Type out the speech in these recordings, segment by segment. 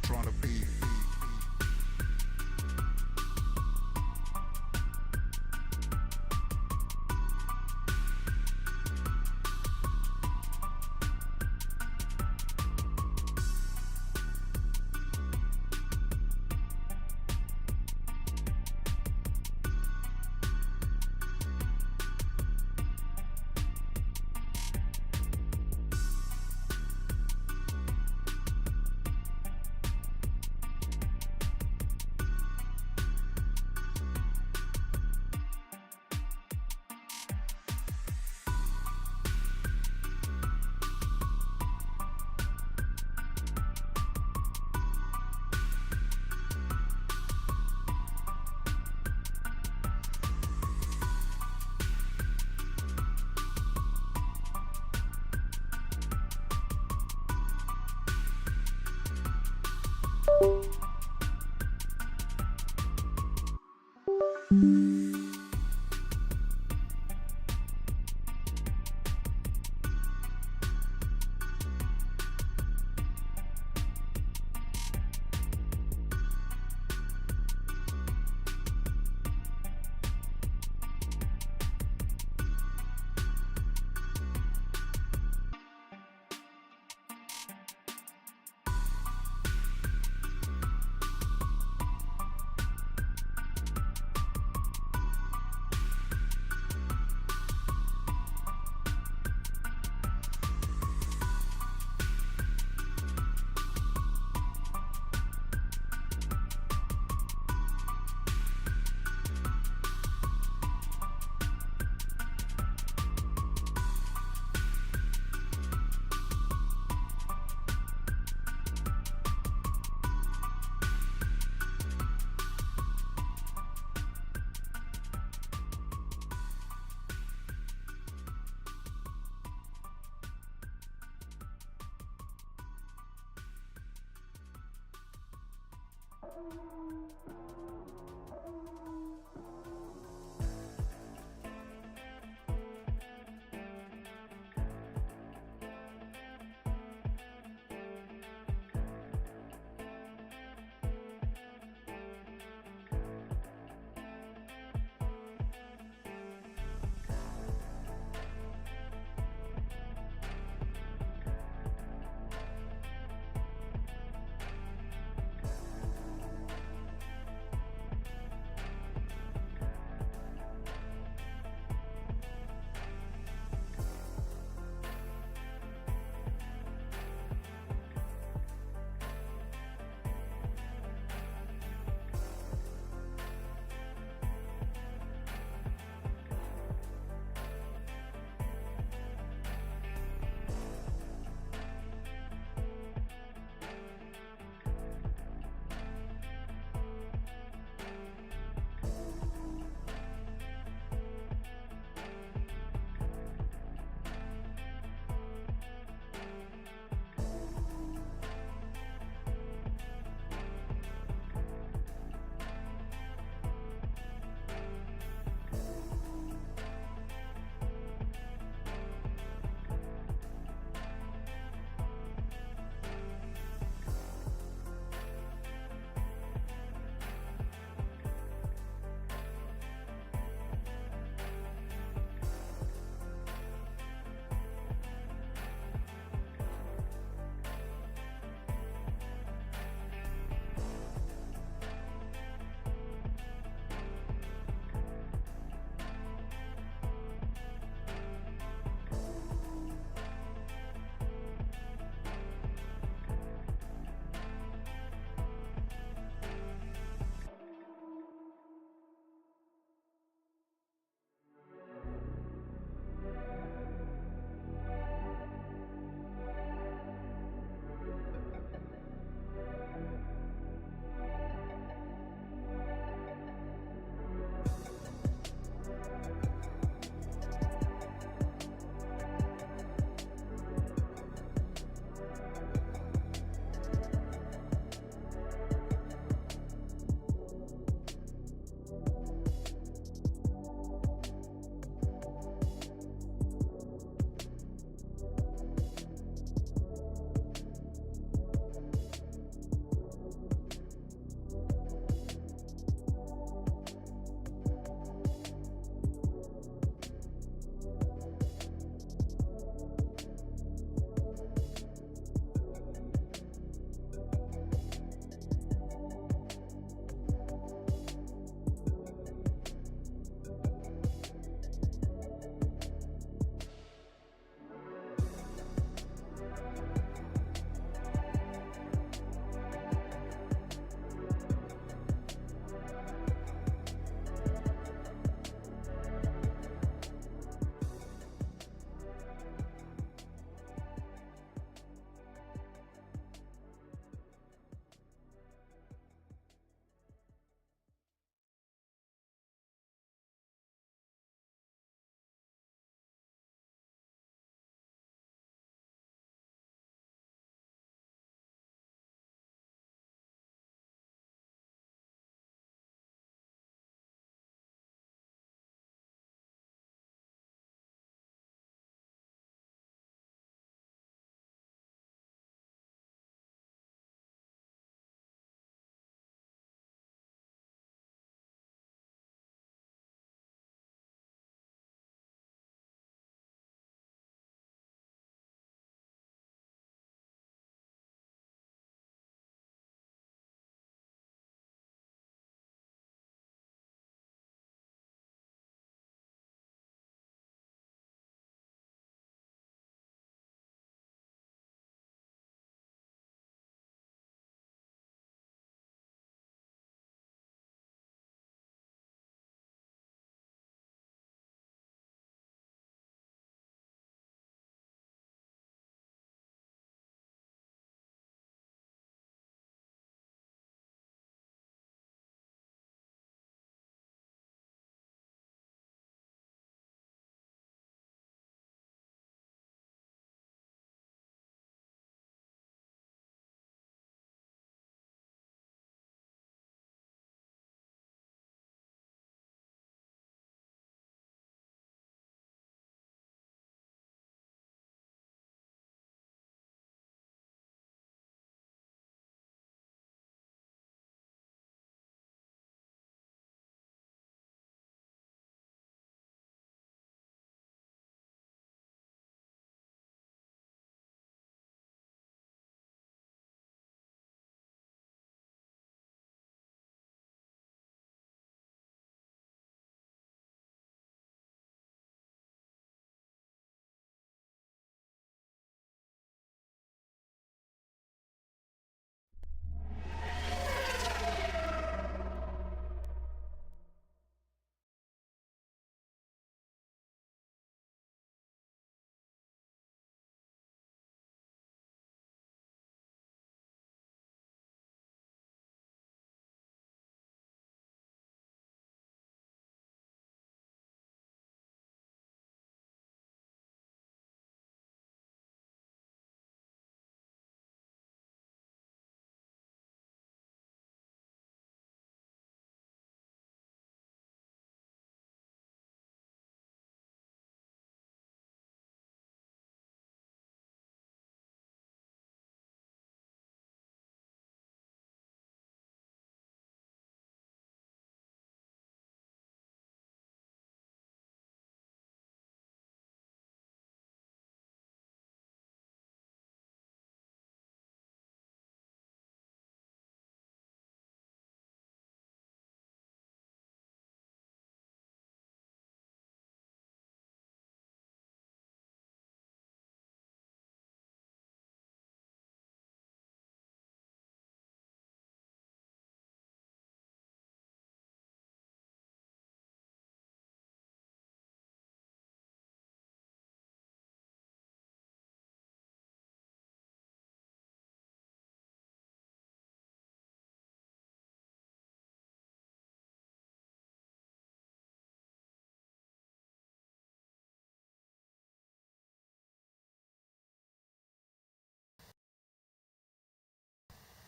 trying to be.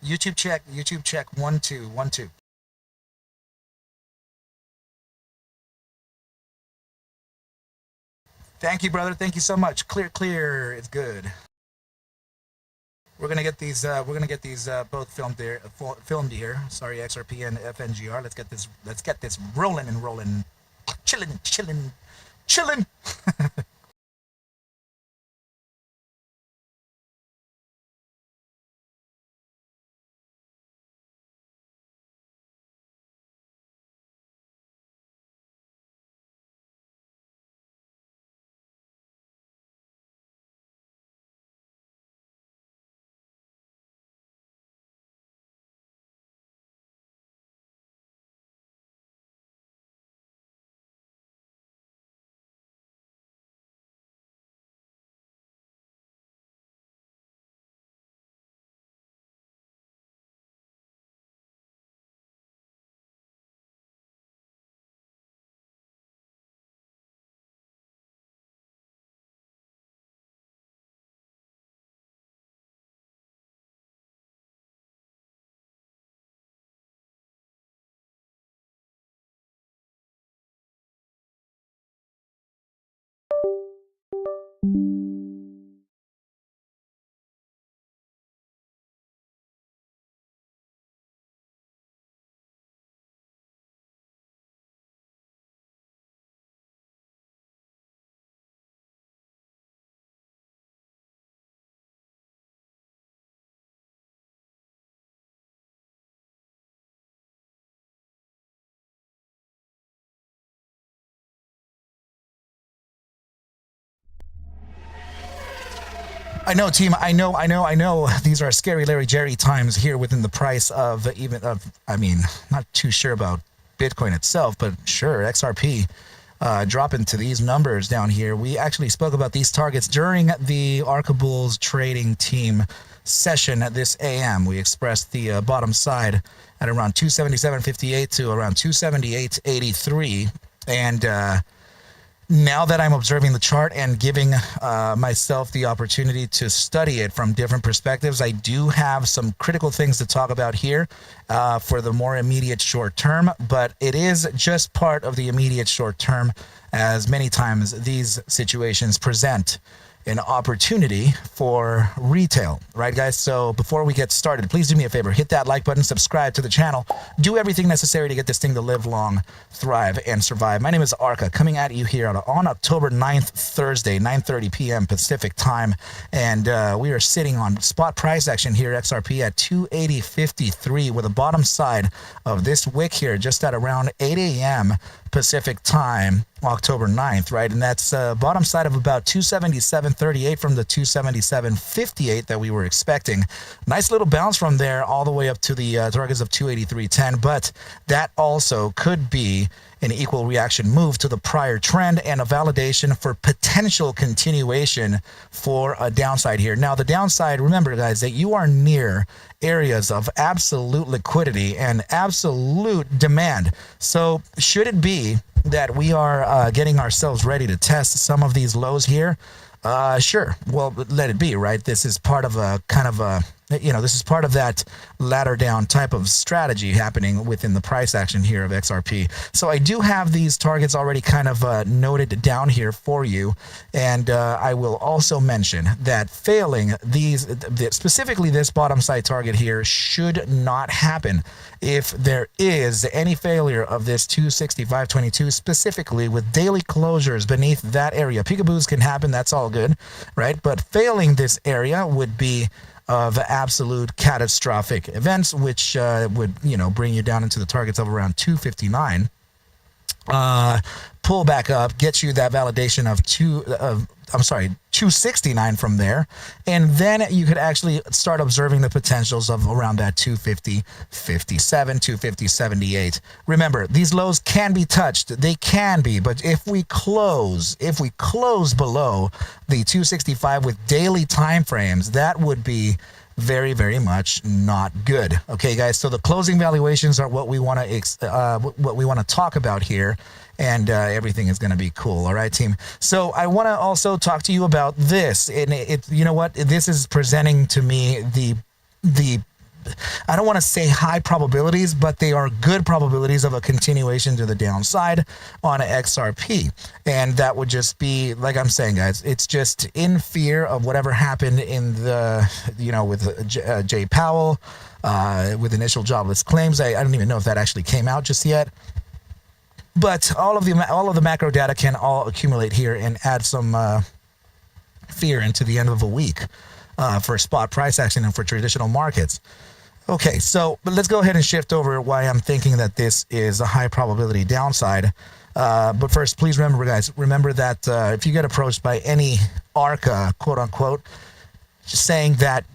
YouTube check, 1 2 1 2. Thank you, brother. Thank you so much. Clear. It's good. We're gonna get these. Both filmed here. Filmed here. Sorry, XRP and FNGR. Let's get this. Let's get this rolling and rolling. Chilling. I know, team. I know. These are scary Larry Jerry times here within the price of I mean, not too sure about Bitcoin itself, but sure, XRP dropping to these numbers down here. We actually spoke about these targets during the ARCABULLS trading team session at this AM. We expressed the bottom side at around 277.58 to around 278.83, and now that I'm observing the chart and giving myself the opportunity to study it from different perspectives, I do have some critical things to talk about here for the more immediate short term, but it is just part of the immediate short term, as many times these situations present an opportunity for retail, right, guys? So before we get started, please do me a favor, hit that like button, subscribe to the channel, do everything necessary to get this thing to live long, thrive, and survive. My name is Arca, coming at you here on October 9th, Thursday, 9:30 p.m. Pacific time, and we are sitting on spot price action here, XRP at 280.53, with a bottom side of this wick here just at around 8 a.m. Pacific time, October 9th, right? And that's bottom side of about 277.38 from the 277.58 that we were expecting. Nice little bounce from there all the way up to the targets of 283.10, but that also could be an equal reaction move to the prior trend and a validation for potential continuation for a downside here. Now, the downside, remember, guys, that you are near areas of absolute liquidity and absolute demand. So should it be that we are getting ourselves ready to test some of these lows here, sure, well, let it be, right? This is part of a kind of a, this is part of that ladder down type of strategy happening within the price action here of XRP. So I do have these targets already kind of noted down here for you. And I will also mention that failing these, specifically this bottom side target here, should not happen if there is any failure of this 265.22, specifically with daily closures beneath that area. Peekaboos can happen, that's all good, right? But failing this area would be of absolute catastrophic events, which would, bring you down into the targets of around 259. Pull back up, get you that validation of 269 from there, and then you could actually start observing the potentials of around that 250.57, 250.78. Remember, these lows can be touched, they can be, but if we close below the 265 with daily time frames, that would be very, very much not good. Okay, guys. So the closing valuations are what we want to talk about here, and everything is going to be cool. All right, team. So I want to also talk to you about this, and you know what? This is presenting to me the I don't want to say high probabilities, but they are good probabilities of a continuation to the downside on XRP. And that would just be, like I'm saying, guys, it's just in fear of whatever happened in the, with Jay Powell, with initial jobless claims. I don't even know if that actually came out just yet. But all of the macro data can all accumulate here and add some fear into the end of a week for spot price action and for traditional markets. Okay, so but let's go ahead and shift over why I'm thinking that this is a high probability downside. But first, please remember, guys, that if you get approached by any Arca, quote unquote, just saying that,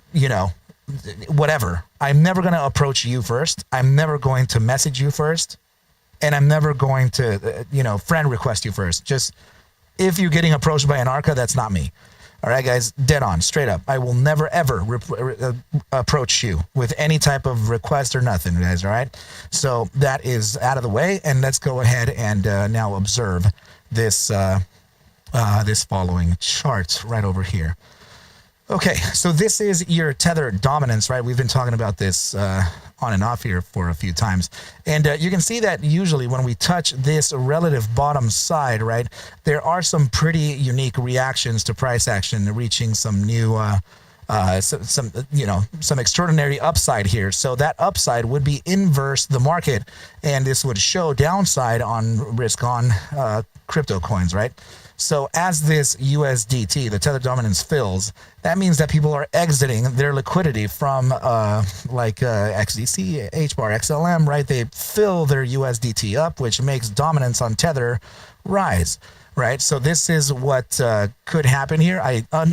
whatever, I'm never going to approach you first. I'm never going to message you first. And I'm never going to, friend request you first. Just if you're getting approached by an Arca, that's not me. All right, guys, dead on, straight up. I will never, ever approach you with any type of request or nothing, guys, all right? So that is out of the way, and let's go ahead and now observe this, this following chart right over here. Okay, so this is your tether dominance, right? We've been talking about this on and off here for a few times. And you can see that usually when we touch this relative bottom side, right, there are some pretty unique reactions to price action reaching some new, some extraordinary upside here. So that upside would be inverse the market, and this would show downside on risk on crypto coins, right? So as this USDT, the tether dominance, fills, that means that people are exiting their liquidity from XDC, HBAR, XLM, right? They fill their USDT up, which makes dominance on tether rise, right? So this is what could happen here. I am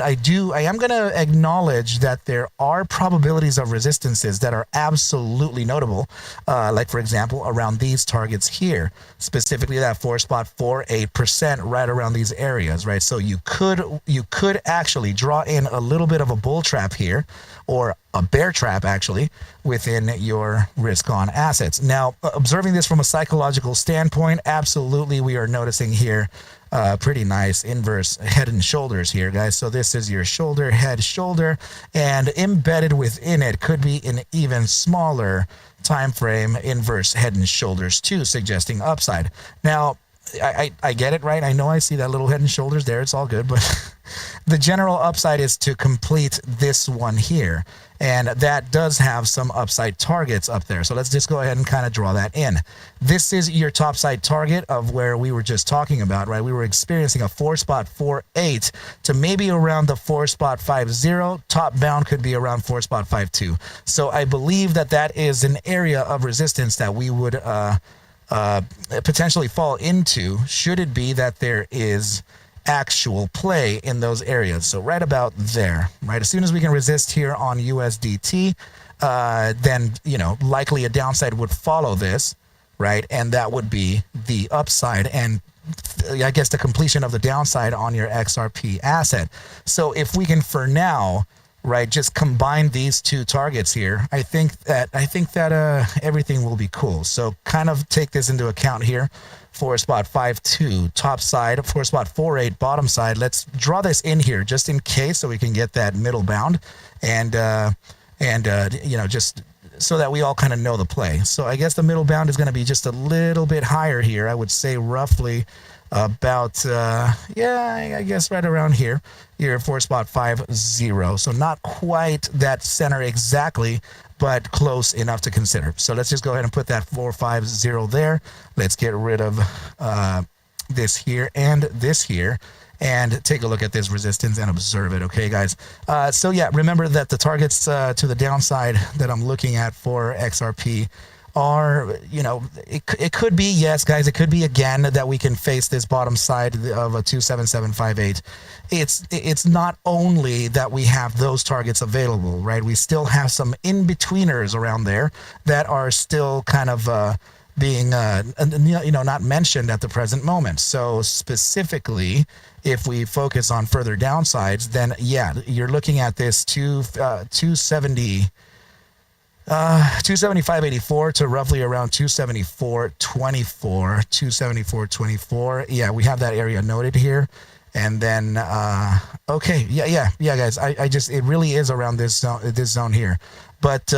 going to acknowledge that there are probabilities of resistances that are absolutely notable, like for example around these targets here, specifically that 4.48% right around these areas, right? So you could actually draw in a little bit of a bull trap here, or a bear trap actually, within your risk on assets. Now, observing this from a psychological standpoint, absolutely we are noticing here pretty nice inverse head and shoulders here, guys. So this is your shoulder, head, shoulder, and embedded within it could be an even smaller time frame inverse head and shoulders too, suggesting upside. Now, I get it, right? I know I see that little head and shoulders there. It's all good, but the general upside is to complete this one here. And that does have some upside targets up there. So let's just go ahead and kind of draw that in. This is your top side target of where we were just talking about, right? We were experiencing a 4.48 to maybe around the 4.50. Top bound could be around 4.52. So I believe that that is an area of resistance that we would potentially fall into, should it be that there is actual play in those areas. So right about there, right? As soon as we can resist here on USDT, then, likely a downside would follow this, right? And that would be the upside and I guess the completion of the downside on your XRP asset. So if we can, for now, right, just combine these two targets here, I think that everything will be cool. So kind of take this into account here. 4.52 top side, 4.48 bottom side. Let's draw this in here just in case, so we can get that middle bound, and just so that we all kind of know the play. So I guess the middle bound is going to be just a little bit higher here. I would say roughly about I guess right around here. You're 4.50, so not quite that center exactly, but close enough to consider. So let's just go ahead and put that 4.50 there. Let's get rid of this here and this here, and take a look at this resistance and observe it. Okay, guys. So yeah, remember that the targets to the downside that I'm looking at for XRP are, it could be, yes, guys, it could be again that we can face this bottom side of a 27758. It's not only that we have those targets available, right? We still have some in-betweeners around there that are still kind of being not mentioned at the present moment. So specifically, if we focus on further downsides, then yeah, you're looking at this 275.84 to roughly around 274.24, 274.24. Yeah, we have that area noted here. And then, okay, yeah, guys, it really is around this zone here. But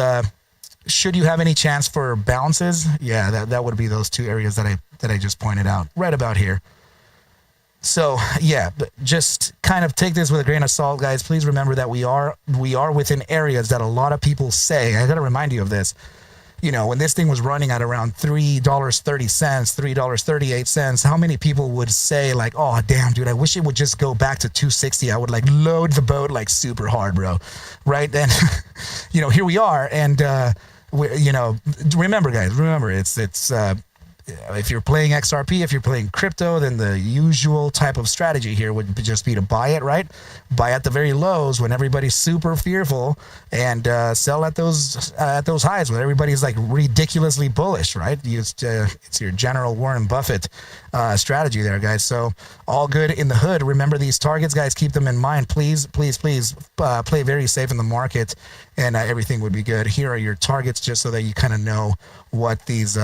Should you have any chance for bounces, yeah, that would be those two areas that I just pointed out right about here. So yeah, but just kind of take this with a grain of salt, guys. Please remember that we are within areas that a lot of people say. I got to remind you of this. You know, when this thing was running at around $3.30, $3.38, how many people would say like, oh damn, dude, I wish it would just go back to 260. I would like load the boat like super hard, bro. Right? And you know, here we are, and you know, remember, guys, it's if you're playing XRP, if you're playing crypto, then the usual type of strategy here would just be to buy it, right? Buy at the very lows when everybody's super fearful, and sell at those highs when everybody's like ridiculously bullish, right? It's your general Warren Buffett strategy there, guys. So all good in the hood. Remember these targets, guys. Keep them in mind, please. Please play very safe in the market, and everything would be good. Here are your targets, just so that you kind of know what these.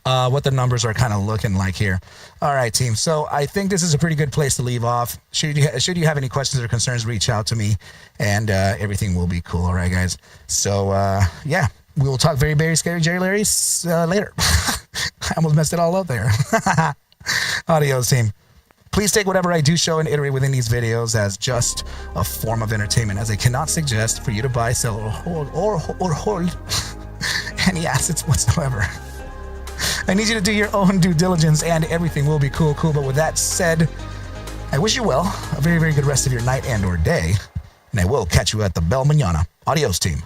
What the numbers are kind of looking like here. All right, team. So I think this is a pretty good place to leave off. Should you have any questions or concerns, reach out to me, and everything will be cool. All right, guys. So yeah, we will talk very, very scary Jerry Larry's later. I almost messed it all up there. Adios, team. Please take whatever I do show and iterate within these videos as just a form of entertainment, as I cannot suggest for you to buy, sell, or hold any assets whatsoever. I need you to do your own due diligence, and everything will be cool. But with that said, I wish you well, a very, very good rest of your night and or day, and I will catch you at the Bell Mañana. Adios, team.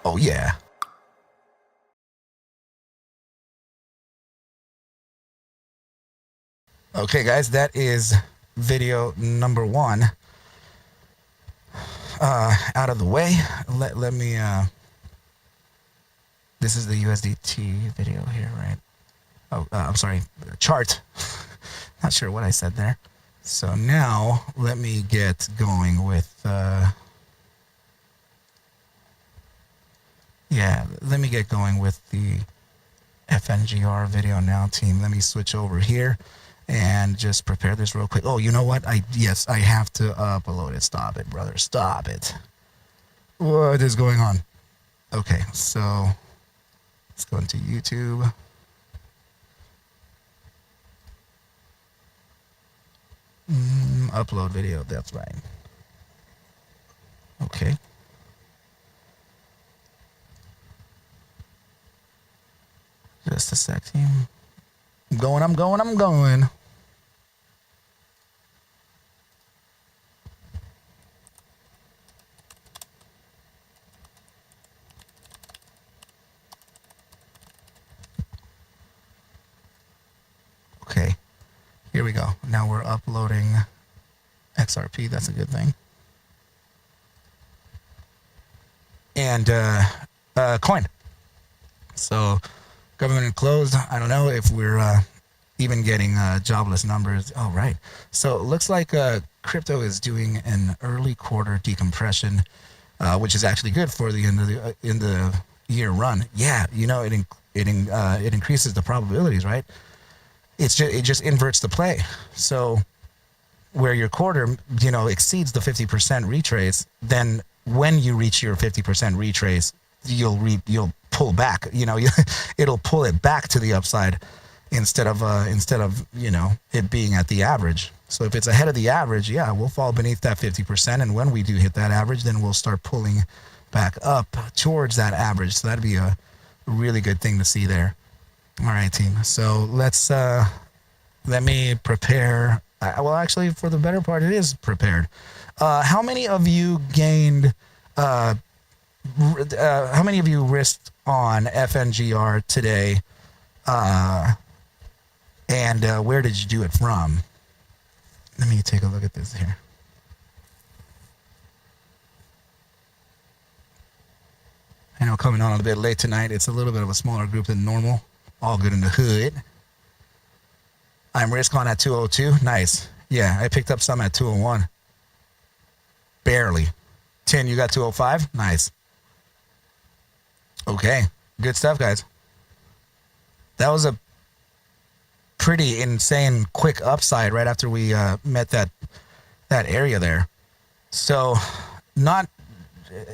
Oh, yeah. Okay, guys, that is video number 1 out of the way. Let me, this is the USDT video here, right? Oh, I'm sorry, chart. Not sure what I said there. So now let me get going with, yeah, let me get going with the FNGR video now, team. Let me switch over here and just prepare this real quick. Oh, you know what? Yes, I have to upload it. Stop it, brother. Stop it. What is going on? Okay, so let's go into YouTube. Upload video. That's right. Okay. Just a sec, team. I'm going. Okay, here we go. Now we're uploading XRP. That's a good thing. And coin. So government closed. I don't know if we're even getting jobless numbers. Oh, right. So it looks like crypto is doing an early quarter decompression, which is actually good for the end of the year run. Yeah, you know, it increases the probabilities, right? It just inverts the play. So where your quarter, you know, exceeds the 50% retrace, then when you reach your 50% retrace, you'll pull back. You know, it'll pull it back to the upside instead of you know, it being at the average. So if it's ahead of the average, yeah, we'll fall beneath that 50%, and when we do hit that average, then we'll start pulling back up towards that average. So that'd be a really good thing to see there. All right, team. So let's let me prepare. Well, actually, for the better part, it is prepared. How many of you gained? How many of you risked on FNGR today? And where did you do it from? Let me take a look at this here. I know, coming on a bit late tonight. It's a little bit of a smaller group than normal. All good in the hood. I'm risk on at 202. Nice. Yeah, I picked up some at 201. Barely. 10, you got 205. Nice. Okay, good stuff, guys. That was a pretty insane quick upside right after we met that area there. So, not,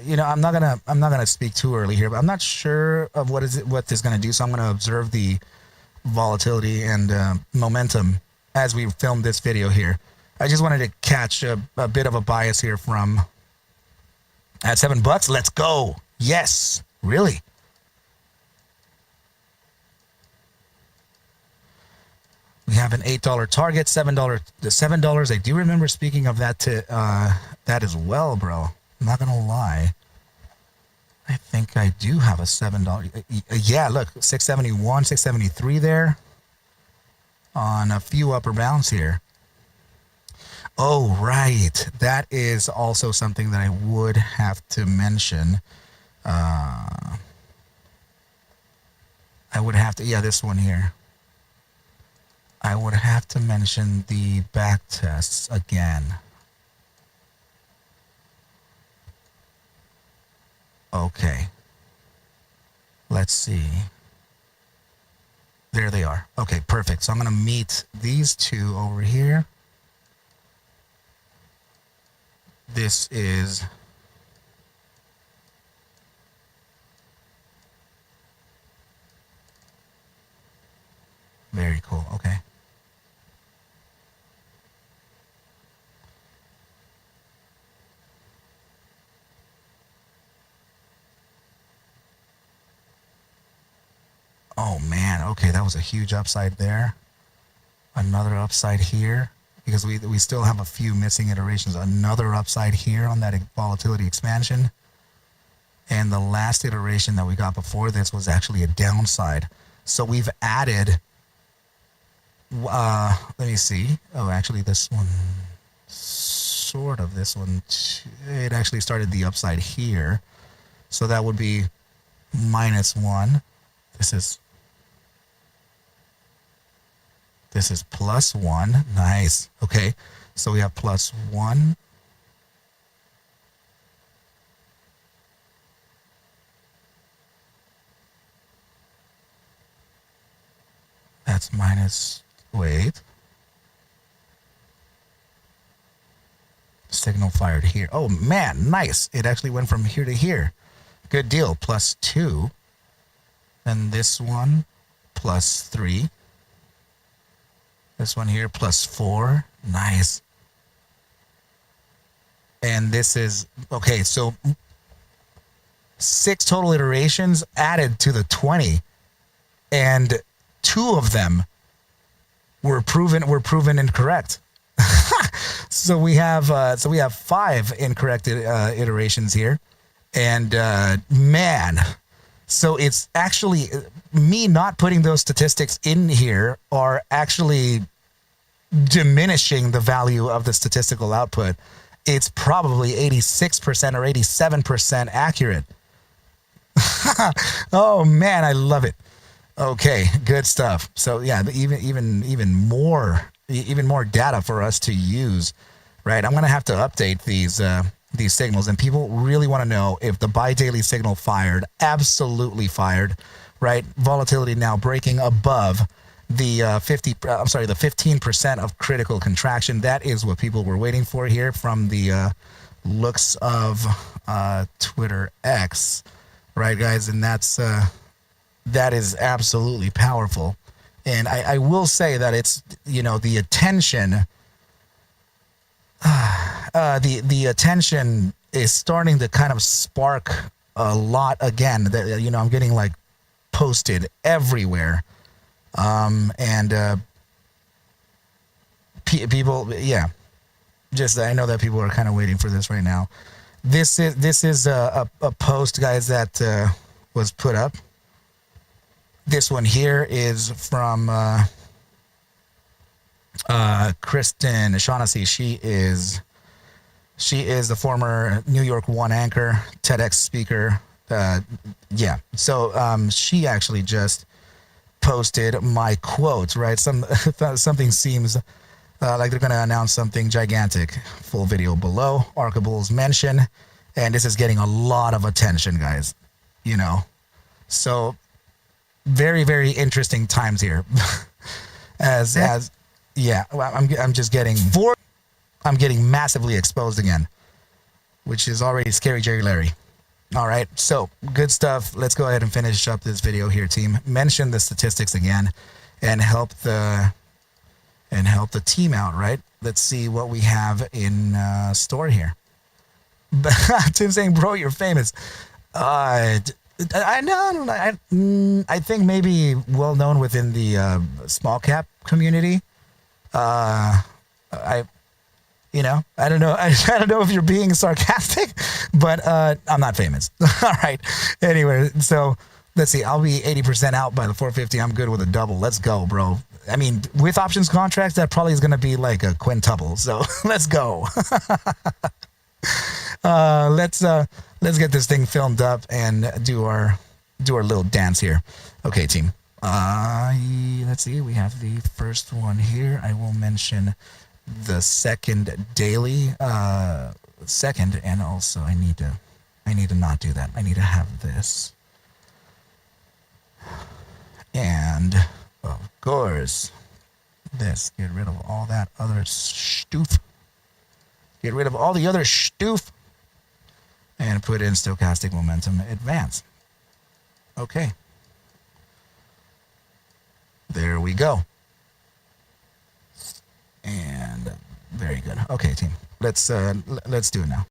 you know, I'm not gonna speak too early here, but I'm not sure of what this is gonna do. So I'm gonna observe the volatility and momentum as we film this video here. I just wanted to catch a bit of a bias here from at $7. Let's go. Yes, really. We have an $8 target, $7. The $7. I do remember speaking of that to that as well, bro. I'm not gonna lie. I think I do have a $7. Yeah, look, 671, 673 there on a few upper bounds here. Oh, right. That is also something that I would have to mention. I would have to, yeah, this one here. I would have to mention the back tests again. Okay. Let's see. There they are. Okay, perfect. So I'm going to meet these two over here. This is very cool. Okay. Oh man, okay, that was a huge upside there. Another upside here, because we still have a few missing iterations. Another upside here on that volatility expansion. And the last iteration that we got before this was actually a downside. So we've added, let me see. Oh, actually this one, sort of this one, it actually started the upside here. So that would be -1. This is +1. Nice. Okay. So we have +1. That's wait. Signal fired here. Oh man, nice. It actually went from here to here. Good deal. +2. And this one, +3. This one here, +4. Nice. And this is, okay, so 6 total iterations added to the 20. And 2 of them were proven incorrect. So we have 5 incorrect iterations here. And man, so it's actually me not putting those statistics in here are actually diminishing the value of the statistical output. It's probably 86% or 87% accurate. Oh man, I love it. Okay, good stuff. So yeah, even more data for us to use, right? I'm gonna have to update these signals, and people really want to know if the buy daily signal fired. Absolutely fired, right? Volatility now breaking above the 15% of critical contraction. That is what people were waiting for here from the looks of Twitter X, right, guys? And that is absolutely powerful. And I will say that it's, you know, the attention. The attention is starting to kind of spark a lot again. That, you know, I'm getting like posted everywhere, people, yeah. Just I know that people are kind of waiting for this right now. This is a post, guys, that was put up. This one here is from Kristen Shaughnessy. She is the former New York One anchor, TEDx speaker. Yeah. So she actually just posted my quote, right? Something seems like they're going to announce something gigantic. Full video below. ARCABULLS mention. and this is getting a lot of attention, guys. You know, so very, very interesting times here. as yeah, I'm just getting I'm getting massively exposed again, which is already scary, Jerry Larry. All right, so good stuff. Let's go ahead and finish up this video here, team. Mention the statistics again, and help the team out. Right? Let's see what we have in store here. Tim saying, "Bro, you're famous." I know. I think maybe well known within the small cap community. I don't know. I don't know if you're being sarcastic, but I'm not famous. All right. Anyway, so let's see. I'll be 80% out by the 450. I'm good with a double. Let's go, bro. I mean, with options contracts, that probably is going to be like a quintuple. So let's go. Let's get this thing filmed up and do our little dance here. Okay, team. Let's see. We have the first one here. I will mention the second daily second, and also I need to not do that. I need to have this, and of course this. Get rid of all that other stoof. Get rid of all the other stoof, and put in stochastic momentum advance. Okay, there we go. And very good. Okay, team. Let's do it now.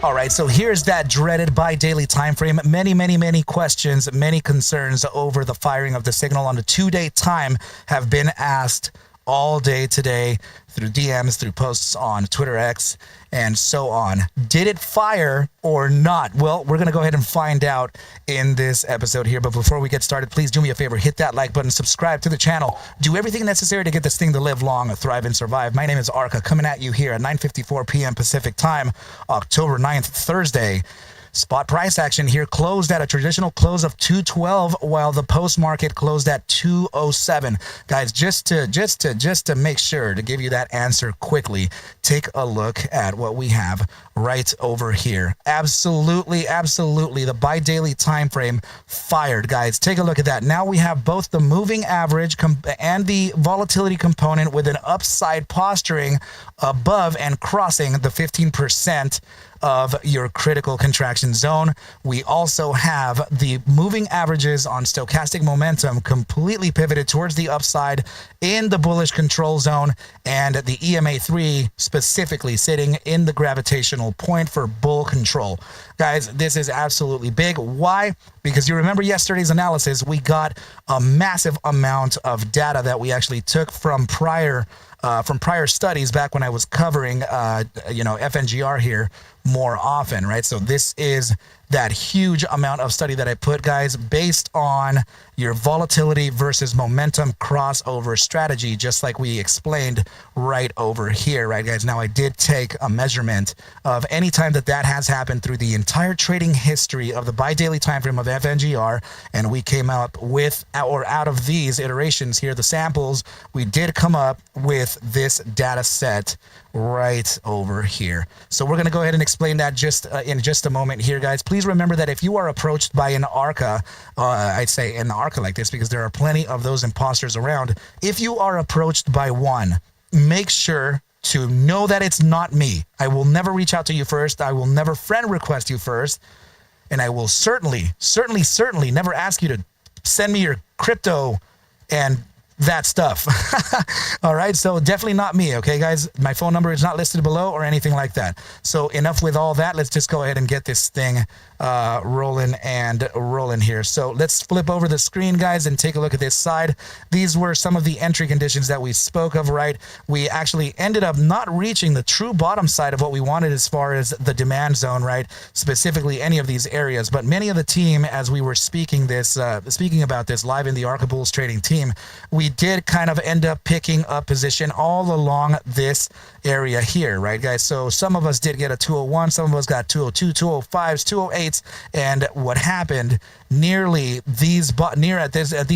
All right, so here's that dreaded bi-daily time frame. Many questions, many concerns over the firing of the signal on the 2-day time have been asked all day today through DMs, through posts on Twitter X, and so on. Did it fire or not? Well, we're going to go ahead and find out in this episode here. But before we get started, please do me a favor. Hit that like button, subscribe to the channel. Do everything necessary to get this thing to live long, thrive, and survive. My name is Arca, coming at you here at 9:54 p.m. Pacific time, October 9th, Thursday. Spot price action here closed at a traditional close of 212, while the post market closed at 207. Guys, just to make sure to give you that answer quickly, take a look at what we have right over here. Absolutely, the bi-daily time frame fired, guys. Take a look at that. Now we have both the moving average and the volatility component with an upside posturing above and crossing the 15% of your critical contraction zone. We also have the moving averages on stochastic momentum completely pivoted towards the upside in the bullish control zone, and the EMA3 specifically sitting in the gravitational point for bull control. Guys, this is absolutely big. Why? Because you remember yesterday's analysis, we got a massive amount of data that we actually took from prior studies back when I was covering, FNGR here more often, right? So this is that huge amount of study that I put, guys, based on your volatility versus momentum crossover strategy, just like we explained right over here, right, guys? Now, I did take a measurement of any time that has happened through the entire trading history of the bi-daily time frame of FNGR, and we came up with, or out of these iterations here, the samples, we did come up with this data set right over here. So we're going to go ahead and explain that in just a moment here, guys. Please remember that if you are approached by an Arca, I'd say an Arca like this, because there are plenty of those imposters around. If you are approached by one, make sure to know that it's not me. I will never reach out to you first. I will never friend request you first. And I will certainly never ask you to send me your crypto and that stuff. All right, so definitely not me. Okay, guys, my phone number is not listed below or anything like that. So enough with all that. Let's just go ahead and get this thing rolling here. So let's flip over the screen, guys, and take a look at this side. These were some of the entry conditions that we spoke of, right? We actually ended up not reaching the true bottom side of what we wanted as far as the demand zone, right? Specifically any of these areas, but many of the team, as we were speaking about this live in the ARCABULLS trading team, we did kind of end up picking up position all along this area here, right, guys? So some of us did get a 201, some of us got 202, 205s, 208s, and what happened nearly at these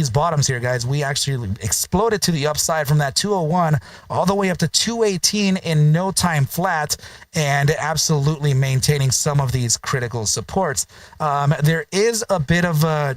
bottoms here, guys, we actually exploded to the upside from that 201 all the way up to 218 in no time flat, and absolutely maintaining some of these critical supports. There is a bit of a,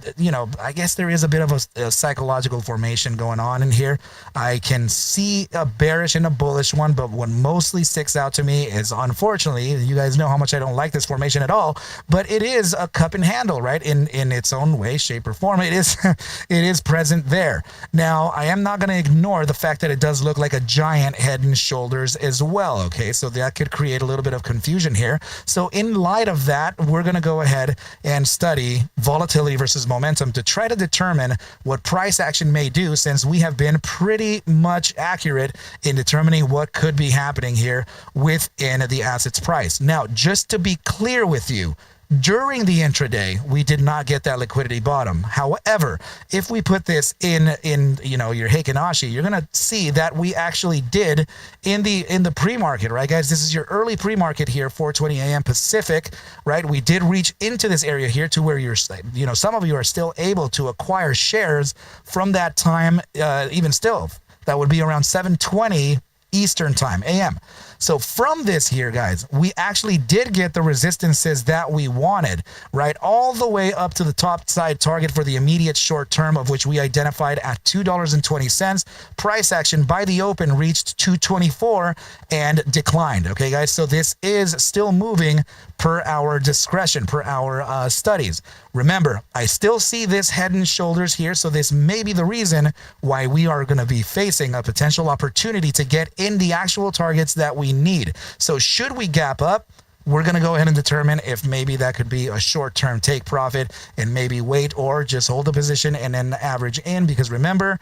I guess there is a bit of a psychological formation going on in here. I can see a bearish and a bullish one, but what mostly sticks out to me is, unfortunately, you guys know how much I don't like this formation at all, but it is a cup and handle, right? In its own way, shape, or form, it is present there. Now, I am not going to ignore the fact that it does look like a giant head and shoulders as well, okay? So that could create a little bit of confusion here. So in light of that, we're going to go ahead and study volatility versus momentum to try to determine what price action may do, since we have been pretty much accurate in determining what could be happening here within the asset's price. Now, just to be clear with you, during the intraday, we did not get that liquidity bottom. However, if we put this in your Heikinashi, you're gonna see that we actually did in the pre-market, right, guys? This is your early pre-market here, 4:20 a.m. Pacific, right? We did reach into this area here to where some of you are still able to acquire shares from that time, even still. That would be around 7:20 Eastern time, AM. So from this here, guys, we actually did get the resistances that we wanted, right? All the way up to the top side target for the immediate short term, of which we identified at $2.20. Price action by the open reached $2.24 and declined. Okay, guys, so this is still moving per our discretion, per our studies. Remember, I still see this head and shoulders here, so this may be the reason why we are going to be facing a potential opportunity to get in the actual targets that we need. So should we gap up, we're going to go ahead and determine if maybe that could be a short-term take profit and maybe wait or just hold the position and then average in, because remember,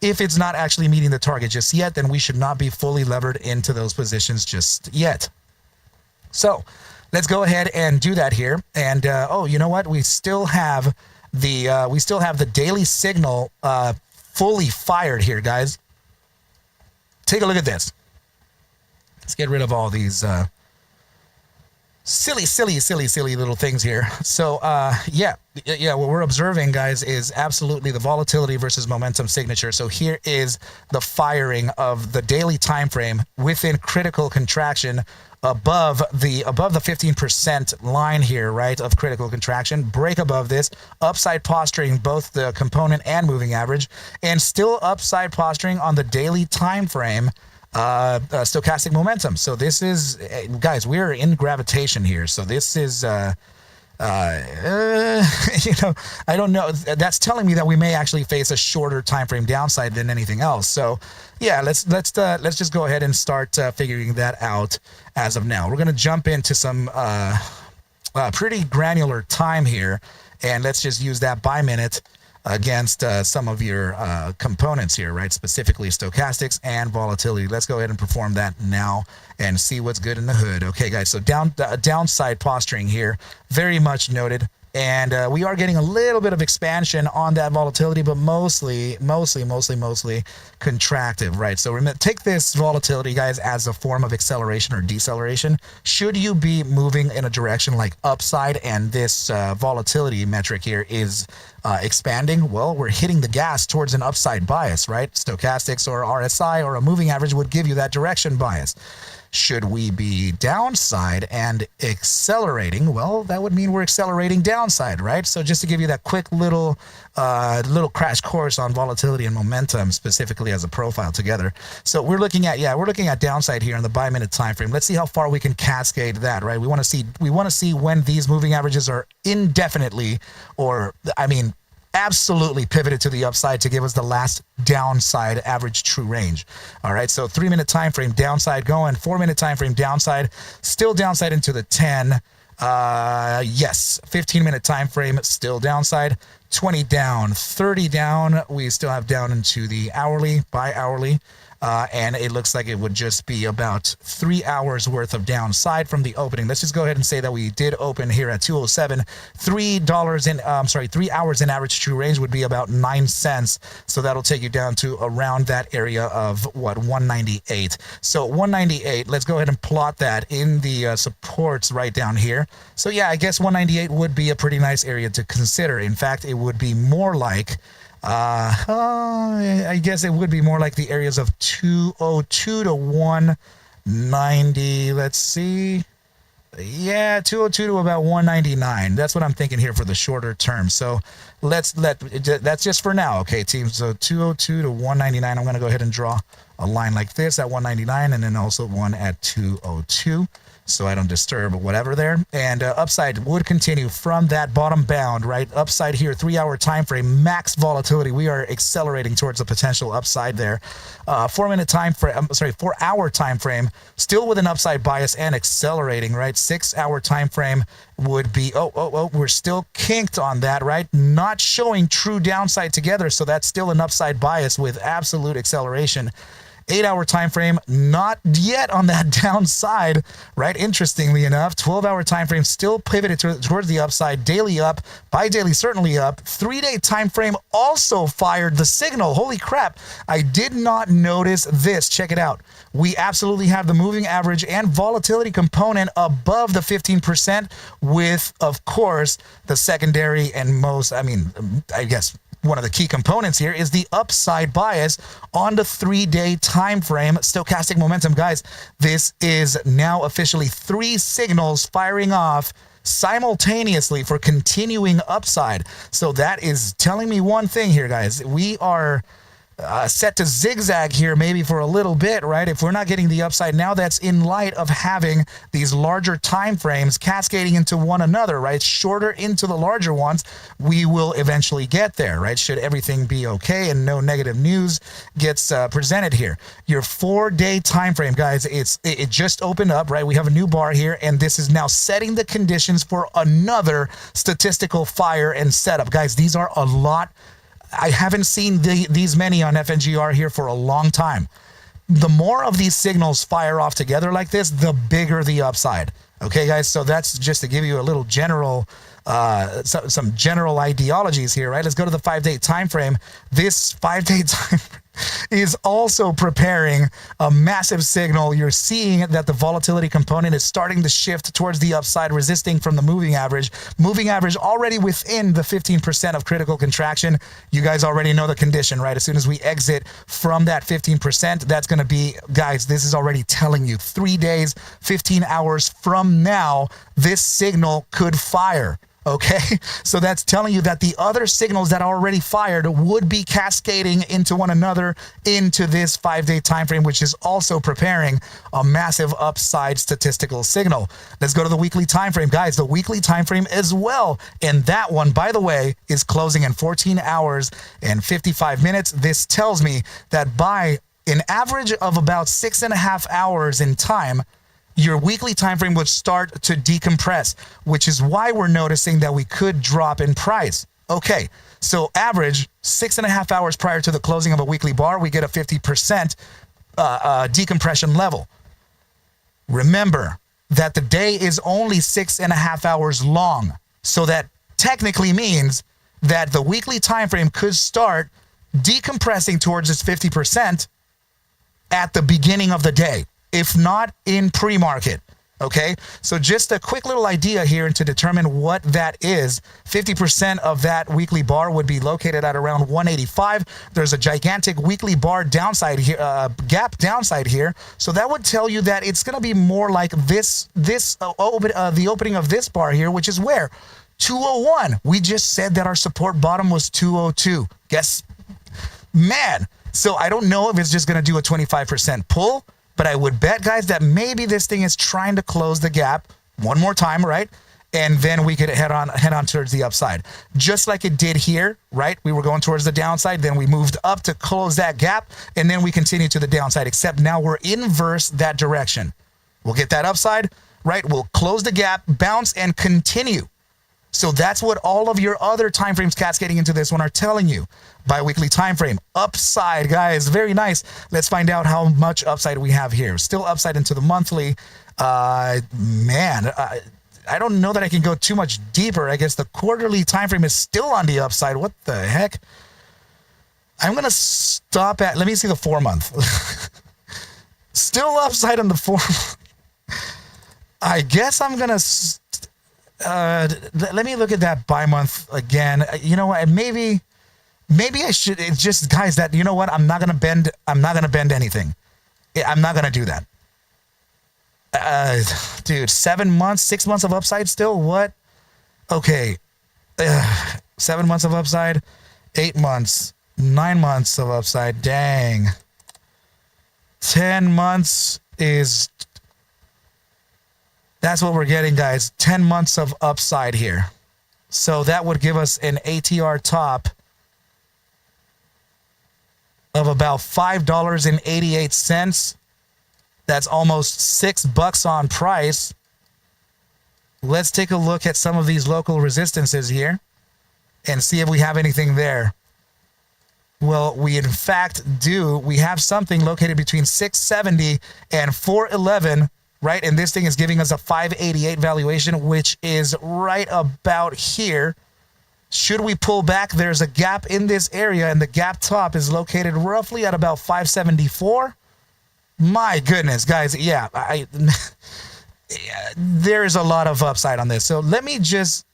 if it's not actually meeting the target just yet, then we should not be fully levered into those positions just yet. So let's go ahead and do that here. And oh, you know what? We still have the daily signal fully fired here, guys. Take a look at this. Let's get rid of all these silly little things here. So yeah, what we're observing, guys, is absolutely the volatility versus momentum signature. So here is the firing of the daily time frame within critical contraction above the 15% line here, right, of critical contraction. Break above this, upside posturing both the component and moving average, and still upside posturing on the daily time frame stochastic momentum. So this is, guys, we're in gravitation here. So this is you know, I don't know. That's telling me that we may actually face a shorter time frame downside than anything else. So yeah, let's just go ahead and start figuring that out as of now. We're going to jump into some pretty granular time here, and let's just use that by minute against some of your components here, right? Specifically stochastics and volatility. Let's go ahead and perform that now and see what's good in the hood. Okay, guys, so downside posturing here, very much noted. And we are getting a little bit of expansion on that volatility, but mostly contractive, right? So remember, take this volatility, guys, as a form of acceleration or deceleration. Should you be moving in a direction like upside and this volatility metric here is expanding, well, we're hitting the gas towards an upside bias, right? Stochastics or RSI or a moving average would give you that direction bias. Should we be downside and accelerating? Well, that would mean we're accelerating downside, right? So just to give you that quick little crash course on volatility and momentum, specifically as a profile together. So we're looking at downside here in the bi-minute time frame. Let's see how far we can cascade that, right? We want to see when these moving averages are indefinitely, or I mean, absolutely pivoted to the upside to give us the last downside average true range. All right, so 3-minute time frame downside going, 4-minute time frame downside, still downside into the 10. Yes, 15-minute time frame still downside, 20 down, 30 down. We still have down into the hourly, bi-hourly. And it looks like it would just be about 3 hours worth of downside from the opening. Let's just go ahead and say that we did open here at 207. $3 hours in average true range would be about 9 cents. So that'll take you down to around that area of what, 198. So 198, let's go ahead and plot that in the supports right down here. So yeah, I guess 198 would be a pretty nice area to consider. In fact, it would be more like I guess it would be more like the areas of 202 to 190. Let's see. Yeah, 202 to about 199. That's what I'm thinking here for the shorter term. So that's just for now, okay, team. So 202 to 199. I'm going to go ahead and draw a line like this at 199, and then also one at 202. So I don't disturb whatever there. And upside would continue from that bottom bound, right? Upside here, 3-hour time frame, max volatility. We are accelerating towards a potential upside there. 4-minute time frame, 4-hour time frame, still with an upside bias and accelerating, right? 6-hour time frame would be, we're still kinked on that, right? Not showing true downside together. So that's still an upside bias with absolute acceleration. 8-hour time frame, not yet on that downside, right? Interestingly enough, 12-hour time frame still pivoted towards the upside, daily up, bi-daily certainly up. 3-day time frame also fired the signal. Holy crap, I did not notice this. Check it out. We absolutely have the moving average and volatility component above the 15% with, of course, the secondary and most, I guess, one of the key components here is the upside bias on the 3-day time frame stochastic momentum. Guys, this is now officially 3 signals firing off simultaneously for continuing upside. So that is telling me one thing here, guys. We are set to zigzag here maybe for a little bit, right? If we're not getting the upside now, that's in light of having these larger time frames cascading into one another, right? Shorter into the larger ones, we will eventually get there, right? Should everything be okay and no negative news gets presented here. Your 4-day time frame, guys, it just opened up, right? We have a new bar here, and this is now setting the conditions for another statistical fire and setup. Guys, these are a lot. I haven't seen these many on FNGR here for a long time. The more of these signals fire off together like this, the bigger the upside. Okay, guys, so that's just to give you a little general, some general ideologies here, right? Let's go to the 5-day time frame. This 5-day time is also preparing a massive signal. You're seeing that the volatility component is starting to shift towards the upside, resisting from the moving average. Moving average already within the 15% of critical contraction. You guys already know the condition, right? As soon as we exit from that 15%, that's going to be, guys, this is already telling you 3 days, 15 hours from now, this signal could fire. Okay, so that's telling you that the other signals that are already fired would be cascading into one another into this 5-day time frame, which is also preparing a massive upside statistical signal. Let's go to the weekly time frame, guys. The weekly time frame as well, and that one, by the way, is closing in 14 hours and 55 minutes. This tells me that by an average of about 6.5 hours in time, your weekly time frame would start to decompress, which is why we're noticing that we could drop in price. Okay, so average 6.5 hours prior to the closing of a weekly bar, we get a 50% decompression level. Remember that the day is only 6.5 hours long, so that technically means that the weekly time frame could start decompressing towards its 50% at the beginning of the day, if not in pre-market. Okay, so just a quick little idea here to determine what that is. 50% of that weekly bar would be located at around 185. There's a gigantic weekly bar downside here, gap downside here. So that would tell you that it's going to be more like the opening of this bar here, which is where 201. We just said that our support bottom was 202. Guess, man. So I don't know if it's just going to do a 25% pull. But I would bet, guys, that maybe this thing is trying to close the gap one more time, right? And then we could head on towards the upside. Just like it did here, right? We were going towards the downside, then we moved up to close that gap, and then we continue to the downside, except now we're inverse that direction. We'll get that upside, right? We'll close the gap, bounce, and continue. So that's what all of your other time frames cascading into this one are telling you. Bi-weekly time frame, upside, guys, very nice. Let's find out how much upside we have here. Still upside into the monthly. Man, I don't know that I can go too much deeper. I guess the quarterly time frame is still on the upside. What the heck? I'm going to stop at, let me see the 4-month. Still upside on the 4-month. I guess I'm going to... let me look at that by month again. You know what? Maybe I should. It's just, guys, that, you know what? I'm not gonna bend anything. I'm not gonna do that. Dude, 7 months, 6 months of upside still. What? Okay, 7 months of upside, 8 months, 9 months of upside. Dang. 10 months is. That's what we're getting, guys. 10 months of upside here. So that would give us an ATR top of about $5.88. That's almost $6 on price. Let's take a look at some of these local resistances here and see if we have anything there. Well, we in fact do. We have something located between 670 and 411. Right, and this thing is giving us a 588 valuation, which is right about here. Should we pull back, there's a gap in this area, and the gap top is located roughly at about 574. My goodness, guys, yeah, there's a lot of upside on this. So let me just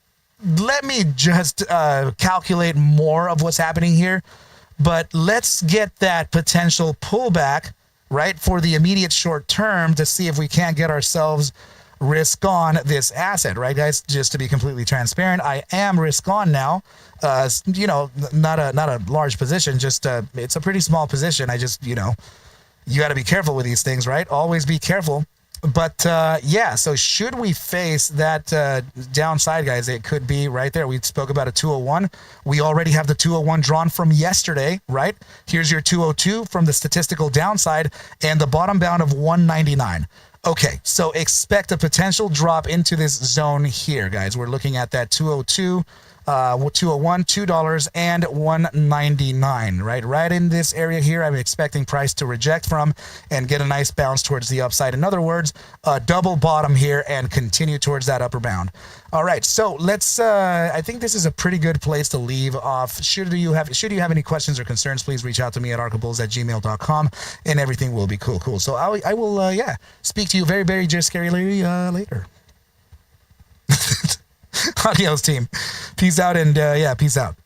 calculate more of what's happening here, but let's get that potential pullback, right, for the immediate short term to see if we can't get ourselves risk on this asset, right, guys? Just to be completely transparent, I am risk on now. You know, not a large position, just it's a pretty small position. I just, you know, you got to be careful with these things, right? Always be careful. But yeah, so should we face that downside, guys, it could be right there. We spoke about a 201. We already have the 201 drawn from yesterday, right? Here's your 202 from the statistical downside and the bottom bound of 199. Okay, so expect a potential drop into this zone here, guys. We're looking at that 202, 201, $2, and 199, right? Right in this area here, I'm expecting price to reject from and get a nice bounce towards the upside. In other words, a double bottom here and continue towards that upper bound. All right, so let's, I think this is a pretty good place to leave off. Should you have any questions or concerns, please reach out to me at arcabulls@gmail.com and everything will be cool. So I will, yeah, speak to you very, very just scary later. Adios, team. Peace out, and yeah, peace out.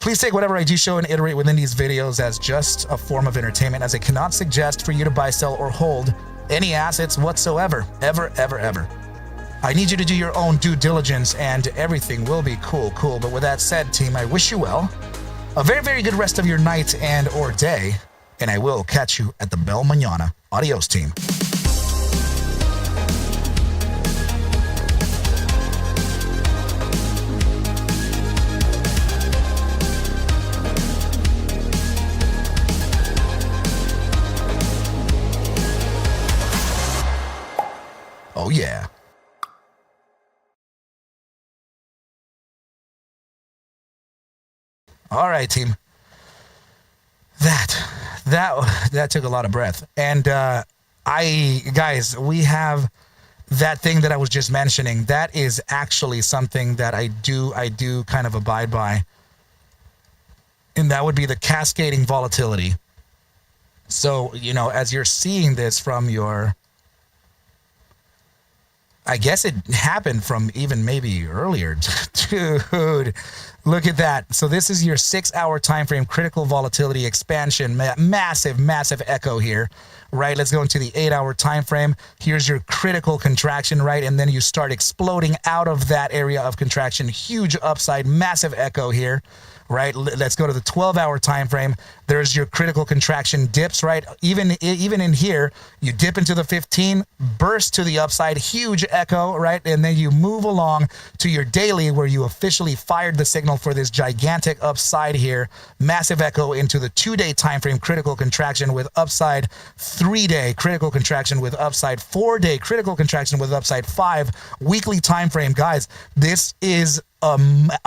Please take whatever I do show and iterate within these videos as just a form of entertainment, as I cannot suggest for you to buy, sell, or hold any assets whatsoever, ever. I need you to do your own due diligence, and everything will be cool. But with that said, team, I wish you well, a very, very good rest of your night and or day, and I will catch you at the bell mañana. Adios, team. Oh, yeah. All right, team. That took a lot of breath. And guys, we have that thing that I was just mentioning. That is actually something that I do kind of abide by. And that would be the cascading volatility. So, you know, as you're seeing this from your, I guess it happened from even maybe earlier. Dude, look at that. So this is your 6-hour time frame, critical volatility expansion, massive echo here, right? Let's go into the 8-hour time frame. Here's your critical contraction, right? And then you start exploding out of that area of contraction. Huge upside, massive echo here, right? Let's go to the 12-hour time frame. There's your critical contraction dips, right? Even in here, you dip into the 15, burst to the upside, huge echo, right? And then you move along to your daily, where you officially fired the signal for this gigantic upside here. Massive echo into the 2-day time frame, critical contraction with upside, 3-day critical contraction with upside, 4-day critical contraction with upside, 5 weekly time frame. Guys, this is a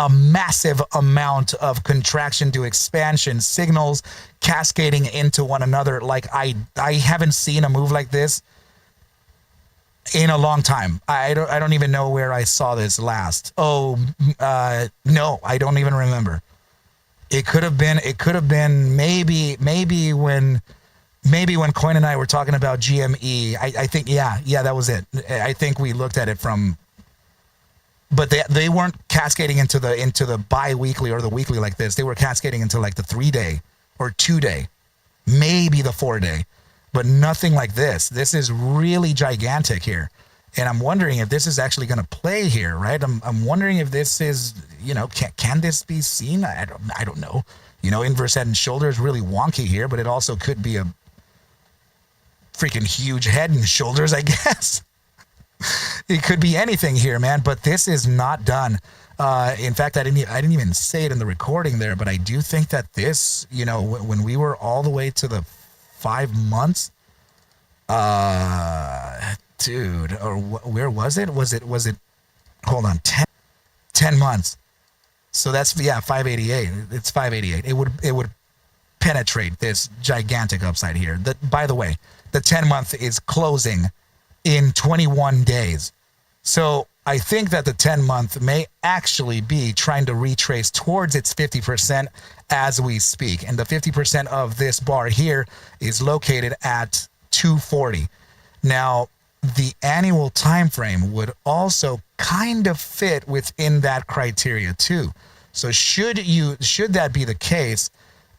massive amount of contraction to expansion signals cascading into one another. Like I haven't seen a move like this in a long time. I don't even know where I saw this last. No, I don't even remember. It could have been maybe when Coin and I were talking about GME. I think yeah, that was it. I think we looked at it from, but they weren't cascading into the bi-weekly or the weekly like this. They were cascading into like the 3-day or 2-day, maybe the 4-day, but nothing like this. This is really gigantic here. And I'm wondering if this is actually going to play here, right? I'm wondering if this is, you know, can this be seen? I don't know. You know, inverse head and shoulder is really wonky here, but it also could be a freaking huge head and shoulders, I guess. It could be anything here, man, but this is not done. In fact, I didn't even say it in the recording there, but I do think that this, you know, when we were all the way to the 5 months, dude, or where was it? Was it, hold on, 10 months. So that's, yeah, 588. It's 588. It would penetrate this gigantic upside here. By the way, the 10-month is closing in 21 days. So I think that the 10-month may actually be trying to retrace towards its 50% as we speak. And the 50% of this bar here is located at 240. Now, the annual time frame would also kind of fit within that criteria too. So should that be the case,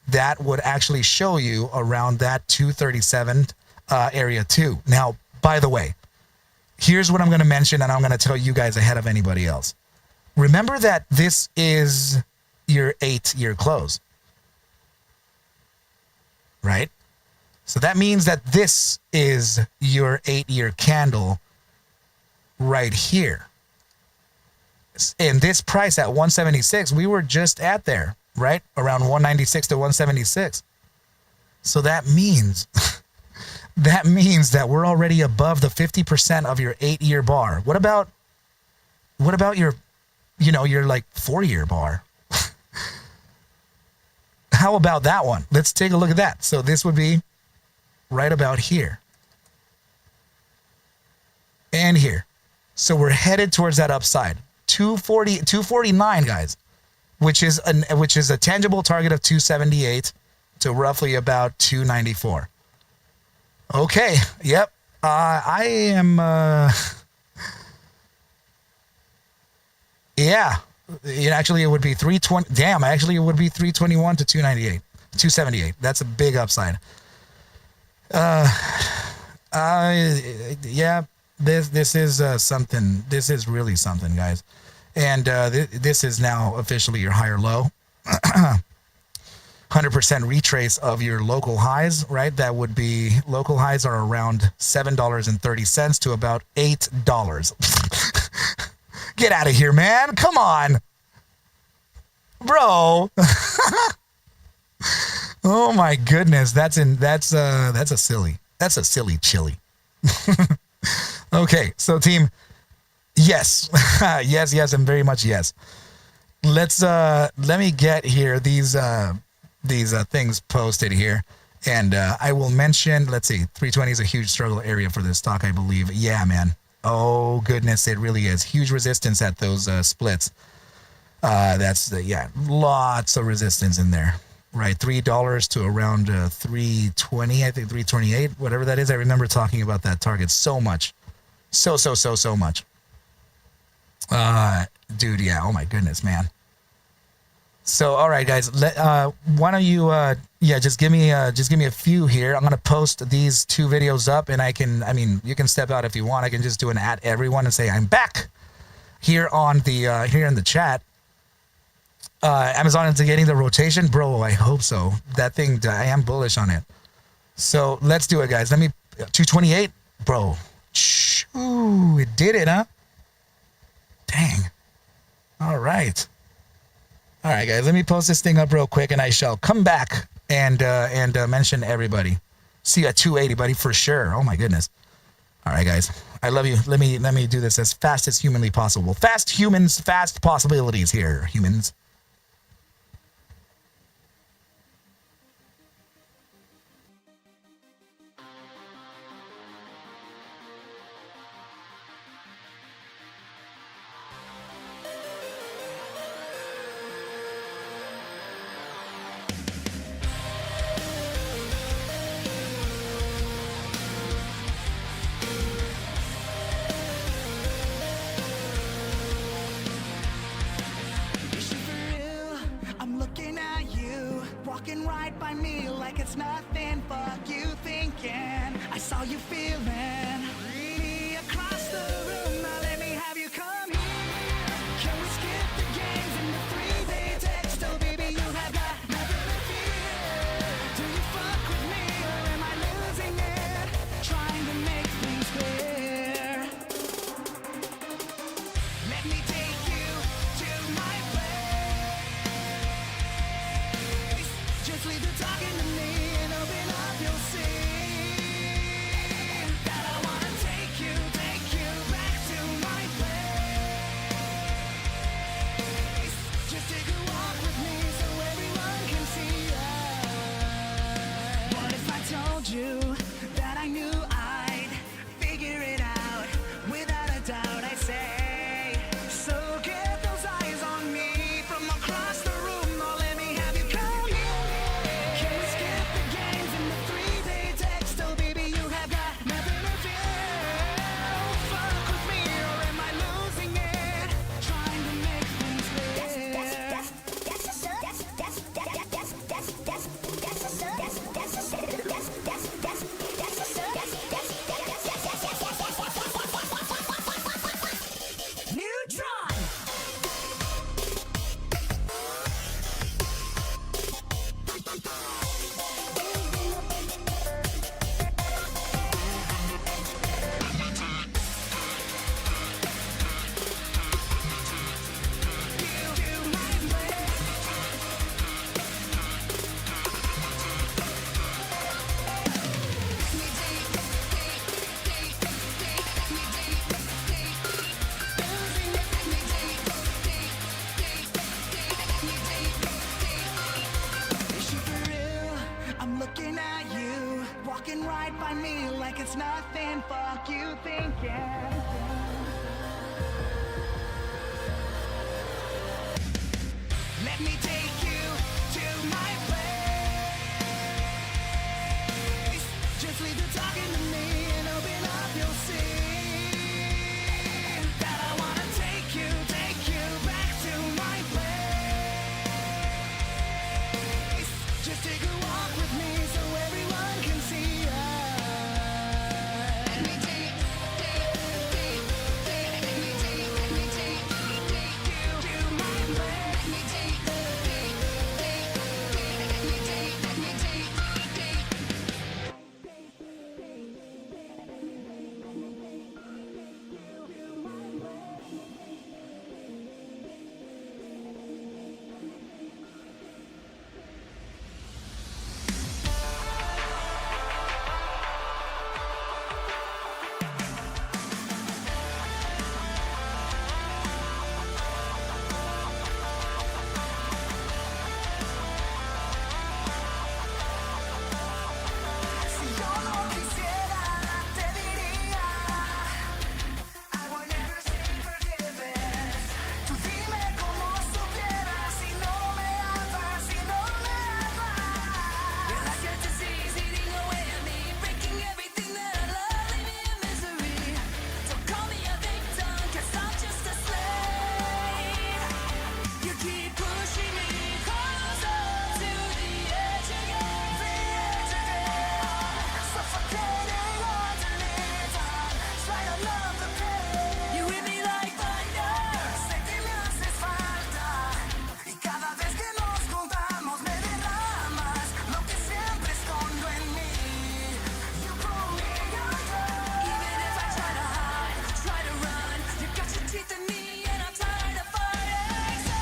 that would actually show you around that 237 area too. Now, by the way, Here's what I'm going to mention, and I'm going to tell you guys ahead of anybody else. Remember that this is your 8-year close, right? So that means that this is your 8-year candle right here. And this price at 176, we were just at there, right? Around 196 to 176. So that means that we're already above the 50% of your 8-year bar. What about your, your like 4-year bar? How about that one? Let's take a look at that. So this would be right about here and here. So we're headed towards that upside. 249, guys, which is a tangible target of 278 to roughly about 294. Okay. Yep. I am. Yeah. Actually, it would be 320. Damn. Actually, it would be 321 to 298, 278. That's a big upside. Yeah. This is something. This is really something, guys. And this is now officially your higher low. 100% retrace of your local highs, right? That would be, local highs are around $7.30 to about $8. Get out of here, man. Come on. Bro. Oh my goodness. That's a silly chili. Okay, so team, yes. yes, and very much yes. Let me get here these things posted here, and I will mention, let's see, 320 is a huge struggle area for this stock, I believe. Yeah, man. Oh goodness, it really is. Huge resistance at those splits. That's lots of resistance in there, right? $3 to around 320, I think 328, whatever that is. I remember talking about that target so much. So much. Dude, yeah. Oh my goodness, man. So, all right, guys. Why don't you, just give me a few here. I'm gonna post these 2 videos up, and you can step out if you want. I can just do an at everyone and say I'm back here on the here in the chat. Amazon is getting the rotation, bro. I hope so. That thing, I am bullish on it. So let's do it, guys. 228, bro. Ooh, it did it, huh? Dang. All right, guys. Let me post this thing up real quick, and I shall come back and mention everybody. See you at 280, buddy, for sure. Oh my goodness. All right, guys. I love you. Let me do this as fast as humanly possible. Fast humans, fast possibilities here, humans. Talking to me and open up, you'll see that I wanna it's nothing, fuck you thinking. Let me take you to my place. Just leave the talking to me and open up, you'll see that I wanna take you back to my place. Just take a walk with me so everyone can see us. Let me take you to my place. Let me take Si yo no quisiera, te diría I will never say forgiveness. Tú dime como supieras si no me amas, si no me amas. You're like a disease eating away at me, breaking everything that I love, leaving me in misery. Don't call me a victim, 'cause I'm just a slave. You keep pushing me closer to the edge again. Suffocating underneath, I'm trying to numb the pain. You hit me like thunder. Sé que me haces falta, y cada vez que nos juntamos me derramas lo que siempre escondo en mí. You pull me under. Even if I try to hide, try to run, you got your teeth in me and I'm tired of fighting. So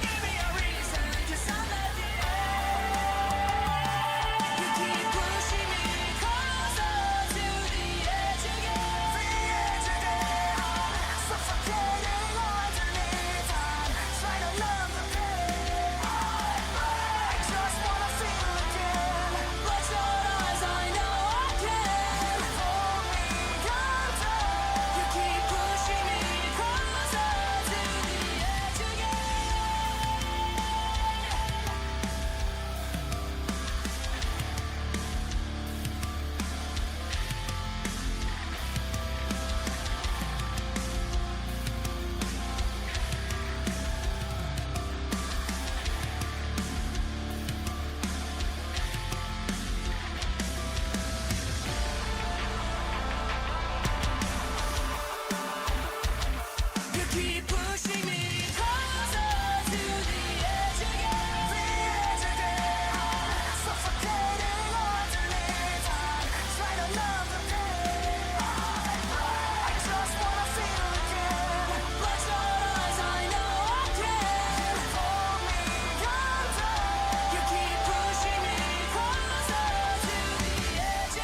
give me a reason, 'cause I'm at the end. You keep pushing me closer to the edge again. Suffocating underneath, I'm trying to numb the pain. I just wanna feel again. Bloodshot eyes, I know I can. Pull me under. You keep pushing me closer to the edge again. You keep pushing me closer to the edge again. Suffocating underneath, I'm trying to numb the pain. I just wanna feel again. Bloodshot eyes, I know I can. Pull me under. You keep pushing me closer to the edge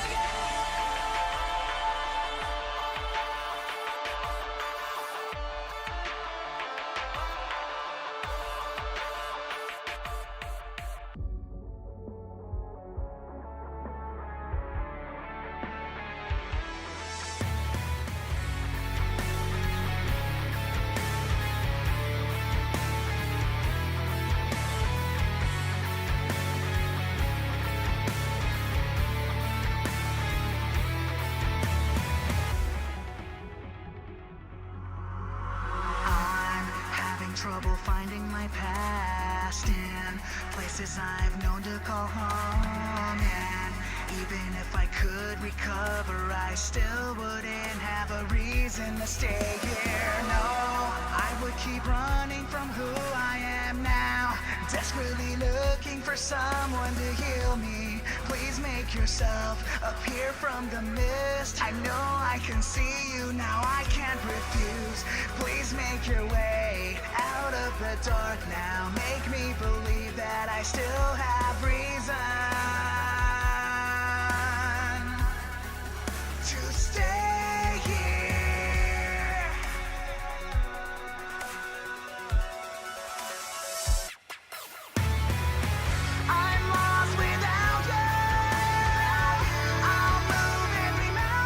I'm having trouble finding my past in places I've known to call home. And even if I could recover, I still wouldn't have a reason to stay here. No, I would keep running from who I am now, desperately looking for someone to heal me. Please make yourself appear from the mist. I know I can see you now, I can't refuse. Please make your way out of the dark now. Make me believe that I still have reason to stay here. I'm lost without you. I'll move every mountain.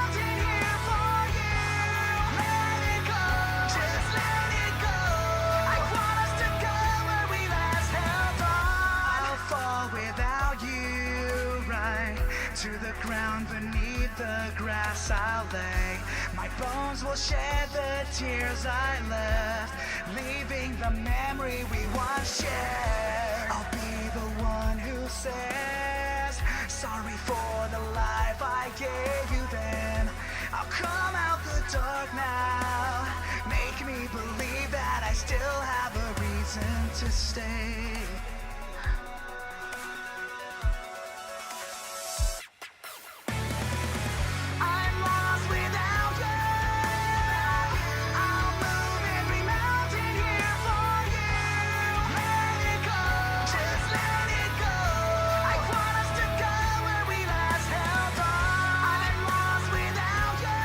the grass I'll lay. My bones will shed the tears I left, leaving the memory we once shared. I'll be the one who says sorry for the life I gave you then. I'll come out the dark now, make me believe that I still have a reason to stay. I'm lost without you. I'll move every mountain here for you. Let it go, just let it go. I want us to go where we last held on. I'm lost without you.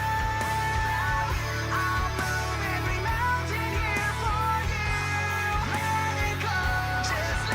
I'll move every mountain here for you. Let it go, just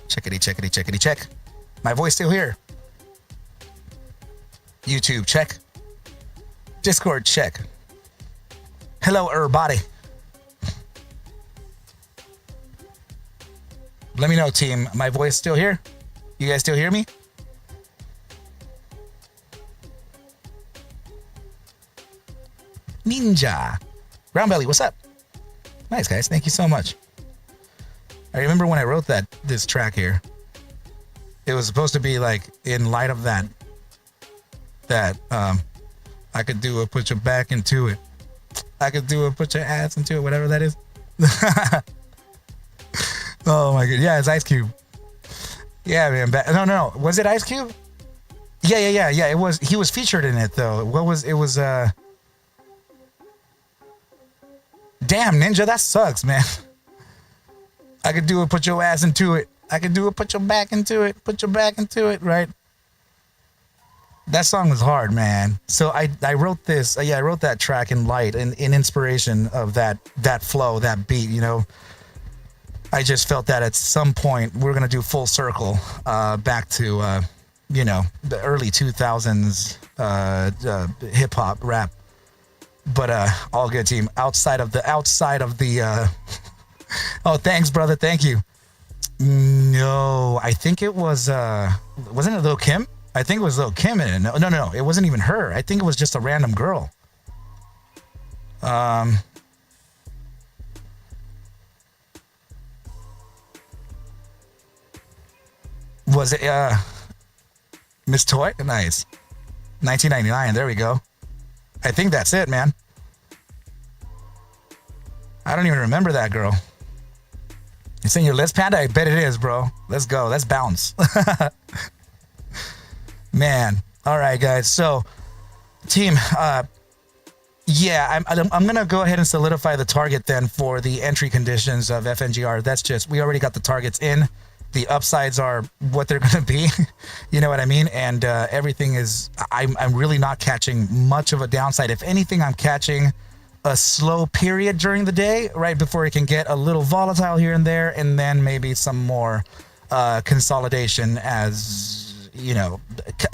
Checkity, checkity, checkity, check. My voice still here. YouTube, check. Discord, check. Hello, everybody. Let me know, team. My voice still here? You guys still hear me? Ninja. Brown Belly, what's up? Nice, guys. Thank you so much. I remember when I wrote this track here, it was supposed to be like in light of that I could do a put your back into it. I could do a put your ass into it, whatever that is. Oh my god. Yeah, it's Ice Cube. Yeah, man. No. Was it Ice Cube? Yeah. It was. He was featured in it though. It was damn, Ninja, that sucks, man. I could do it, put your ass into it. I could do it, put your back into it. Put your back into it, right? That song was hard, man. So I wrote this. I wrote that track in LITE in inspiration of that flow, that beat. You know, I just felt that at some point we're gonna do full circle back to the early 2000s hip hop rap. But all good, team. Outside of the oh, thanks, brother. Thank you. No, I think it was wasn't it Lil Kim? I think it was Lil Kim in it. No, it wasn't even her. I think it was just a random girl. Was it Miss Toy? Nice. 1999, there we go. I think that's it, man. I don't even remember that girl. It's in your list, Panda? I bet it is, bro. Let's go. Let's bounce. Man. All right, guys. So, team, yeah, I'm going to go ahead and solidify the target then for the entry conditions of FNGR. That's just, we already got the targets in. The upsides are what they're going to be. You know what I mean? And everything is, I'm really not catching much of a downside. If anything, I'm catching a slow period during the day, right before it can get a little volatile here and there, and then maybe some more consolidation as, you know,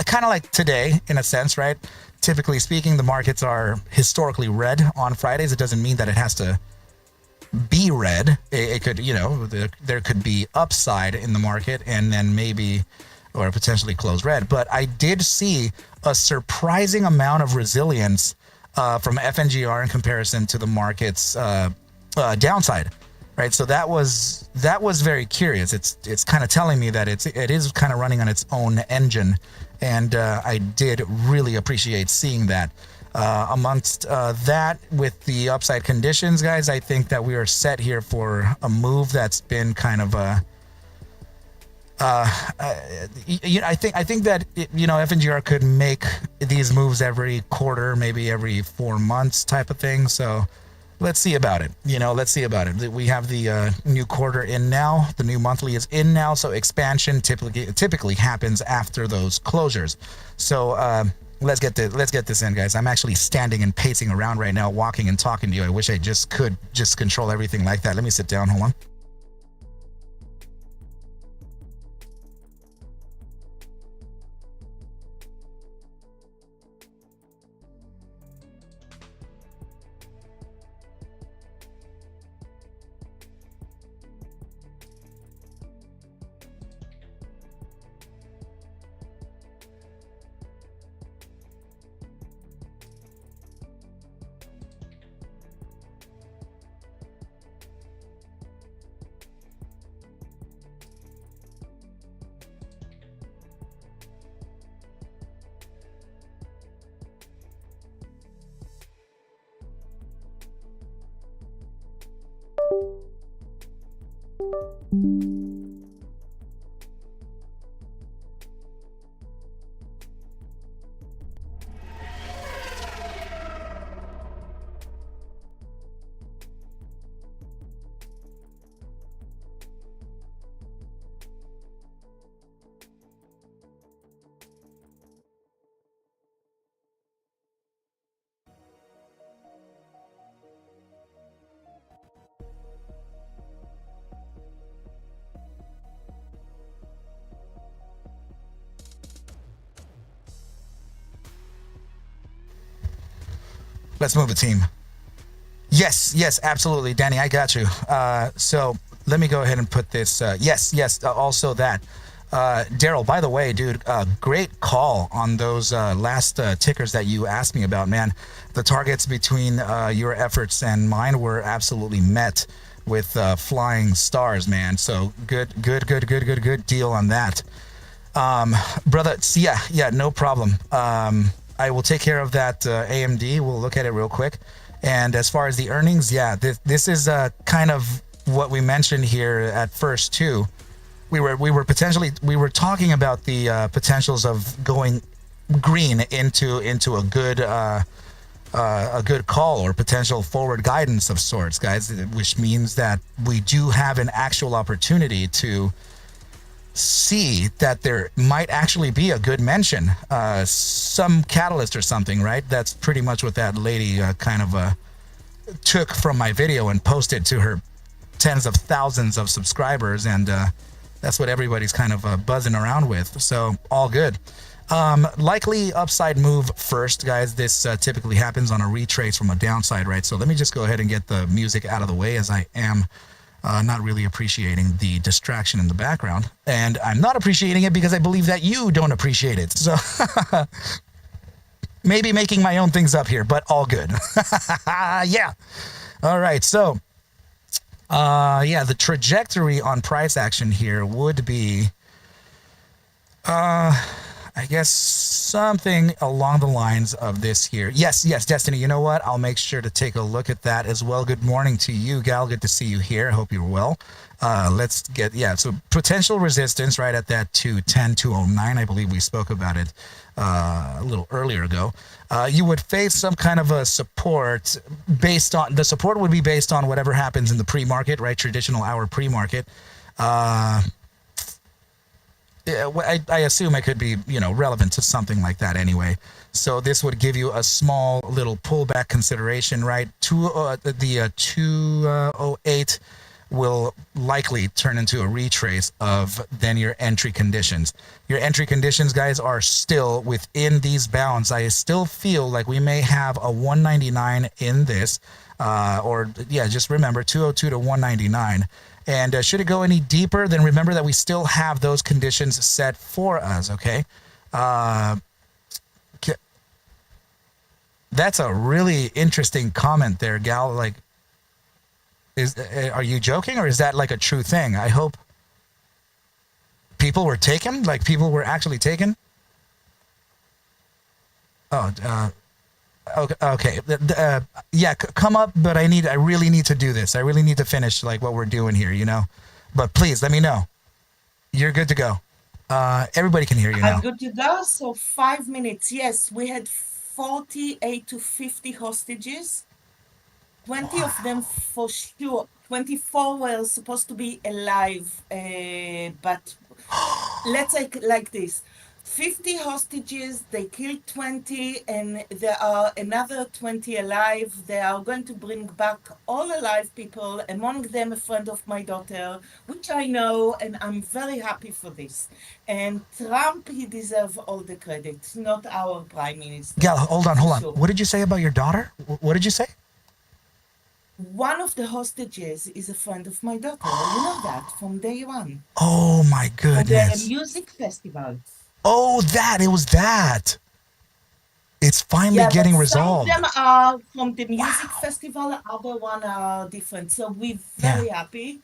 kind of like today in a sense, right? Typically speaking, the markets are historically red on Fridays. It doesn't mean that it has to be red. It could, you know, there could be upside in the market and then maybe or potentially close red. But I did see a surprising amount of resilience from FNGR in comparison to the market's downside, right? So that was very curious. It's kind of telling me that it is kind of running on its own engine, and I did really appreciate seeing that. Amongst that, with the upside conditions, guys, I think that we are set here for a move that's been kind of I think that FNGR could make these moves every quarter, maybe every 4 months type of thing. So let's see about it. Let's see about it. We have the new quarter in now. The new monthly is in now. So expansion typically happens after those closures. So let's get this in, guys. I'm actually standing and pacing around right now, walking and talking to you. I wish I could control everything like that. Let me sit down. Hold on. Let's move a team. Yes, absolutely, Danny. I got you. So let me go ahead and put this. Yes. Also that. Daryl, by the way, dude, great call on those last tickers that you asked me about, man. The targets between your efforts and mine were absolutely met with flying stars, man. So good deal on that. Brother, yeah, no problem. I will take care of that AMD. We'll look at it real quick. And as far as the earnings, yeah, this is kind of what we mentioned here at first too. We were talking about the potentials of going green into a good call or potential forward guidance of sorts, guys, which means that we do have an actual opportunity to see that there might actually be a good mention, some catalyst or something, right? That's pretty much what that lady kind of took from my video and posted to her tens of thousands of subscribers, and that's what everybody's kind of buzzing around with. So all good. Likely upside move first, guys. This typically happens on a retrace from a downside, right? So let me just go ahead and get the music out of the way, as I am not really appreciating the distraction in the background. And I'm not appreciating it because I believe that you don't appreciate it. So maybe making my own things up here, but all good. Yeah. All right. So, yeah, the trajectory on price action here would be, I guess something along the lines of this here. Yes, Destiny, you know what? I'll make sure to take a look at that as well. Good morning to you, Gal. Good to see you here. Hope you're well. Let's get, so potential resistance right at that 210, 209. I believe we spoke about it a little earlier ago. You would face some kind of a support based on, the support would be based on whatever happens in the pre-market, right? Traditional hour pre-market. I assume it could be, relevant to something like that anyway. So this would give you a small little pullback consideration, right? The 208 will likely turn into a retrace of then your entry conditions. Your entry conditions, guys, are still within these bounds. I still feel like we may have a 199 in this, just remember 202 to 199. And should it go any deeper, then remember that we still have those conditions set for us, okay? That's a really interesting comment there, Gal. Like, are you joking, or is that like a true thing? I hope people were taken, like people were actually taken. Okay. Yeah, come up, but I really need to do this. I really need to finish like what we're doing here, But please let me know. You're good to go. Everybody can hear you now. I'm good to go. So 5 minutes. Yes, we had 48 to 50 hostages. 20 of them for sure. 24 were supposed to be alive, but let's say like this. 50 hostages, they killed 20, and there are another 20 alive. They are going to bring back all alive people, among them a friend of my daughter, which I know, and I'm very happy for this. And Trump, he deserves all the credit, not our prime minister. Gal, hold on. Sure. What did you say about your daughter? What did you say? One of the hostages is a friend of my daughter. You know that from day one. Oh my goodness. For the music festival. Oh, it was that. It's finally getting resolved. Some of them are from the music festival, other one are different. So we're very happy.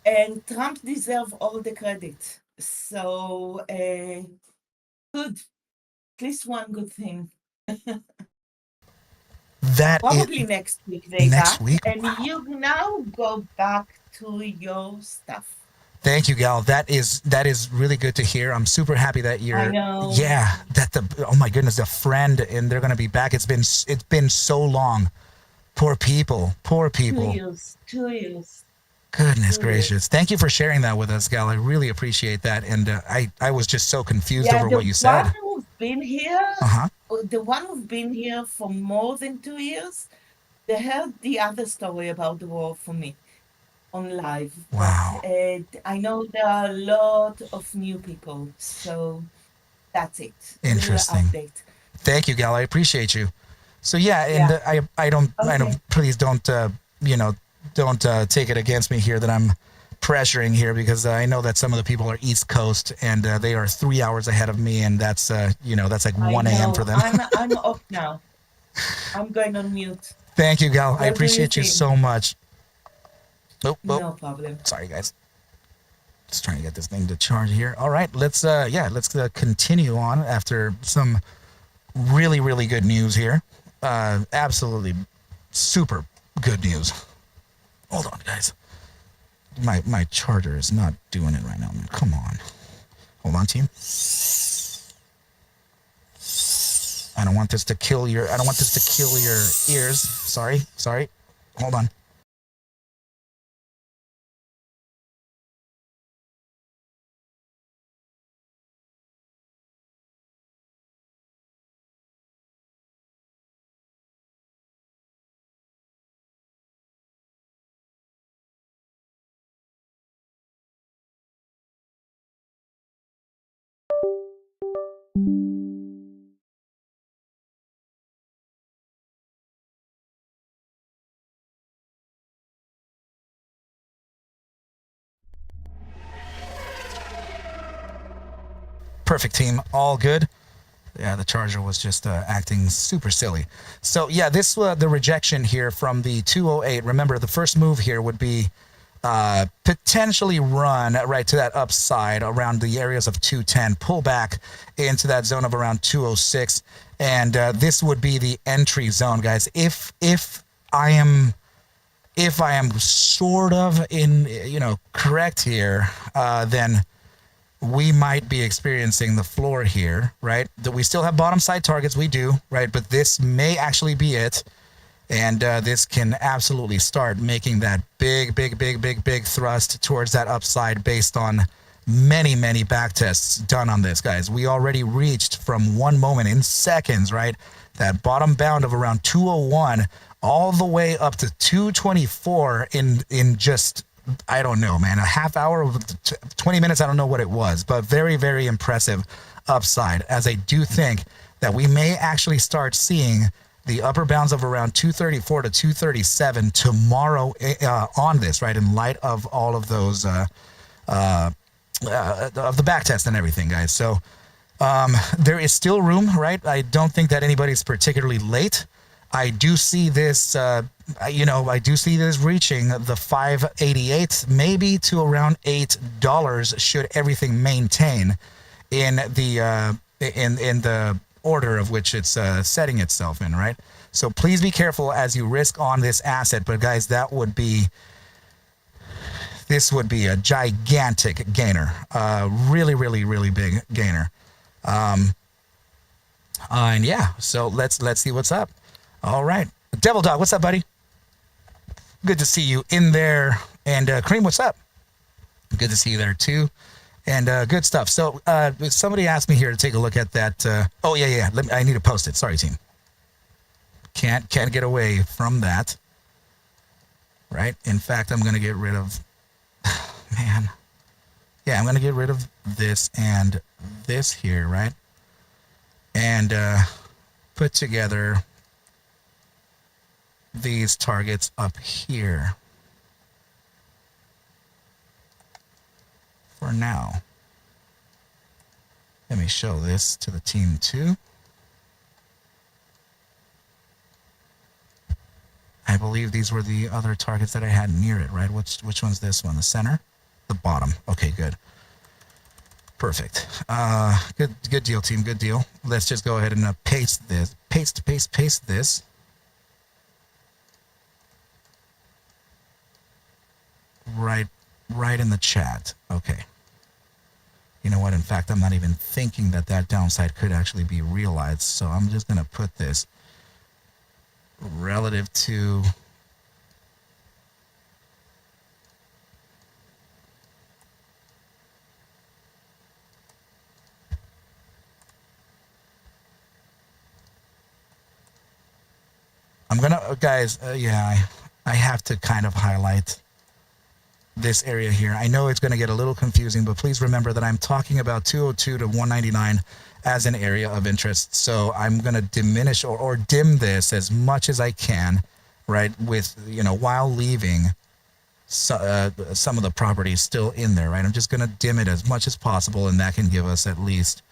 And Trump deserves all the credit. So, good. At least one good thing. Probably next week, THETA. Next week? And you now go back to your stuff. Thank you, Gal. That is really good to hear. I'm super happy that you're. I know. Yeah, oh my goodness, the friend, and they're gonna be back. It's been so long. Poor people. 2 years. Goodness gracious. Thank you for sharing that with us, Gal. I really appreciate that. And I was just so confused over what you said. The one who've been here for more than 2 years, they heard the other story about the war for me on live. Wow. But, I know there are a lot of new people, so that's it. Interesting. Thank you, Gal. I appreciate you. So yeah, and I don't, please don't, you know, don't take it against me here that I'm pressuring here, because I know that some of the people are East Coast and they are 3 hours ahead of me, and that's you know, that's like 1 a.m. for them. I'm up now. I'm going on mute. Thank you, Gal. I What do you appreciate you think? so much. Oh, No problem. sorry guys. Just trying to get this thing to charge here. All right, let's let's continue on after some really, really good news here. Absolutely super good news. Hold on, guys. My charger is not doing it right now, man. Come on. Hold on, team. I don't want this to kill your ears. Sorry. Hold on. Perfect, team. All good. Yeah, the charger was just acting super silly. So yeah, this the rejection here from the 208. Remember, the first move here would be potentially run right to that upside around the areas of 210, pull back into that zone of around 206, and this would be the entry zone, guys. If I am sort of in, you know, correct here, then we might be experiencing the floor here, right? That we still have bottom side targets, we do, right? But this may actually be it. And this can absolutely start making that big thrust towards that upside based on many, many back tests done on this, guys. We already reached from one moment in seconds, right? That bottom bound of around 201 all the way up to 224 in just, I don't know, man, a half hour, 20 minutes, I don't know what it was, but very, very impressive upside, as I do think that we may actually start seeing the upper bounds of around 234 to 237 tomorrow on this, right, in light of all of those, of the back test and everything, guys. So there is still room, right? I don't think that anybody's particularly late. I do see this, you know, I do see this reaching the 588, maybe to around $8 should everything maintain in the in the order of which it's setting itself in, right? So please be careful as you risk on this asset. But guys, this would be a gigantic gainer, really big gainer. And yeah, so let's see what's up. All right, Devil Dog, what's up, buddy? Good to see you in there. And Cream, what's up? Good to see you there too. And good stuff. So somebody asked me here to take a look at that. Oh yeah. I need to post it. Sorry, team. Can't get away from that. Right. In fact, I'm gonna get rid of. Man. Yeah, I'm gonna get rid of this and this here, right? And put together these targets up here for now. Let me show this to the team too. I believe these were the other targets that I had near it, right? Which one's this one? The center? The bottom. Okay, good. Perfect. Good deal, team. Good deal. Let's just go ahead and paste this. Paste this. Right in the chat. Okay. You know what? In fact, I'm not even thinking that downside could actually be realized. So I'm just going to put this relative to I'm going to, guys, yeah, I have to kind of highlight this area here. I know it's going to get a little confusing, but please remember that I'm talking about 202 to 199 as an area of interest. So I'm going to diminish or dim this as much as I can, right? With, while leaving some of the properties still in there, right? I'm just going to dim it as much as possible, and that can give us at least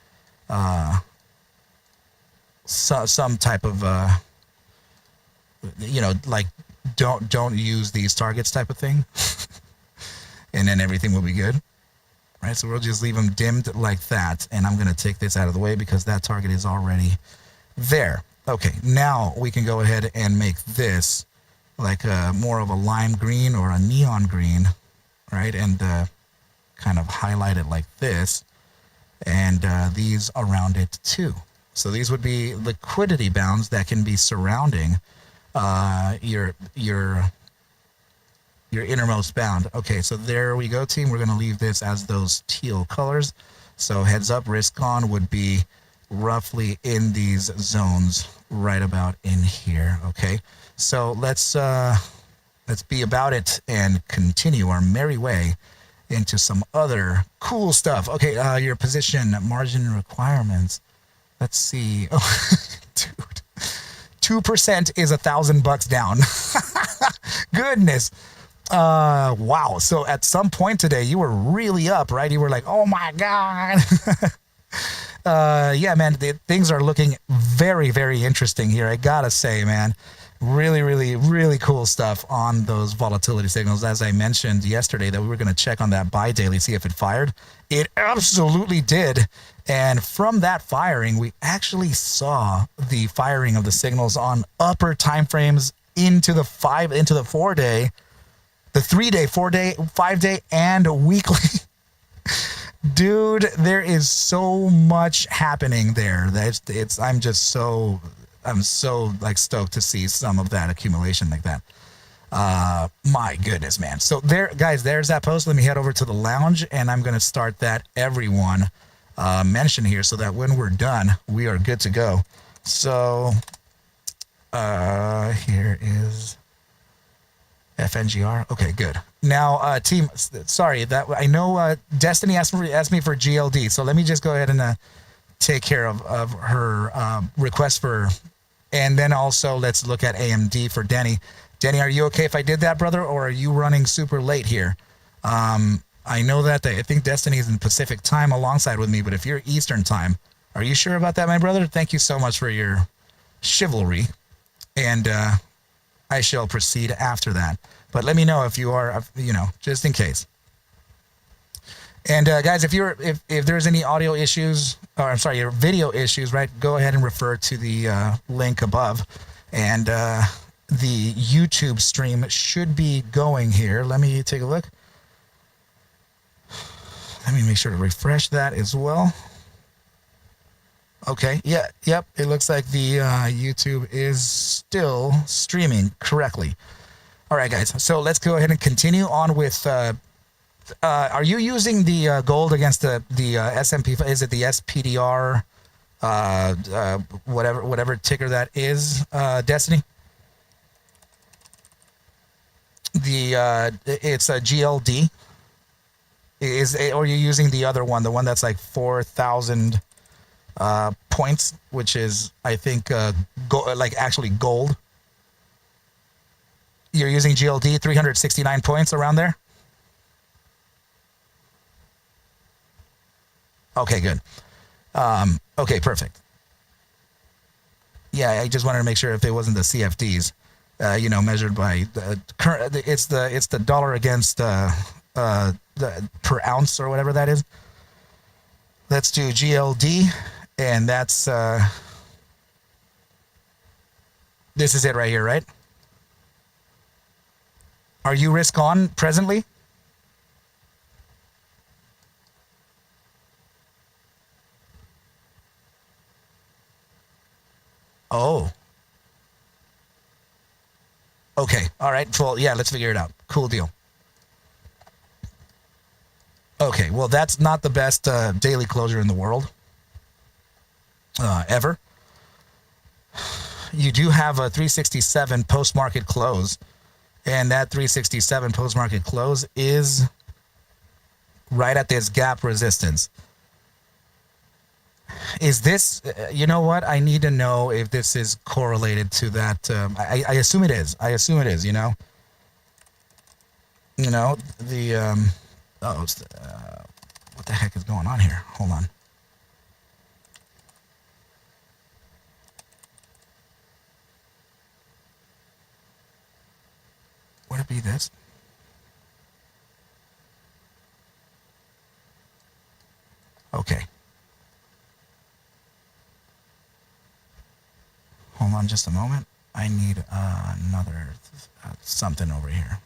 some type of, like don't use these targets type of thing. And then everything will be good. Right, so we'll just leave them dimmed like that. And I'm going to take this out of the way because that target is already there. Okay, now we can go ahead and make this like more of a lime green or a neon green, right? And kind of highlight it like this. And these around it too. So these would be liquidity bounds that can be surrounding your innermost bound. Okay, so there we go, team. We're going to leave this as those teal colors. So heads up, risk on would be roughly in these zones right about in here. Okay, so let's be about it and continue our merry way into some other cool stuff. Okay, your position margin requirements. Let's see. Oh, dude, 2% is $1,000 down. Goodness. Wow. So at some point today, you were really up, right? You were like, oh my God. Yeah, man, things are looking very, very interesting here. I gotta say, man, really, really, really cool stuff on those volatility signals. As I mentioned yesterday that we were going to check on that buy daily, see if it fired. It absolutely did. And from that firing, we actually saw the firing of the signals on upper timeframes into the 4-day, the 3-day, 4-day, 5-day, and weekly. Dude, there is so much happening there. I'm so like stoked to see some of that accumulation like that. My goodness, man. So there, guys, there's that post. Let me head over to the lounge, and I'm going to start that everyone mention here so that when we're done, we are good to go. So here is FNGR. Okay, good. Now, team, sorry that I know Destiny asked me for GLD, so let me just go ahead and take care of her request for, and then also let's look at AMD for Denny. Denny, are you okay if I did that, brother, or are you running super late here? I know that I think Destiny is in Pacific time alongside with me, but if you're Eastern time, are you sure about that, my brother? Thank you so much for your chivalry, and I shall proceed after that. But let me know if you are, just in case. And guys, if there's any audio issues, or I'm sorry, your video issues, right? Go ahead and refer to the link above, and the YouTube stream should be going here. Let me take a look. Let me make sure to refresh that as well. Okay, yep. It looks like the YouTube is still streaming correctly. All right, guys. So let's go ahead and continue on with. Are you using the gold against the S&P? Is it the SPDR? Whatever ticker that is, Destiny. It's a GLD. Or are you using the other one, the one that's like 4,000 points, which is I think like actually gold. You're using GLD, 369 points around there. Okay, good. Okay, perfect. Yeah, I just wanted to make sure if it wasn't the CFDs, measured by current. It's the dollar against the per ounce or whatever that is. Let's do GLD, and that's this is it right here, right? Are you risk on presently? Oh. Okay. All right. Well, yeah, let's figure it out. Cool deal. Okay. Well, that's not the best daily closure in the world. Ever. You do have a 367 post-market close. And that 367 post-market close is right at this gap resistance. Is this, you know what? I need to know if this is correlated to that. I assume it is. I assume it is, you know? You know, the, what the heck is going on here? Hold on. Would it be this? Okay. Hold on just a moment. I need another something over here.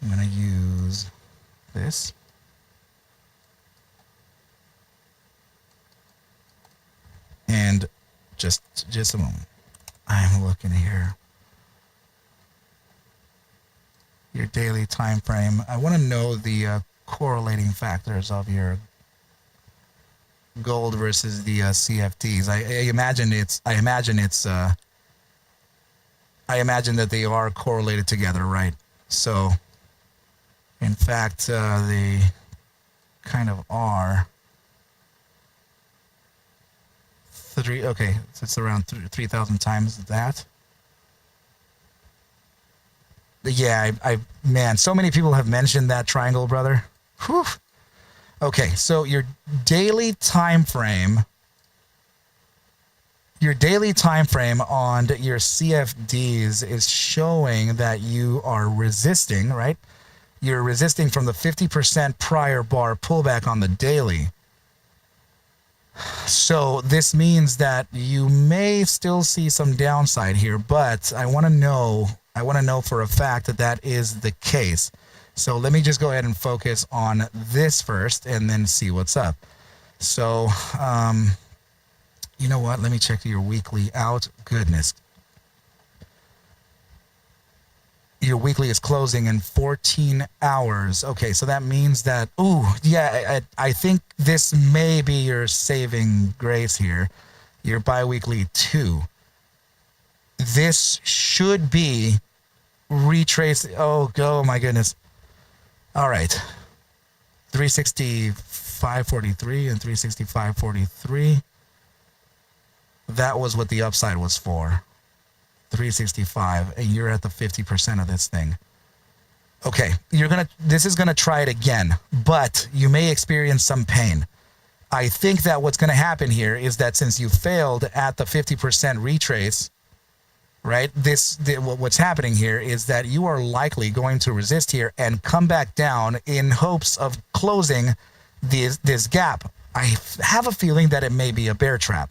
I'm going to use this. And just a moment. I'm looking here. Your daily time frame. I want to know the correlating factors of your gold versus the CFDs. I imagine that they are correlated together, right? So, in fact, they kind of are. Okay, so it's around 3,000 times that. Yeah, man, so many people have mentioned that triangle, brother. Whew. Okay, so your daily time frame on your CFDs is showing that you are resisting, right? You're resisting from the 50% prior bar pullback on the daily. So this means that you may still see some downside here, but I want to know for a fact that that is the case. So let me just go ahead and focus on this first and then see what's up. So, you know what? Let me check your weekly out. Goodness. Your weekly is closing in 14 hours. Okay, so that means that, I think this may be your saving grace here. Your biweekly 2. This should be retraced. Oh my goodness. All right. 365.43 and 365.43. That was what the upside was for. 365, and you're at the 50% of this thing. Okay, this is gonna try it again, but you may experience some pain. I think that what's gonna happen here is that since you failed at the 50% retrace, right? What's happening here is that you are likely going to resist here and come back down in hopes of closing this gap. I have a feeling that it may be a bear trap.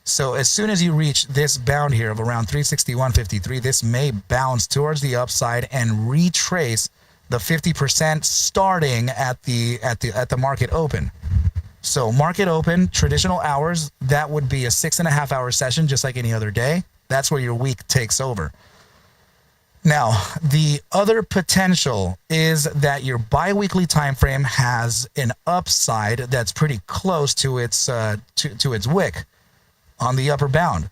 So as soon as you reach this bound here of around 361.53, this may bounce towards the upside and retrace the 50% starting at the market open. So market open, traditional hours, that would be a 6.5 hour session, just like any other day. That's where your week takes over. Now, the other potential is that your biweekly time frame has an upside that's pretty close to its wick on the upper bound.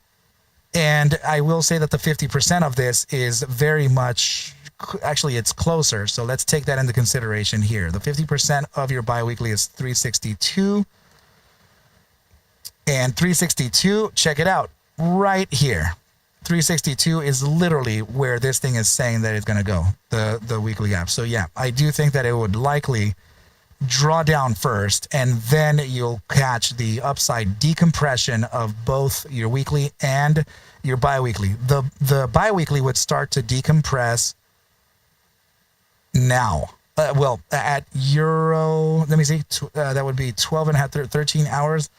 And I will say that the 50% of this is very much, actually it's closer. So let's take that into consideration here. The 50% of your biweekly is 362. And 362, check it out, right here. 362 is literally where this thing is saying that it's going to go, the weekly gap. So yeah, I do think that it would likely draw down first, and then you'll catch the upside decompression of both your weekly and your biweekly. The biweekly would start to decompress now. At Euro, let me see, that would be 12 and a half, 13 hours.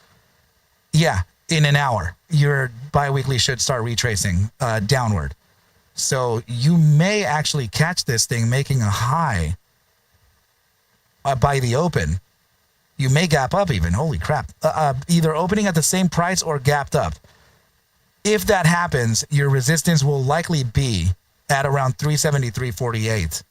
Yeah, in an hour, your biweekly should start retracing downward. So you may actually catch this thing making a high by the open. You may gap up even. Holy crap. Either opening at the same price or gapped up. If that happens, your resistance will likely be at around 373.48,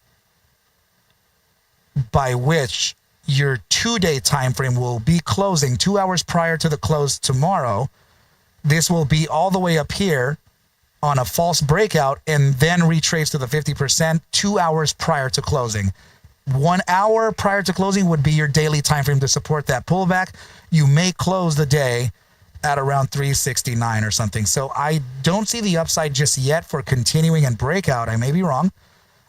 by which your 2-day time frame will be closing 2 hours prior to the close tomorrow. This will be all the way up here on a false breakout and then retrace to the 50% 2 hours prior to closing. 1 hour prior to closing would be your daily time frame to support that pullback. You may close the day at around 369 or something. So I don't see the upside just yet for continuing and breakout. I may be wrong,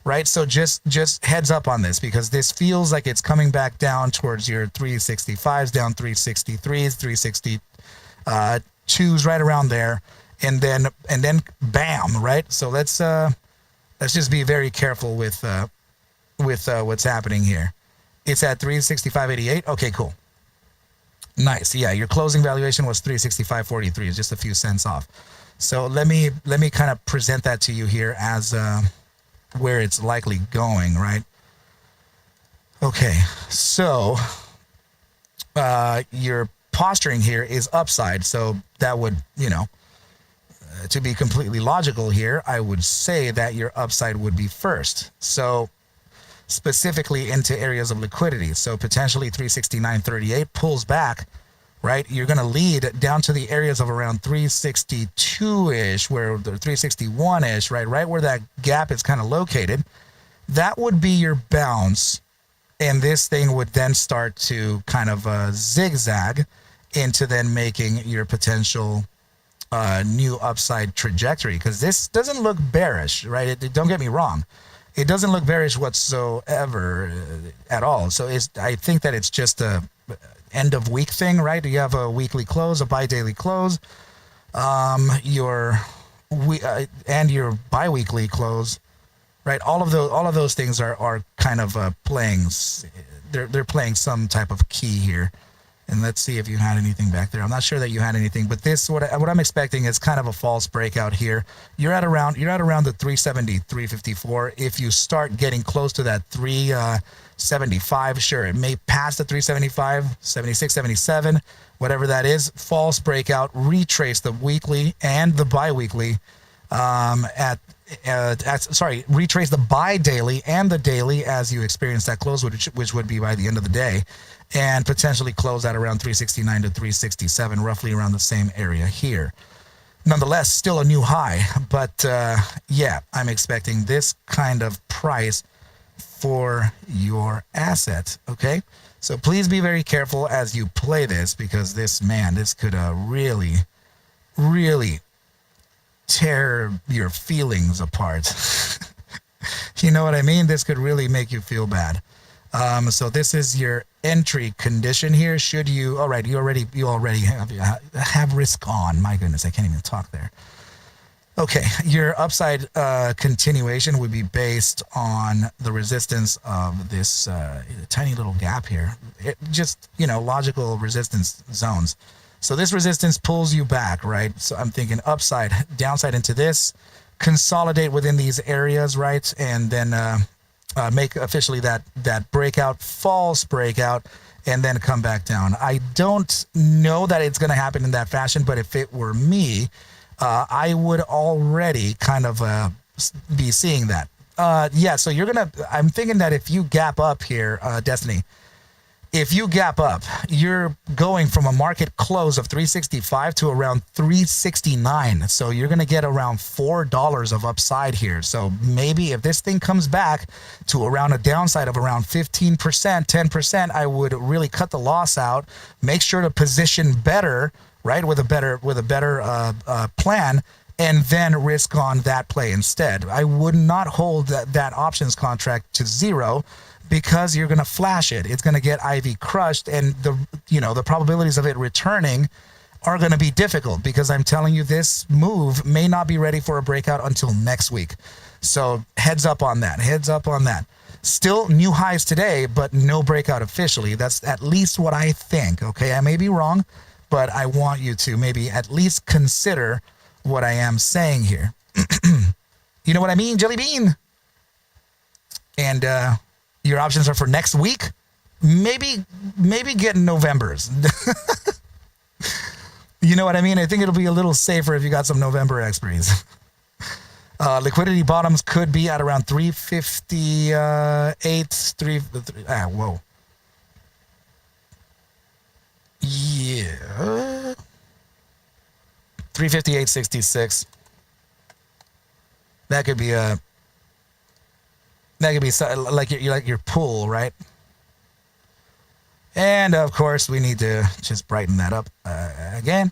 right? So just heads up on this, because this feels like it's coming back down towards your 365s, down 363s, 362s, right around there, and then bam, right? So let's just be very careful with what's happening here. It's at 365.88. Okay, cool. Nice. Yeah, your closing valuation was 365.43. It's just a few cents off. So let me kind of present that to you here as where it's likely going, right? Okay, so your posturing here is upside. So that would, to be completely logical here, I would say that your upside would be first. So specifically into areas of liquidity. So potentially 369.38 pulls back, right? You're going to lead down to the areas of around 362-ish, where the 361-ish, right where that gap is kind of located. That would be your bounce. And this thing would then start to kind of zigzag into then making your potential new upside trajectory. Because this doesn't look bearish, right? Don't get me wrong. It doesn't look bearish whatsoever at all. So I think that it's just a end of week thing, right? You have a weekly close, a bi-daily close, and your bi-weekly close, right? All of those things are kind of playing. They're playing some type of key here. And let's see if you had anything back there. I'm not sure that you had anything, but what I'm expecting is kind of a false breakout here. You're at around the 370, 354. If you start getting close to that 375, sure, it may pass the 375, 76, 77, whatever that is. False breakout, retrace the weekly and the bi-weekly retrace the bi-daily and the daily as you experience that close, which would be by the end of the day, and potentially close at around 369 to 367, roughly around the same area here. Nonetheless, still a new high, but yeah, I'm expecting this kind of price for your asset, okay? So please be very careful as you play this, because this could really, really tear your feelings apart. You know what I mean? This could really make you feel bad. So this is your entry condition here. Should you, all right, you already have risk on. My goodness, I can't even talk there. Okay, your upside continuation would be based on the resistance of this tiny little gap here. Logical resistance zones. So this resistance pulls you back, right? So I'm thinking upside, downside into this, consolidate within these areas, right? And then make officially that breakout, false breakout, and then come back down. I don't know that it's going to happen in that fashion, but if it were me, I would already kind of be seeing that. Yeah, so I'm thinking that if you gap up here, Destiny, if you gap up, you're going from a market close of 365 to around 369. So you're going to get around $4 of upside here. So maybe if this thing comes back to around a downside of around 15%, 10%, I would really cut the loss out, make sure to position better, right, with a better plan, and then risk on that play instead. I would not hold that options contract to zero, because you're going to flash it. It's going to get IV crushed, and the probabilities of it returning are going to be difficult, because I'm telling you, this move may not be ready for a breakout until next week. So heads up on that. Still new highs today, but no breakout officially. That's at least what I think. Okay, I may be wrong, but I want you to maybe at least consider what I am saying here. You know what I mean, Jelly Bean? And your options are for next week. Maybe get November's. You know what I mean? I think it'll be a little safer if you got some November expiries. Liquidity bottoms could be at around 358. Whoa. Yeah. 358.66. That could be a, like your pool, right? And of course, we need to just brighten that up again.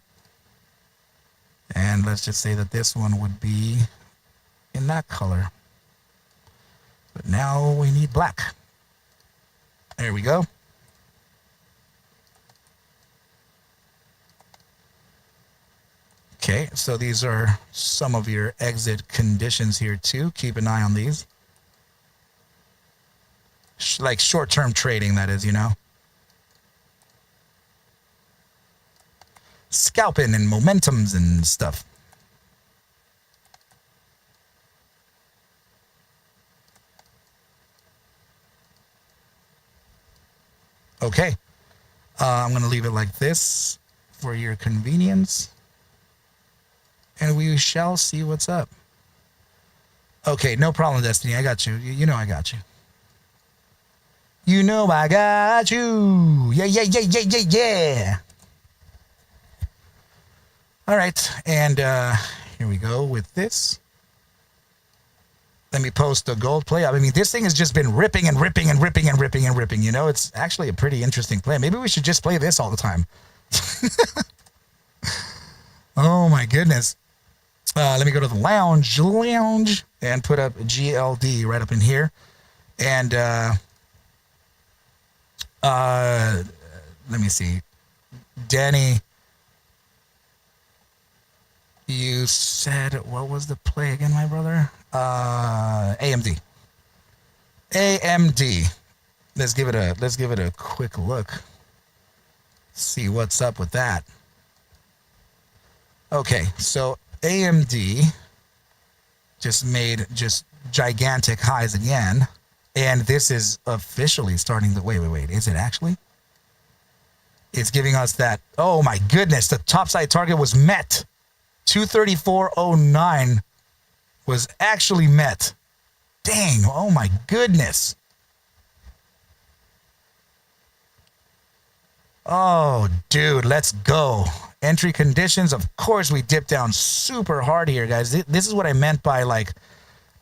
And let's just say that this one would be in that color. But now we need black. There we go. Okay, so these are some of your exit conditions here too. Keep an eye on these. Like short-term trading, that is, you know. Scalping and momentums and stuff. Okay. I'm going to leave it like this for your convenience. And we shall see what's up. Okay, no problem, Destiny. I got you. You know I got you. You know I got you. Yeah, yeah, yeah, yeah, yeah, yeah. All right, and here we go with this. Let me post a gold play. I mean, this thing has just been ripping and ripping and ripping and ripping and ripping. You know, it's actually a pretty interesting play. Maybe we should just play this all the time. Oh, my goodness. Let me go to the lounge, and put up GLD right up in here. And let me see. Danny, you said, what was the play again, my brother? AMD. AMD. Let's give it a quick look. See what's up with that. Okay, so AMD just made just gigantic highs again, and this is officially starting to wait. Is it actually? It's giving us that. Oh my goodness, the topside target was met. 234.09 was actually met. Dang, oh my goodness. Oh, dude, let's go. Entry conditions, of course, we dipped down super hard here, guys. This is what I meant by, like,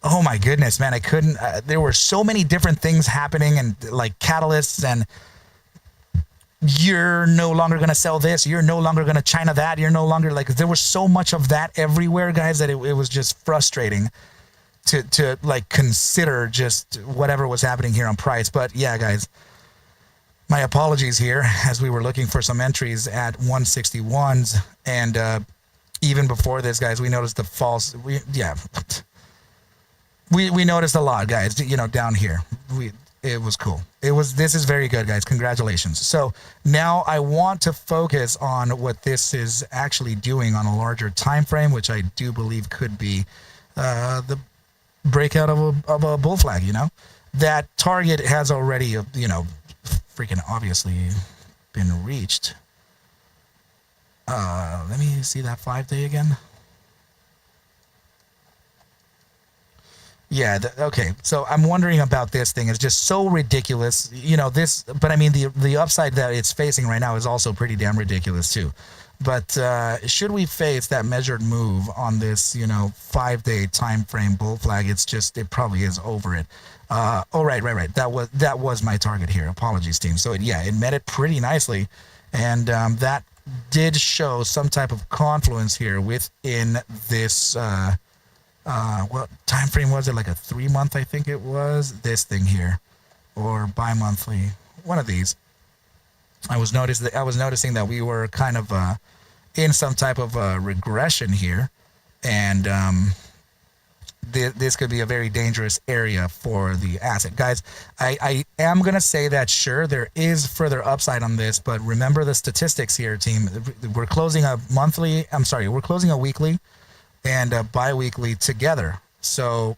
oh my goodness, man, I couldn't, there were so many different things happening and, like, catalysts, and you're no longer going to sell this, you're no longer going to China that, you're no longer, like, there was so much of that everywhere, guys, that it was just frustrating to like, consider just whatever was happening here on price. But, yeah, guys, my apologies here, as we were looking for some entries at 161s, and even before this, guys, we noticed the false. We noticed a lot, guys. You know, down here, it was cool. This is very good, guys. Congratulations. So now I want to focus on what this is actually doing on a larger time frame, which I do believe could be the breakout of a bull flag. You know, that target has already, you know, freaking obviously been reached. Let me see that 5-day again. Yeah, okay. So I'm wondering about this thing. It's just so ridiculous. You know, this, but I mean, the upside that it's facing right now is also pretty damn ridiculous too. But should we face that measured move on this, you know, 5-day time frame bull flag, it's just, it probably is over it. Oh, right. That was my target here. Apologies, team. So it met it pretty nicely, and that did show some type of confluence here within this. What time frame was it? Like a 3-month, I think it was. This thing here, or bi-monthly, one of these. I was noticing that we were kind of in some type of regression here, and this could be a very dangerous area for the asset. Guys, I am going to say that, sure, there is further upside on this, but remember the statistics here, team. We're closing we're closing a weekly and a bi-weekly together. So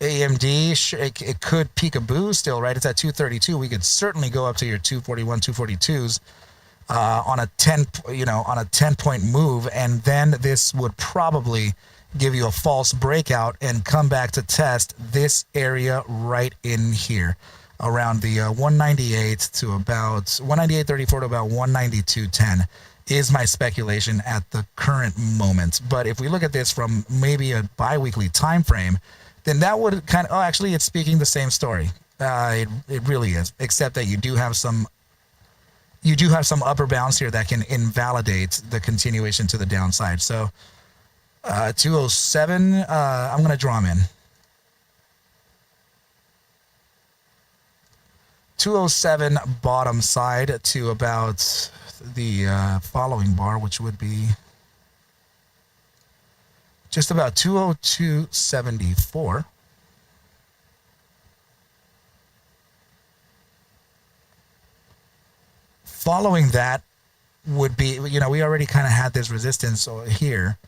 AMD, it could peek-a-boo still, right? It's at 232. We could certainly go up to your 241, 242s on a 10-point move, and then this would probably give you a false breakout and come back to test this area right in here around the 198 to about 198.34 to about 192.10 is my speculation at the current moment. But if we look at this from maybe a bi-weekly time frame, then that would kind of, oh, actually it's speaking the same story. It really is, except that you do have some upper bounds here that can invalidate the continuation to the downside. So 207, I'm going to draw them in. 207 bottom side to about the following bar, which would be just about 202.74. Following that would be, we already kind of had this resistance here.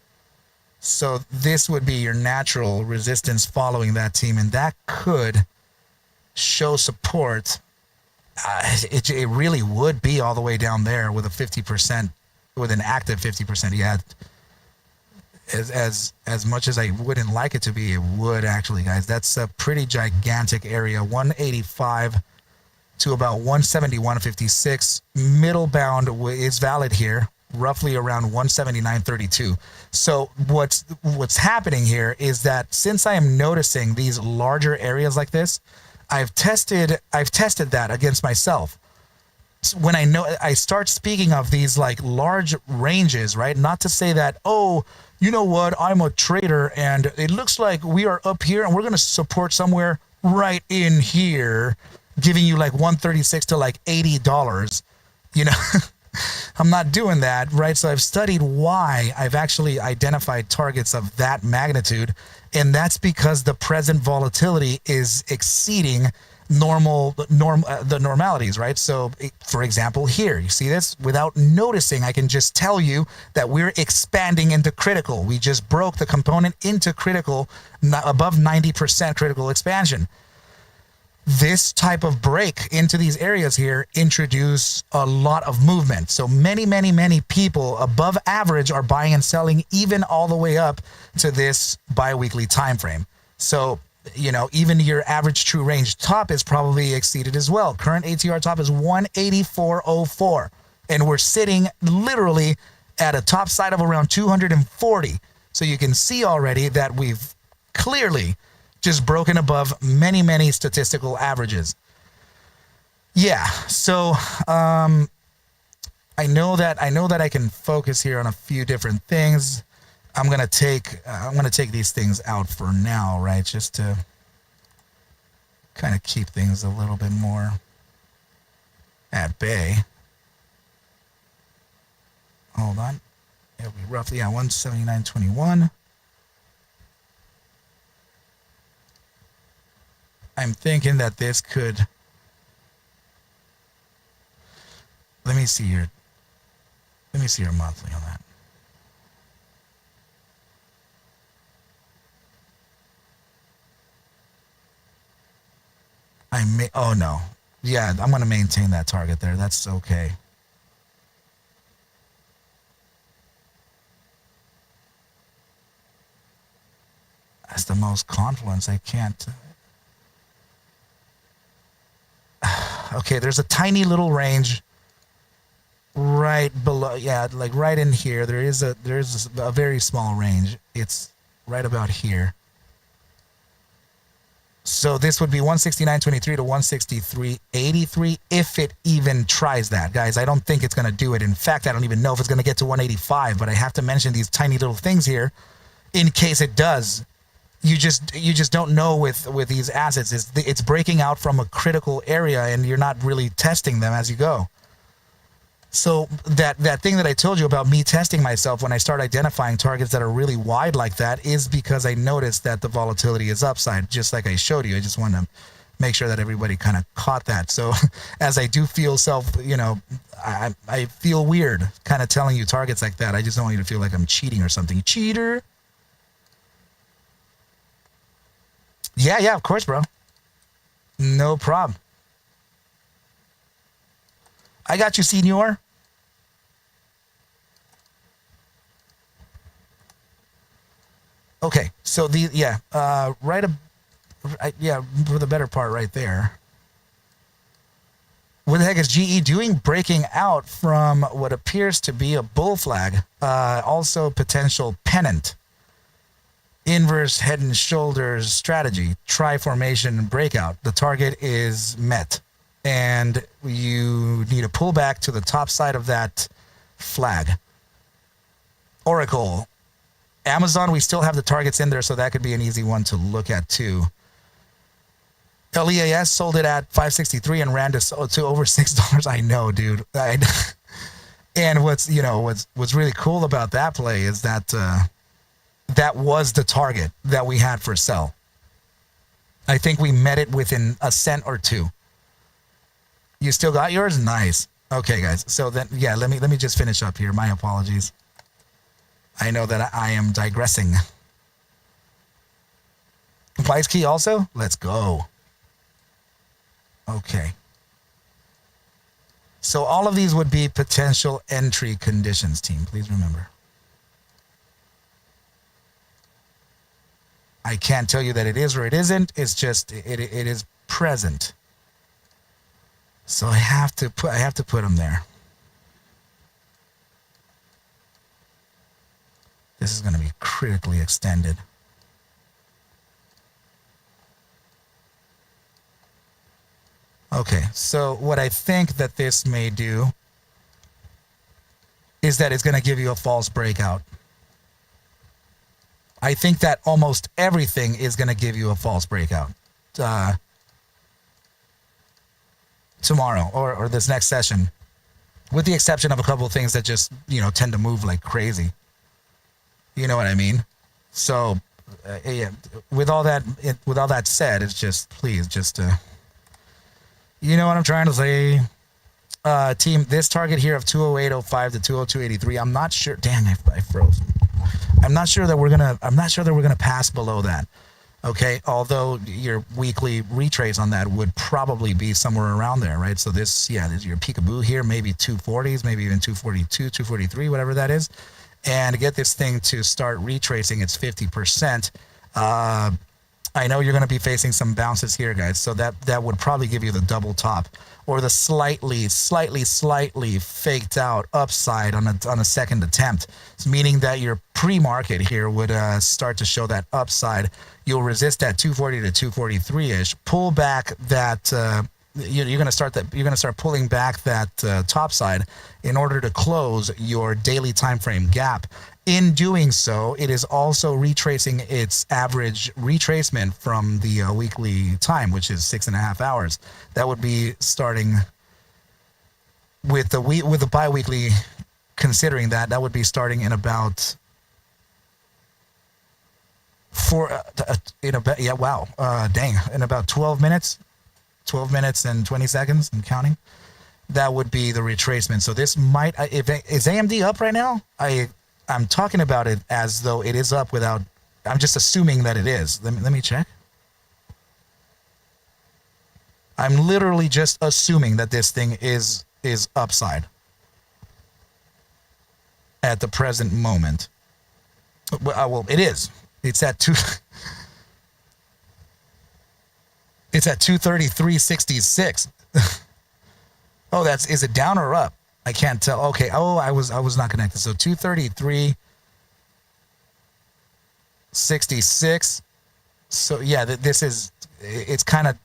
So this would be your natural resistance following that team, and that could show support. It really would be all the way down there with a 50%, with an active 50%. Yeah, as much as I wouldn't like it to be, it would actually, guys. That's a pretty gigantic area. 185 to about 171.56. Middle bound is valid here, roughly around 179.32. So what's happening here is that since I am noticing these larger areas like this, I've tested that against myself. So when I start speaking of these like large ranges, right? Not to say that, oh, you know what, I'm a trader and it looks like we are up here and we're going to support somewhere right in here, giving you like 136 to like $80. I'm not doing that, right? So I've studied why I've actually identified targets of that magnitude, and that's because the present volatility is exceeding the normalities, right? So, for example, here, you see this? Without noticing, I can just tell you that we're expanding into critical. We just broke the component into critical, above 90% critical expansion. This type of break into these areas here introduce a lot of movement. So many people above average are buying and selling, even all the way up to this bi-weekly time frame. So, even your average true range top is probably exceeded as well. Current ATR top is 184.04, and we're sitting literally at a top side of around 240. So you can see already that we've clearly just broken above many statistical averages. Yeah, so I know that I can focus here on a few different things. I'm gonna take these things out for now, right? Just to kind of keep things a little bit more at bay. Hold on, it'll be roughly at 179.21. I'm thinking that this could. Let me see your monthly on that. Oh no. Yeah, I'm going to maintain that target there. That's okay. That's the most confluence. I can't. Okay, there's a tiny little range right below. Yeah, like right in here. There is a very small range. It's right about here. So this would be 169.23 to 163.83 if it even tries that, guys. I don't think it's going to do it. In fact, I don't even know if it's going to get to 185, but I have to mention these tiny little things here in case it does. You just don't know with these assets. It's breaking out from a critical area and you're not really testing them as you go. So that thing that I told you about me testing myself when I start identifying targets that are really wide like that is because I noticed that the volatility is upside, just like I showed you. I just want to make sure that everybody kind of caught that. So as I do feel I feel weird kind of telling you targets like that. I just don't want you to feel like I'm cheating or something. Cheater. Yeah, of course, bro. No problem. I got you, senor. Okay, so for the better part right there What the heck is GE doing? Breaking out from what appears to be a bull flag. Also potential pennant. Inverse head and shoulders strategy. Tri-formation breakout. The target is met. And you need to pull back to the top side of that flag. Oracle. Amazon, we still have the targets in there, so that could be an easy one to look at too. LEAS sold it at $5.63 and ran to over $6. I know, dude. And what's really cool about that play is that that was the target that we had for sell. I think we met it within a cent or two. You still got yours? Nice. Okay, guys. So then, yeah, let me just finish up here. My apologies. I know that I am digressing. Price key also? Let's go. Okay. So all of these would be potential entry conditions, team. Please remember. I can't tell you that it is or it isn't. It's just it is present. So I have to put them there. This is going to be critically extended. Okay, so what I think that this may do is that it's going to give you a false breakout. I think that almost everything is going to give you a false breakout tomorrow or this next session, with the exception of a couple of things that just, tend to move like crazy. You know what I mean? So, yeah, with all that said, it's just, please, just, you know what I'm trying to say? Team, this target here of 208.05 to 202.83, I'm not sure. Damn, I froze. I'm not sure that we're gonna pass below that. Okay, although your weekly retrace on that would probably be somewhere around there, right? So this is your peekaboo here, maybe 240s, maybe even 242, 243, whatever that is. And to get this thing to start retracing, it's 50%. I know you're going to be facing some bounces here, guys. So that would probably give you the double top or the slightly faked out upside on a second attempt. It's meaning that your pre-market here would start to show that upside. You'll resist at 240 to 243-ish. Pull back that. You're going to start pulling back that top side in order to close your daily time frame gap. In doing so, it is also retracing its average retracement from the weekly time, which is 6.5 hours. That would be starting with the bi-weekly. Considering that would be starting in about in about 12 minutes. 12 minutes and 20 seconds and counting. That would be the retracement. So this might, is AMD up right now? I'm talking about it as though it is up without, I'm just assuming that it is. Let me check. I'm literally just assuming that this thing is upside at the present moment. Well, it is. It's at It's at 233.66. Oh, is it down or up? I can't tell. Okay. Oh, I was not connected. So 233.66. So yeah, it's kind of,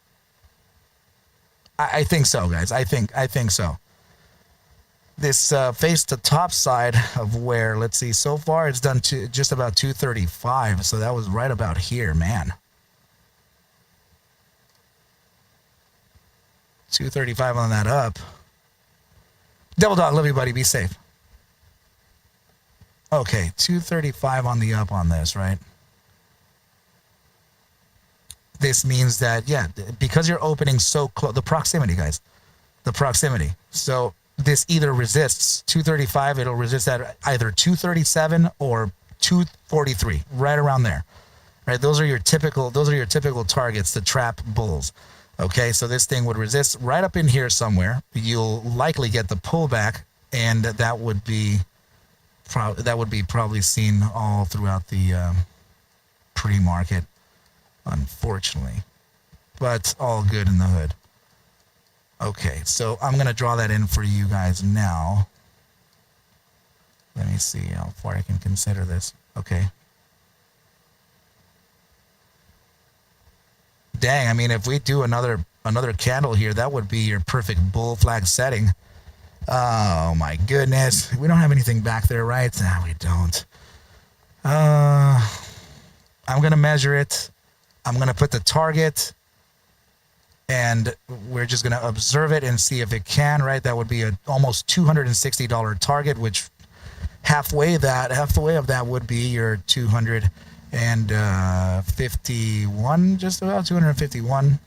I think so, guys. I think so. This faced the top side of where, let's see, so far it's done to just about 235. So that was right about here, man. 235 on that up. Double dog, love you, buddy. Be safe. Okay, 235 on the up on this, right? This means that, yeah, because you're opening so close, the proximity, guys, the proximity. So this either resists 235, it'll resist at either 237 or 243, right around there, right? Those are your typical targets to trap bulls. Okay, so this thing would resist right up in here somewhere. You'll likely get the pullback, and that would be probably seen all throughout the pre-market, unfortunately. But all good in the hood. Okay, so I'm going to draw that in for you guys now. Let me see how far I can consider this. Okay. Dang, I mean, if we do another candle here, that would be your perfect bull flag setting. Oh my goodness. We don't have anything back there, right? No, we don't. I'm going to measure it. I'm going to put the target, and we're just going to observe it and see if it can, right? That would be an almost $260 target, which halfway of that would be your 251, just about 251.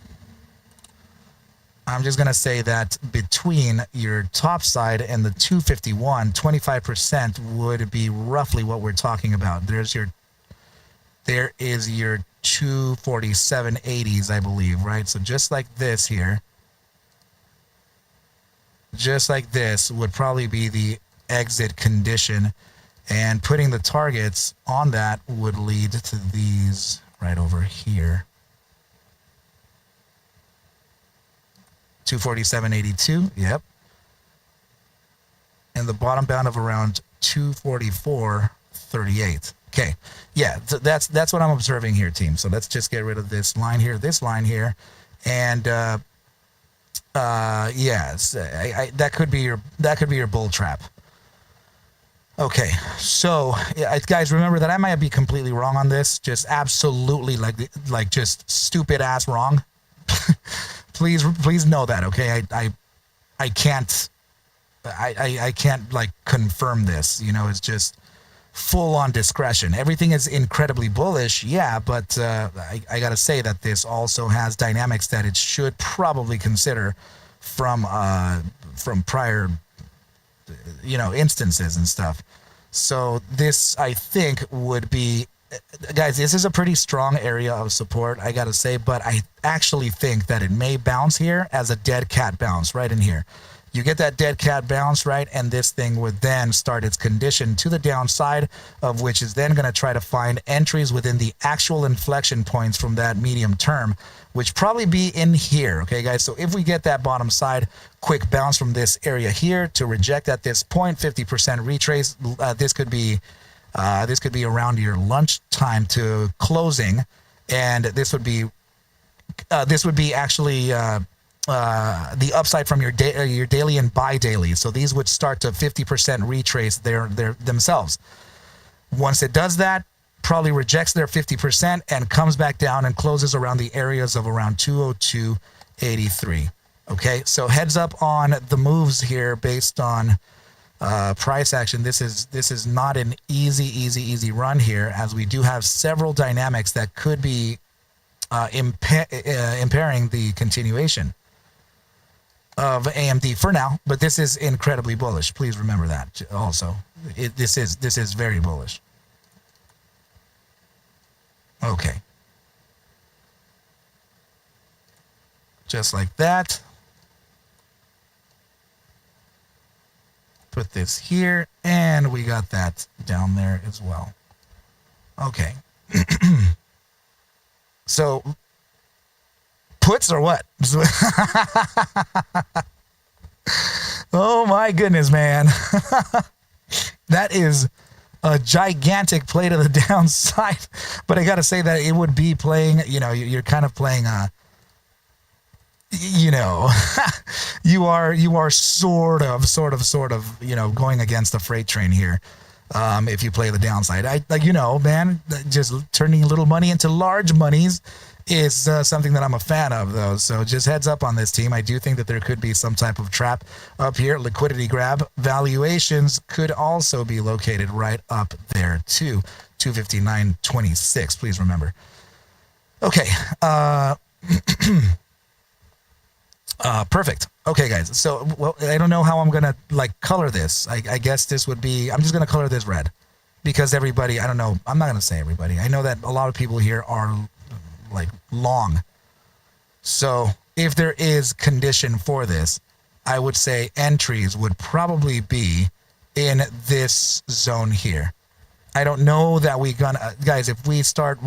I'm just going to say that between your top side and the 251, 25% would be roughly what we're talking about. There is your 247.80s, I believe, right? So just like this here, just like this would probably be the exit condition, and putting the targets on that would lead to these right over here. 247.82, yep. And the bottom bound of around 244.38. Okay, yeah, that's what I'm observing here, team. So let's just get rid of this line here, and yes, that could be your bull trap. Okay, so guys, remember that I might be completely wrong on this, just absolutely like just stupid ass wrong. Please know that, okay? I can't like confirm this, you know. It's just full on discretion. Everything is incredibly bullish, yeah, but I gotta say that this also has dynamics that it should probably consider from prior, you know, instances and stuff. So this, I think, would be, guys, this is a pretty strong area of support, I gotta say, but I actually think that it may bounce here as a dead cat bounce right in here. You get that dead cat bounce, right? And this thing would then start its condition to the downside, of which is then going to try to find entries within the actual inflection points from that medium term, which probably be in here. Okay, guys. So if we get that bottom side quick bounce from this area here to reject at this point, 50% retrace, this could be around your lunchtime to closing, and this would be actually the upside from your daily and bi-daily. So these would start to 50% retrace themselves. Once it does that, probably rejects their 50% and comes back down and closes around the areas of around 202.83. Okay, so heads up on the moves here based on price action. This is not an easy run here, as we do have several dynamics that could be impairing the continuation of AMD for now, but this is incredibly bullish. Please remember that also. This is very bullish. Okay. Just like that. Put this here, and we got that down there as well. Okay. So puts or what? Oh my goodness, man. That is a gigantic play to the downside. But I gotta say that it would be playing, you know, you're kind of playing you know, you are sort of, you know, going against the freight train here. If you play the downside, you know, man, just turning little money into large monies is something that I'm a fan of, though. So just heads up on this, team. I do think that there could be some type of trap up here. Liquidity grab. Valuations could also be located right up there too. 259.26. Please remember. Okay. Perfect. Okay, guys. So, well, I don't know how I'm gonna like color this. I guess this would be. I'm just gonna color this red, because everybody. I don't know. I'm not gonna say everybody. I know that a lot of people here are like long. So if there is condition for this, I would say entries would probably be in this zone here. I don't know that we gonna, guys, if we start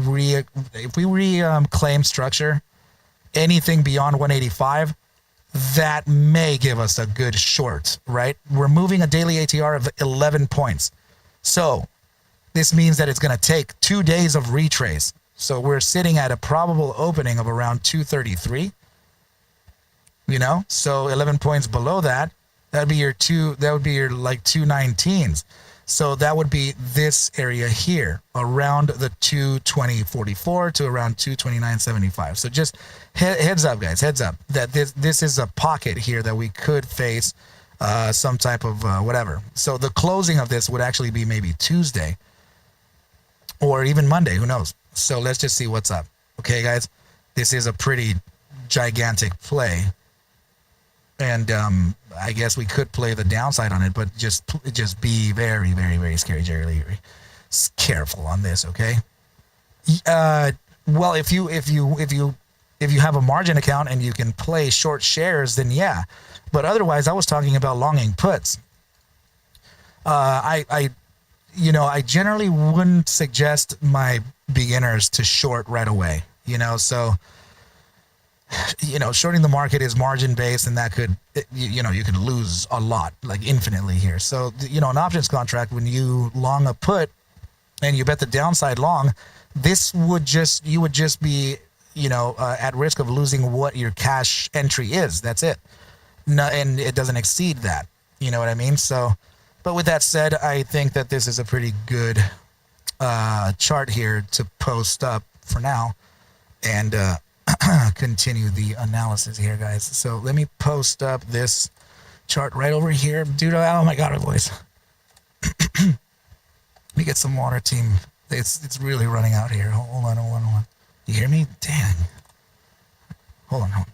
claim structure, anything beyond 185, that may give us a good short, right? We're moving a daily ATR of 11 points. So this means that it's going to take 2 days of retrace. So we're sitting at a probable opening of around 233, you know? So 11 points below that, that would be your like 219s. So that would be this area here, around the 220.44 to around 229.75. So just heads up, guys, heads up that this is a pocket here that we could face some type of whatever. So the closing of this would actually be maybe Tuesday or even Monday, who knows? So let's just see what's up. Okay, guys, this is a pretty gigantic play. And I guess we could play the downside on it, but just be very, very, very scary, Jerry Lee. Careful on this, okay? Well, if you have a margin account and you can play short shares, then yeah. But otherwise, I was talking about longing puts. I generally wouldn't suggest my beginners to short right away. So. Shorting the market is margin based, and that could, you could lose a lot, like infinitely here. So, an options contract, when you long a put and you bet the downside long, you would just be, at risk of losing what your cash entry is. That's it. No, and it doesn't exceed that. You know what I mean? So, but with that said, I think that this is a pretty good chart here to post up for now. And, continue the analysis here, guys. So let me post up this chart right over here, dude. Oh my god, my voice. Let me get some water, team. It's really running out here. Hold on. You hear me? Dang. Hold on.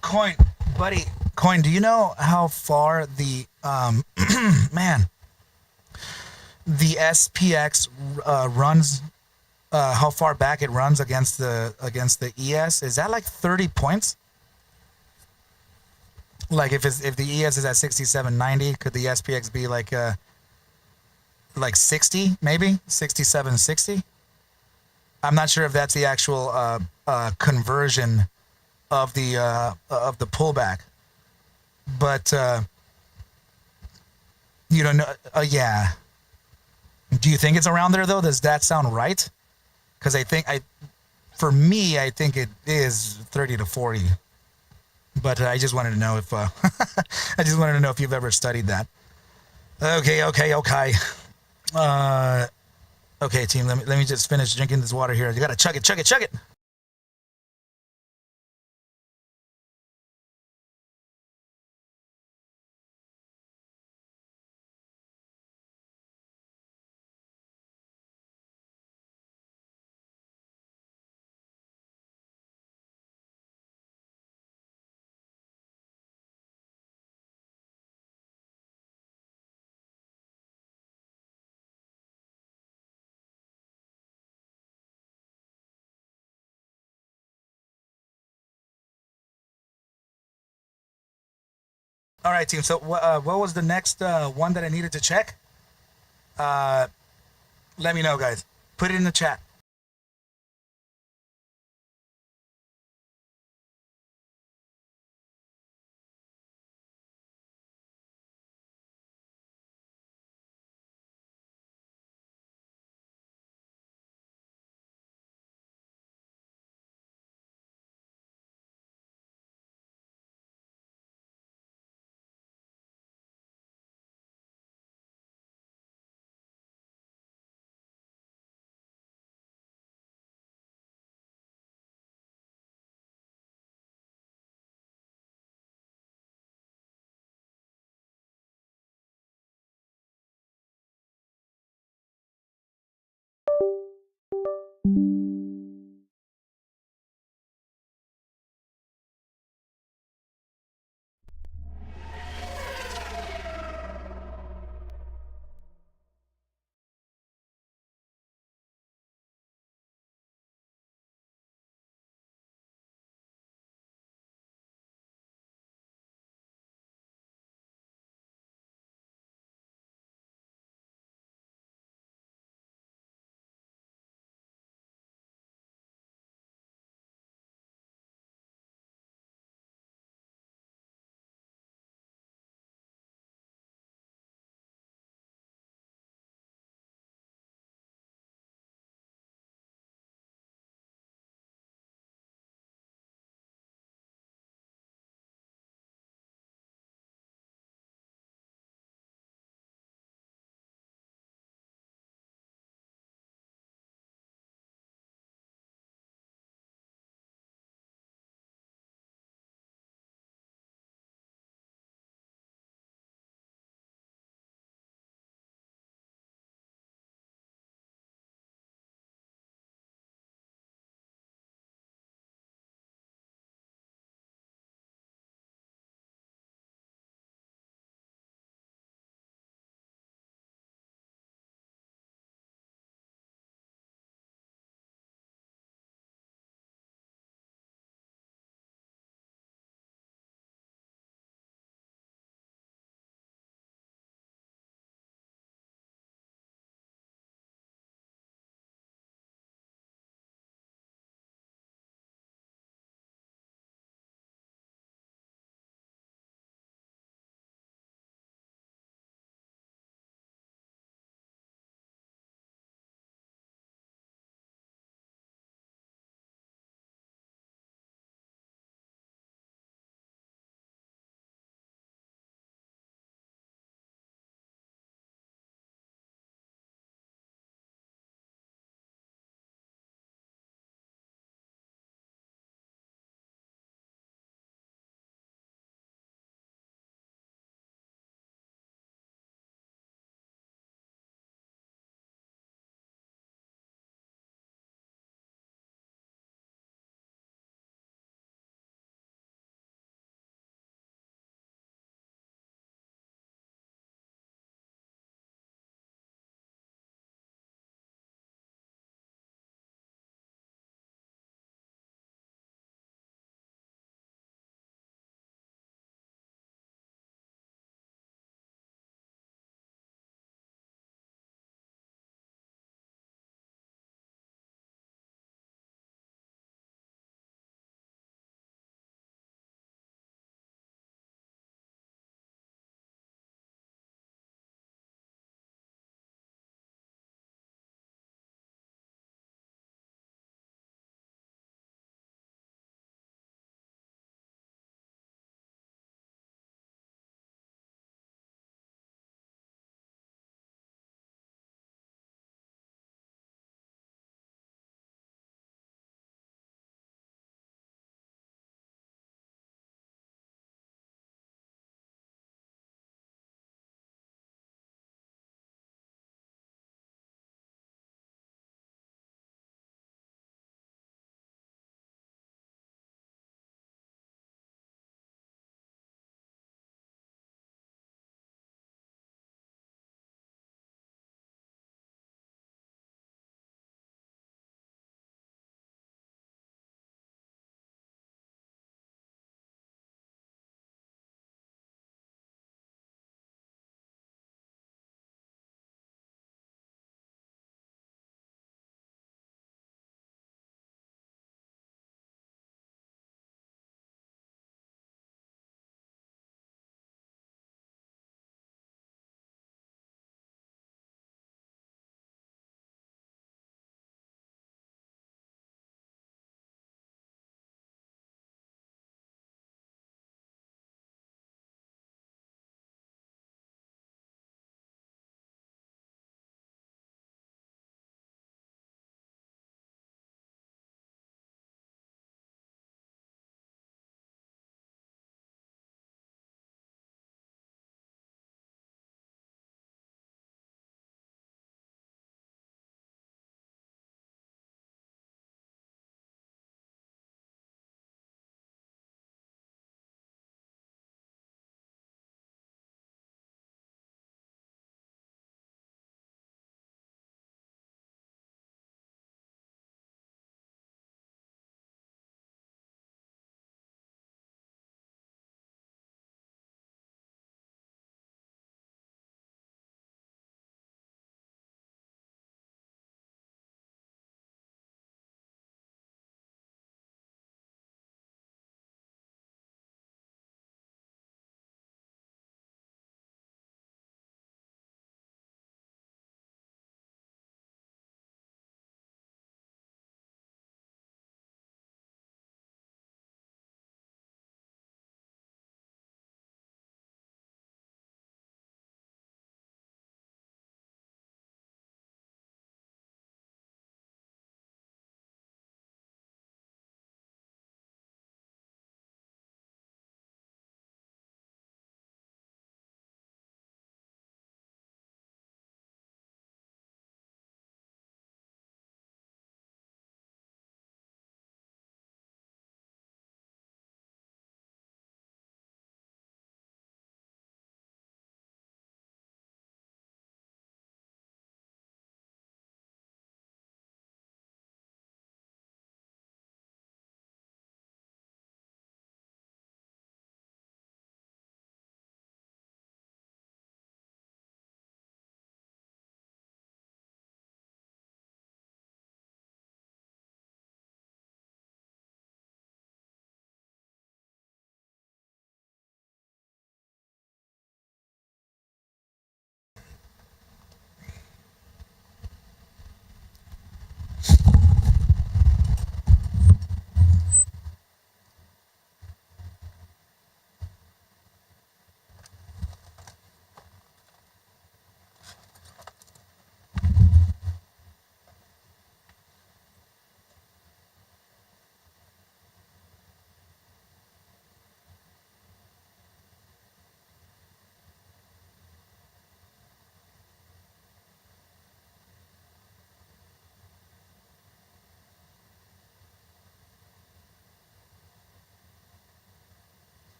Coin, buddy. Coin, do you know how far the man, the SPX runs? How far back it runs against the ES? Is that like 30 points? Like if the ES is at 67.90, could the SPX be like 60, maybe 67.60? I'm not sure if that's the actual conversion of the pullback, but you don't know. Yeah. Do you think it's around there though? Does that sound right? Because for me, I think it is 30 to 40. But I just wanted to know if you've ever studied that. Okay. Okay, team. Let me just finish drinking this water here. You gotta chug it. All right, team. So what was the next one that I needed to check? Let me know, guys. Put it in the chat.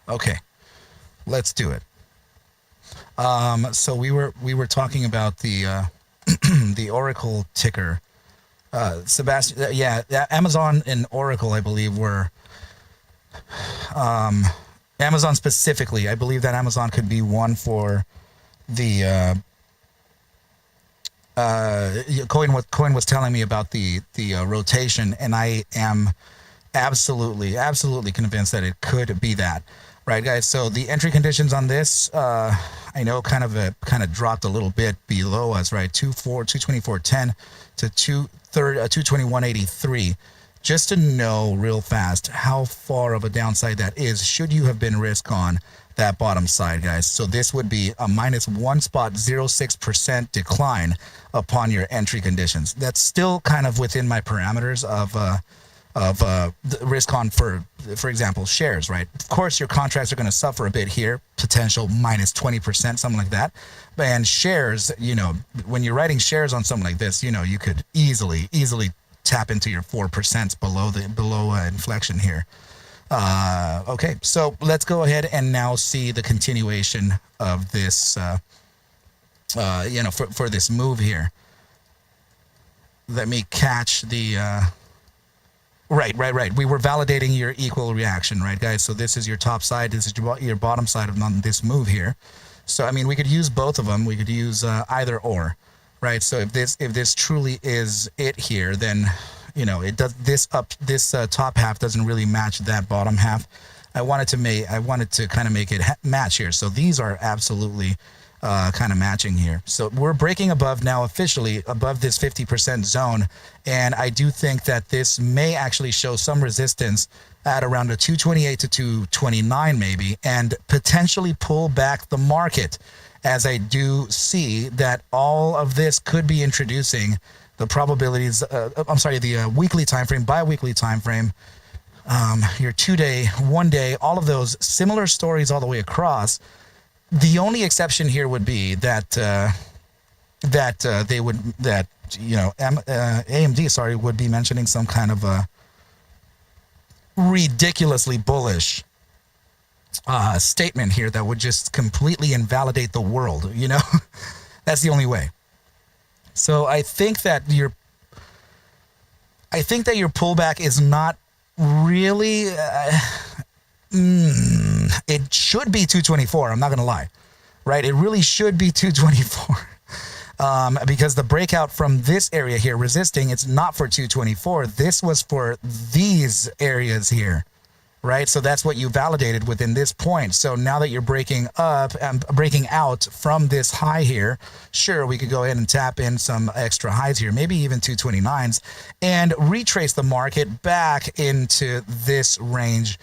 Okay, let's do it. So we were talking about the the Oracle ticker. Sebastian, yeah, Amazon and Oracle, I believe, were Amazon specifically. I believe that Amazon could be one for the Coin was telling me about the rotation, and I am absolutely convinced that it could be that. Right, guys. So the entry conditions on this, I know, kind of dropped a little bit below us, right? 224.10 to 221.83. Just to know real fast how far of a downside that is, should you have been risk on that bottom side, guys. So this would be a -1.06% decline upon your entry conditions. That's still kind of within my parameters of the risk on, for example, shares, right? Of course, your contracts are going to suffer a bit here, potential -20%, something like that. And shares, you know, when you're writing shares on something like this, you know, you could easily tap into your 4% below inflection here. Okay, so let's go ahead and now see the continuation of this, you know, for this move here. Let me catch the... Right. We were validating your equal reaction, right, guys? So this is your top side. This is your bottom side of this move here. So, I mean, we could use both of them. We could use either or, right? So if this truly is it here, then, you know, it does this top half doesn't really match that bottom half. I wanted to kind of make it match here. So these are absolutely kind of matching here. So we're breaking above now, officially above this 50% zone, and I do think that this may actually show some resistance at around a 228 to 229 maybe, and potentially pull back the market, as I do see that all of this could be introducing the probabilities. The weekly time frame, bi-weekly time frame, your 2-day, 1-day, all of those similar stories all the way across. The only exception here would be that AMD, would be mentioning some kind of a ridiculously bullish statement here that would just completely invalidate the world. You know, that's the only way. So I think that your pullback is not really. It should be 224. I'm not going to lie, right? It really should be 224 because the breakout from this area here resisting, it's not for 224. This was for these areas here, right? So that's what you validated within this point. So now that you're breaking up and breaking out from this high here, sure, we could go ahead and tap in some extra highs here, maybe even 229s, and retrace the market back into this range.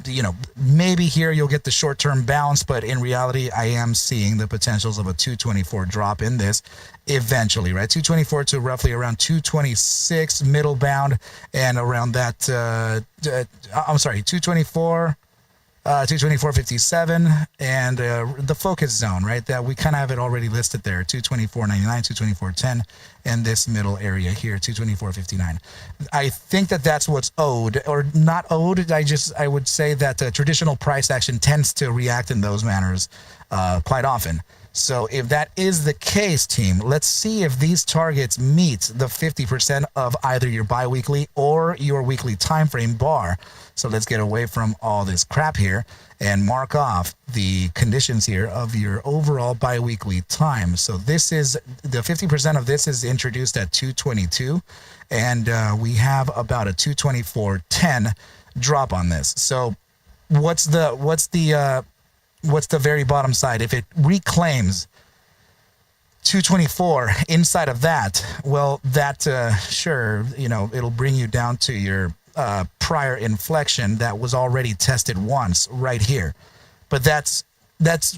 You know, maybe here you'll get the short-term bounce, but in reality, I am seeing the potentials of a 224 drop in this eventually, right? 224 to roughly around 226 middle bound, and around that, 224, 224.57, and the focus zone, right? That we kind of have it already listed there, 224.99, 224.10, and this middle area here, 224.59. I think that that's what's owed, or not owed. I would say that traditional price action tends to react in those manners quite often. So if that is the case, team, let's see if these targets meet the 50% of either your biweekly or your weekly time frame bar. So let's get away from all this crap here and mark off the conditions here of your overall biweekly time. So this is the 50% of this is introduced at 222, and we have about a 224.10 drop on this. So what's the very bottom side? If it reclaims 224 inside of that, well, that sure, you know, it'll bring you down to your prior inflection that was already tested once right here. But that's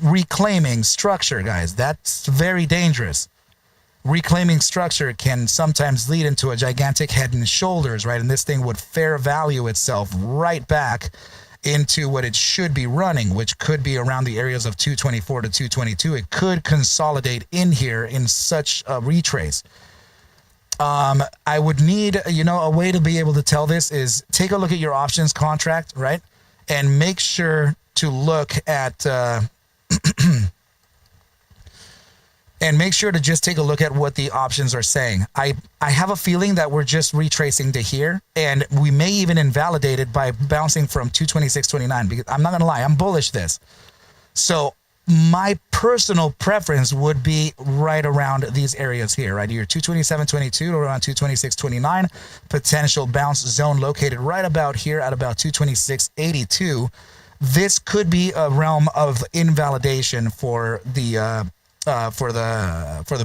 reclaiming structure, guys. That's very dangerous. Reclaiming structure can sometimes lead into a gigantic head and shoulders, right? And this thing would fair value itself right back into what it should be running, which could be around the areas of 224 to 222. It could consolidate in here in such a retrace. I would need, you know, a way to be able to tell this is take a look at your options contract, right? And make sure to look at and make sure to just take a look at what the options are saying. I have a feeling that we're just retracing to here, and we may even invalidate it by bouncing from 226.29, because I'm not gonna lie, I'm bullish this. So my personal preference would be right around these areas here, right here, 227.22 to around 226.29, potential bounce zone located right about here at about 226.82. This could be a realm of invalidation for the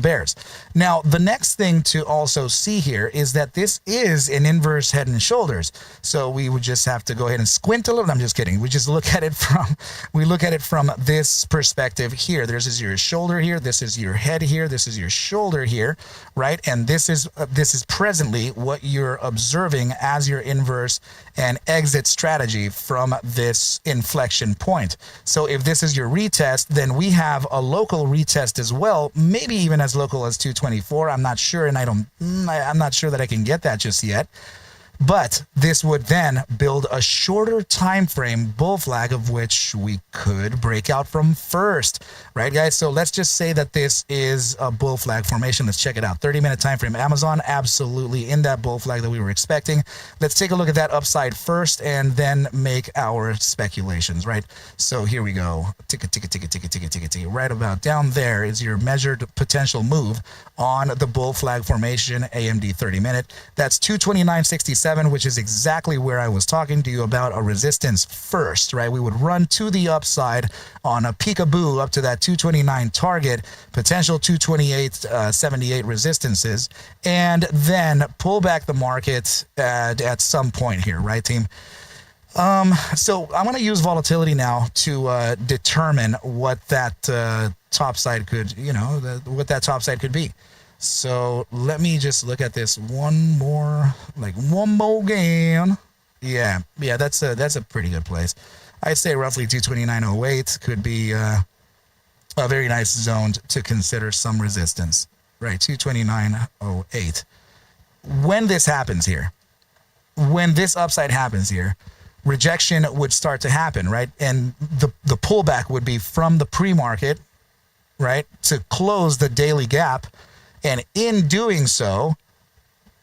bears. Now, the next thing to also see here is that this is an inverse head and shoulders. So we would just have to go ahead and squint a little. I'm just kidding. We just look at it from this perspective here. This is your shoulder here. This is your head here. This is your shoulder here, right? And this is presently what you're observing as your inverse and exit strategy from this inflection point. So if this is your retest, then we have a local retest as well, maybe even as local as 224. I'm not sure, and I'm not sure that I can get that just yet. But this would then build a shorter time frame bull flag, of which we could break out from first, right, guys? So let's just say that this is a bull flag formation. Let's check it out. 30-minute time frame. Amazon absolutely in that bull flag that we were expecting. Let's take a look at that upside first, and then make our speculations, right? So here we go. Tick, tick, tick, tick, tick, tick, tick. Right about down there is your measured potential move on the bull flag formation, AMD 30-minute. That's 229.67. Which is exactly where I was talking to you about a resistance first, right? We would run to the upside on a peekaboo up to that 229 target, potential 228.78 resistances, and then pull back the market at some point here, right, team? So I'm going to use volatility now to determine what that top side could, what that top side could be. So let me just look at this one more again. Yeah, that's a pretty good place. I'd say roughly 229.08 could be a very nice zone to consider some resistance, right? 229.08. When this happens here, when this upside happens here, rejection would start to happen, right? And the pullback would be from the pre-market, right, to close the daily gap. And in doing so,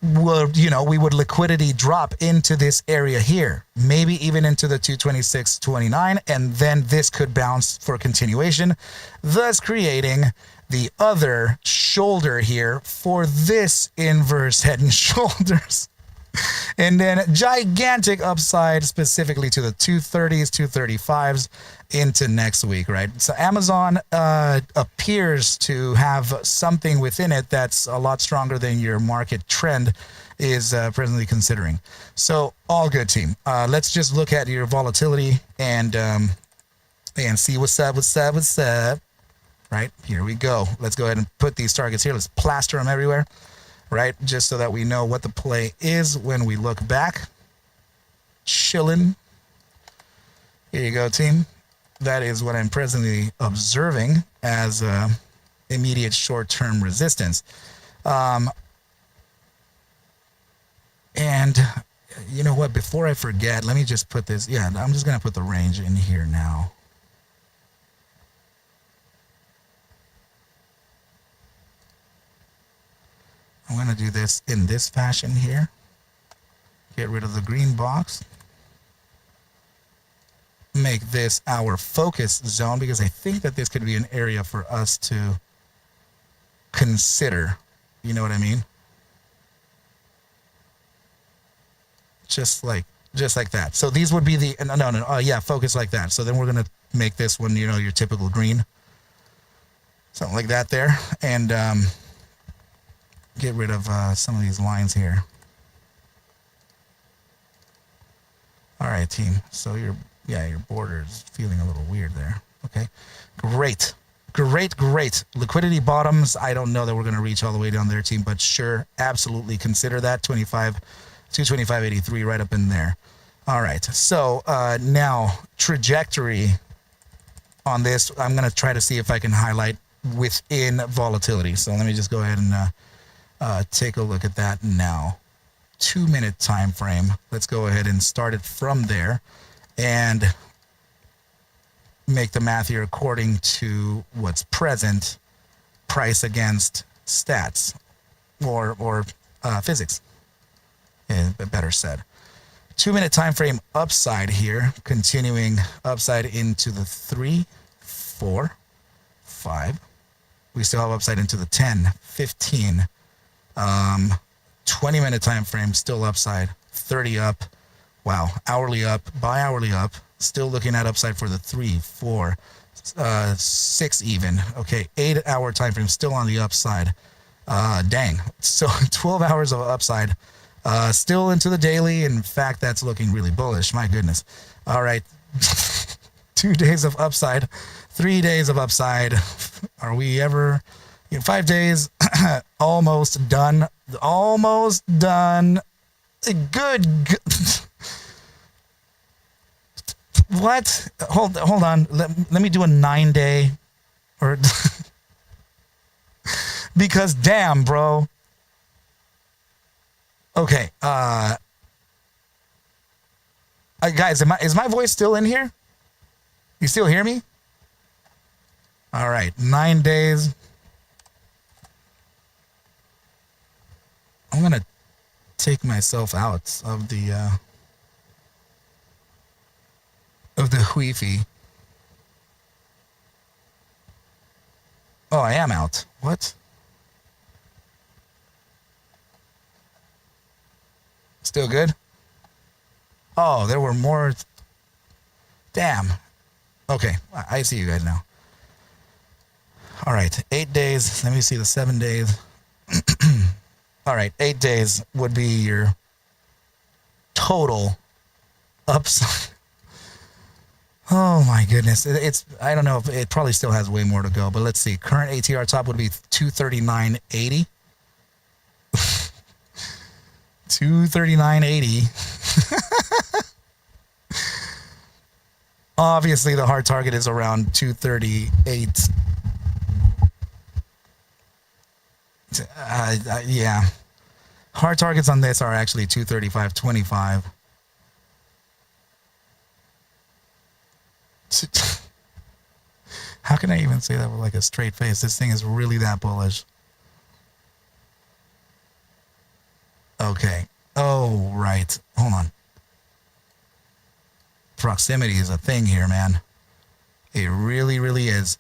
we would liquidity drop into this area here, maybe even into the 226.29, and then this could bounce for continuation, thus creating the other shoulder here for this inverse head and shoulders. And then gigantic upside specifically to the 230s, 235s into next week, right? So Amazon appears to have something within it that's a lot stronger than your market trend is presently considering. So all good, team. Let's just look at your volatility and see what's up. Right, here we go. Let's go ahead and put these targets here. Let's plaster them everywhere. Right, just so that we know what the play is when we look back. Chilling. Here you go, team. That is what I'm presently observing as immediate short-term resistance. And you know what? Before I forget, let me just put this. Yeah, I'm just going to put the range in here now. I'm going to do this in this fashion here. Get rid of the green box. Make this our focus zone, because I think that this could be an area for us to consider. You know what I mean? Just like that. So these would be the, focus like that. So then we're going to make this one, your typical green. Something like that there. And, get rid of some of these lines here. All right, team. So your border is feeling a little weird there. Okay, great. Liquidity bottoms. I don't know that we're going to reach all the way down there, team, but sure, absolutely consider that 225.83 right up in there. All right. So now trajectory on this. I'm going to try to see if I can highlight within volatility. So let me just go ahead and take a look at that now. 2-minute time frame. Let's go ahead and start it from there. And make the math here according to what's present, price against stats, or physics, better said. 2-minute time frame upside here, continuing upside into the 3, 4, 5. We still have upside into the 10, 15. 20-minute time frame still upside, 30 up. Wow, hourly up, bi-hourly up. Still looking at upside for the 3, 4, 6 even. Okay, 8-hour time frame still on the upside. Dang. So 12 hours of upside. Still into the daily. In fact, that's looking really bullish. My goodness. All right. 2 days of upside. 3 days of upside. Are we ever... 5 days. Almost done. Almost done. Good. What? Hold on. Let me do a 9-day. Or... because damn, bro. Okay, guys, is my voice still in here? You still hear me? All right, 9 days. I'm gonna take myself out of the Wi-Fi. Oh, I am out. What? Still good? Oh, there were more. Damn. Okay, I see you guys now. All right, 8 days. Let me see the 7 days. All right, 8 days would be your total upside. Oh my goodness. It's I don't know if it probably still has way more to go, but let's see. Current ATR top would be 239.80. 239.80. Obviously, the hard target is around 238. Yeah. Hard targets on this are actually 235.25. How can I even say that with like a straight face? This thing is really that bullish. Okay. Oh, right. Hold on. Proximity is a thing here, man. It really, really is.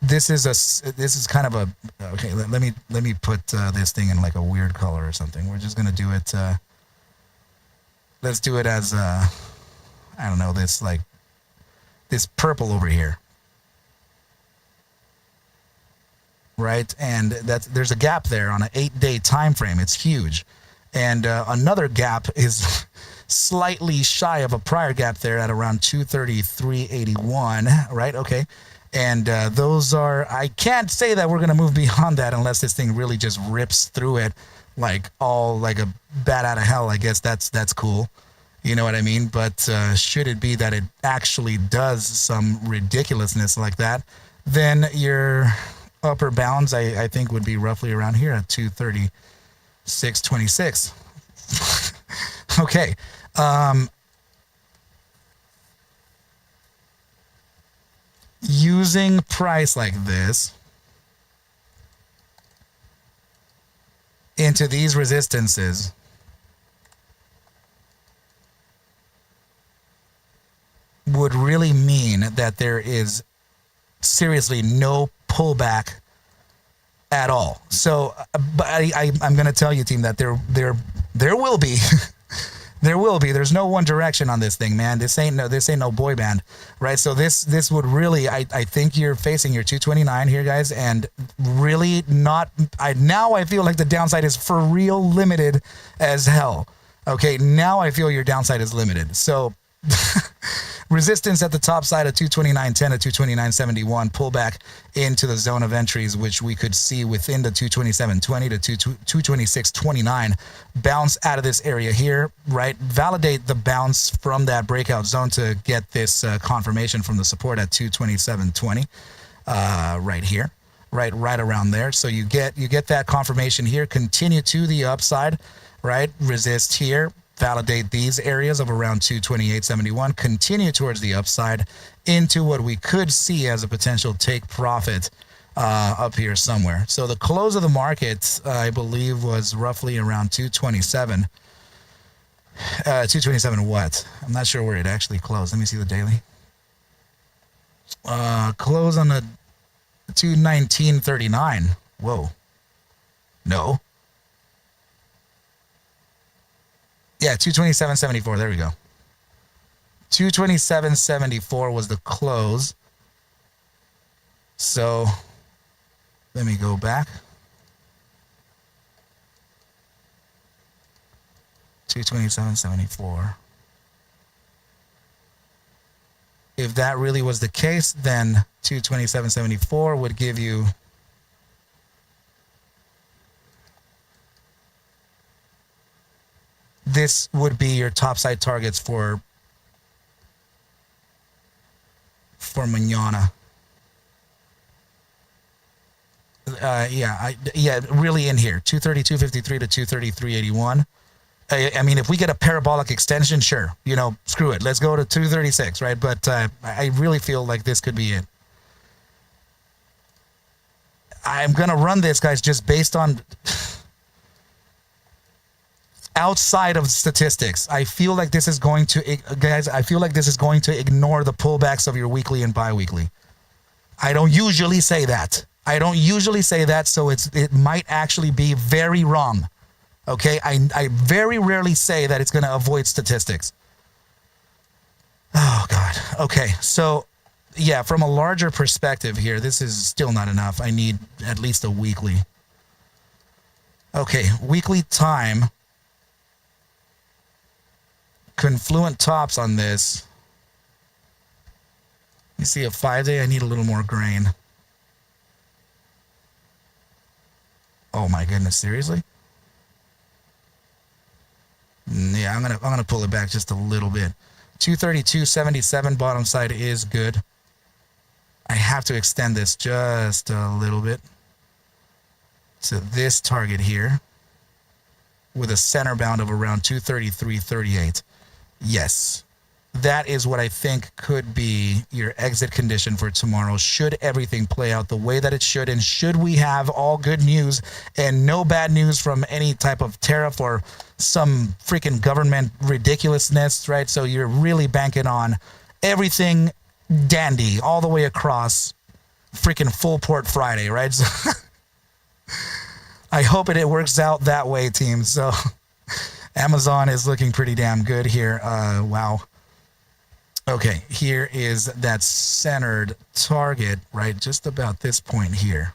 This is kind of a okay. Let me put this thing in like a weird color or something. We're just gonna do it. Let's do it as I don't know, this purple over here. Right, and there's a gap there on an 8-day time frame. It's huge, and another gap is slightly shy of a prior gap there at around 233.81. Right, okay, and those are. I can't say that we're gonna move beyond that unless this thing really just rips through it like all like a bat out of hell. I guess that's cool. You know what I mean? But should it be that it actually does some ridiculousness like that, then your upper bounds, I think, would be roughly around here at 236.26. Okay. Using price like this into these resistances would really mean that there is seriously no pullback at all. So, but I'm going to tell you, team, that there will be, there will be. There's no one direction on this thing, man. This ain't no boy band, right? So this would really, I think you're facing your 229 here, guys, and really not. Now I feel like the downside is for real limited as hell. Okay, now I feel your downside is limited. So. Resistance at the top side of 229.10 to 229.71, pullback into the zone of entries, which we could see within the 227.20 to 226.29. Bounce out of this area here, right? Validate the bounce from that breakout zone to get this confirmation from the support at 227.20, right here, right around there. So you get that confirmation here. Continue to the upside, right? Resist here. validate these areas of around 228.71, continue towards the upside into what we could see as a potential take profit up here somewhere. So the close of the market, I believe, was roughly around 227. 227 what? I'm not sure where it actually closed. Let me see the daily. Close on the 219.39. Whoa. No. Yeah, 227.74. There we go. 227.74 was the close. So let me go back. 227.74. If that really was the case, then 227.74 would give you this would be your topside targets for mañana. Yeah, really in here, 232.53 to 233.81. I mean, if we get a parabolic extension, sure, you know, screw it. Let's go to 236, right? But I really feel like this could be it. I'm going to run this, guys, just based on outside of statistics. I feel like this is going to, guys, I feel like this is going to ignore the pullbacks of your weekly and bi-weekly. I don't usually say that. So it might actually be very wrong. Okay, I very rarely say that it's going to avoid statistics. Oh, God. Okay, so, yeah, from a larger perspective here, this is still not enough. I need at least a weekly. Okay, weekly time. Confluent tops on this. You see a 5-day, I need a little more grain. Oh, my goodness, seriously? Yeah, I'm gonna pull it back just a little bit. 232.77 bottom side is good. I have to extend this just a little bit to this target here with a center bound of around 233.38. Yes, that is what I think could be your exit condition for tomorrow, should everything play out the way that it should, and should we have all good news and no bad news from any type of tariff or some freaking government ridiculousness, right? So you're really banking on everything dandy all the way across freaking full port Friday, right? So I hope it works out that way, team. So Amazon is looking pretty damn good here. Wow. Okay, here is that centered target, right? Just about this point here.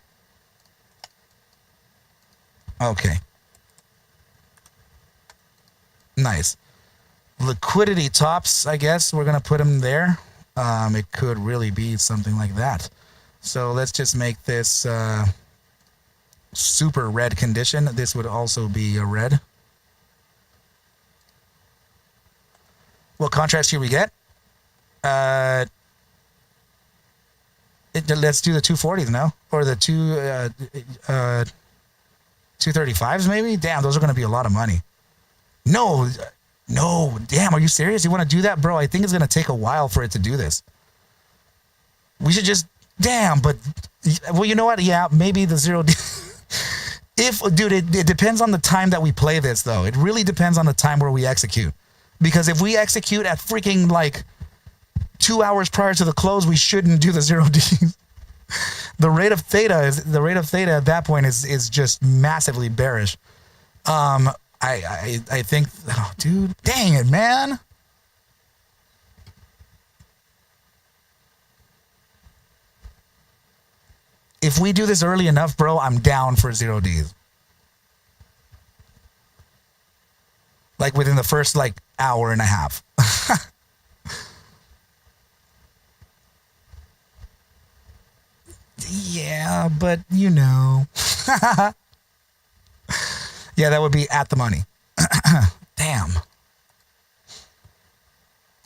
Okay. Nice. Liquidity tops, I guess we're going to put them there. It could really be something like that. So let's just make this super red condition. This would also be a red. What contrast here we get? Let's do the 240s now, or the 235s maybe. Damn, those are going to be a lot of money. No, damn, are you serious? You want to do that, bro? I think it's going to take a while for it to do this. We should just, damn, but, well, you know what? Yeah, maybe the 0D. Dude, it depends on the time that we play this, though. It really depends on the time where we execute. Because if we execute at freaking, like, 2 hours prior to the close, we shouldn't do the 0D. The rate of theta at that point is just massively bearish. I think, oh, dude, dang it, man. If we do this early enough, bro, I'm down for 0Ds. Like within the first, like, hour and a half. Yeah, but you know. Yeah, that would be at the money. Damn.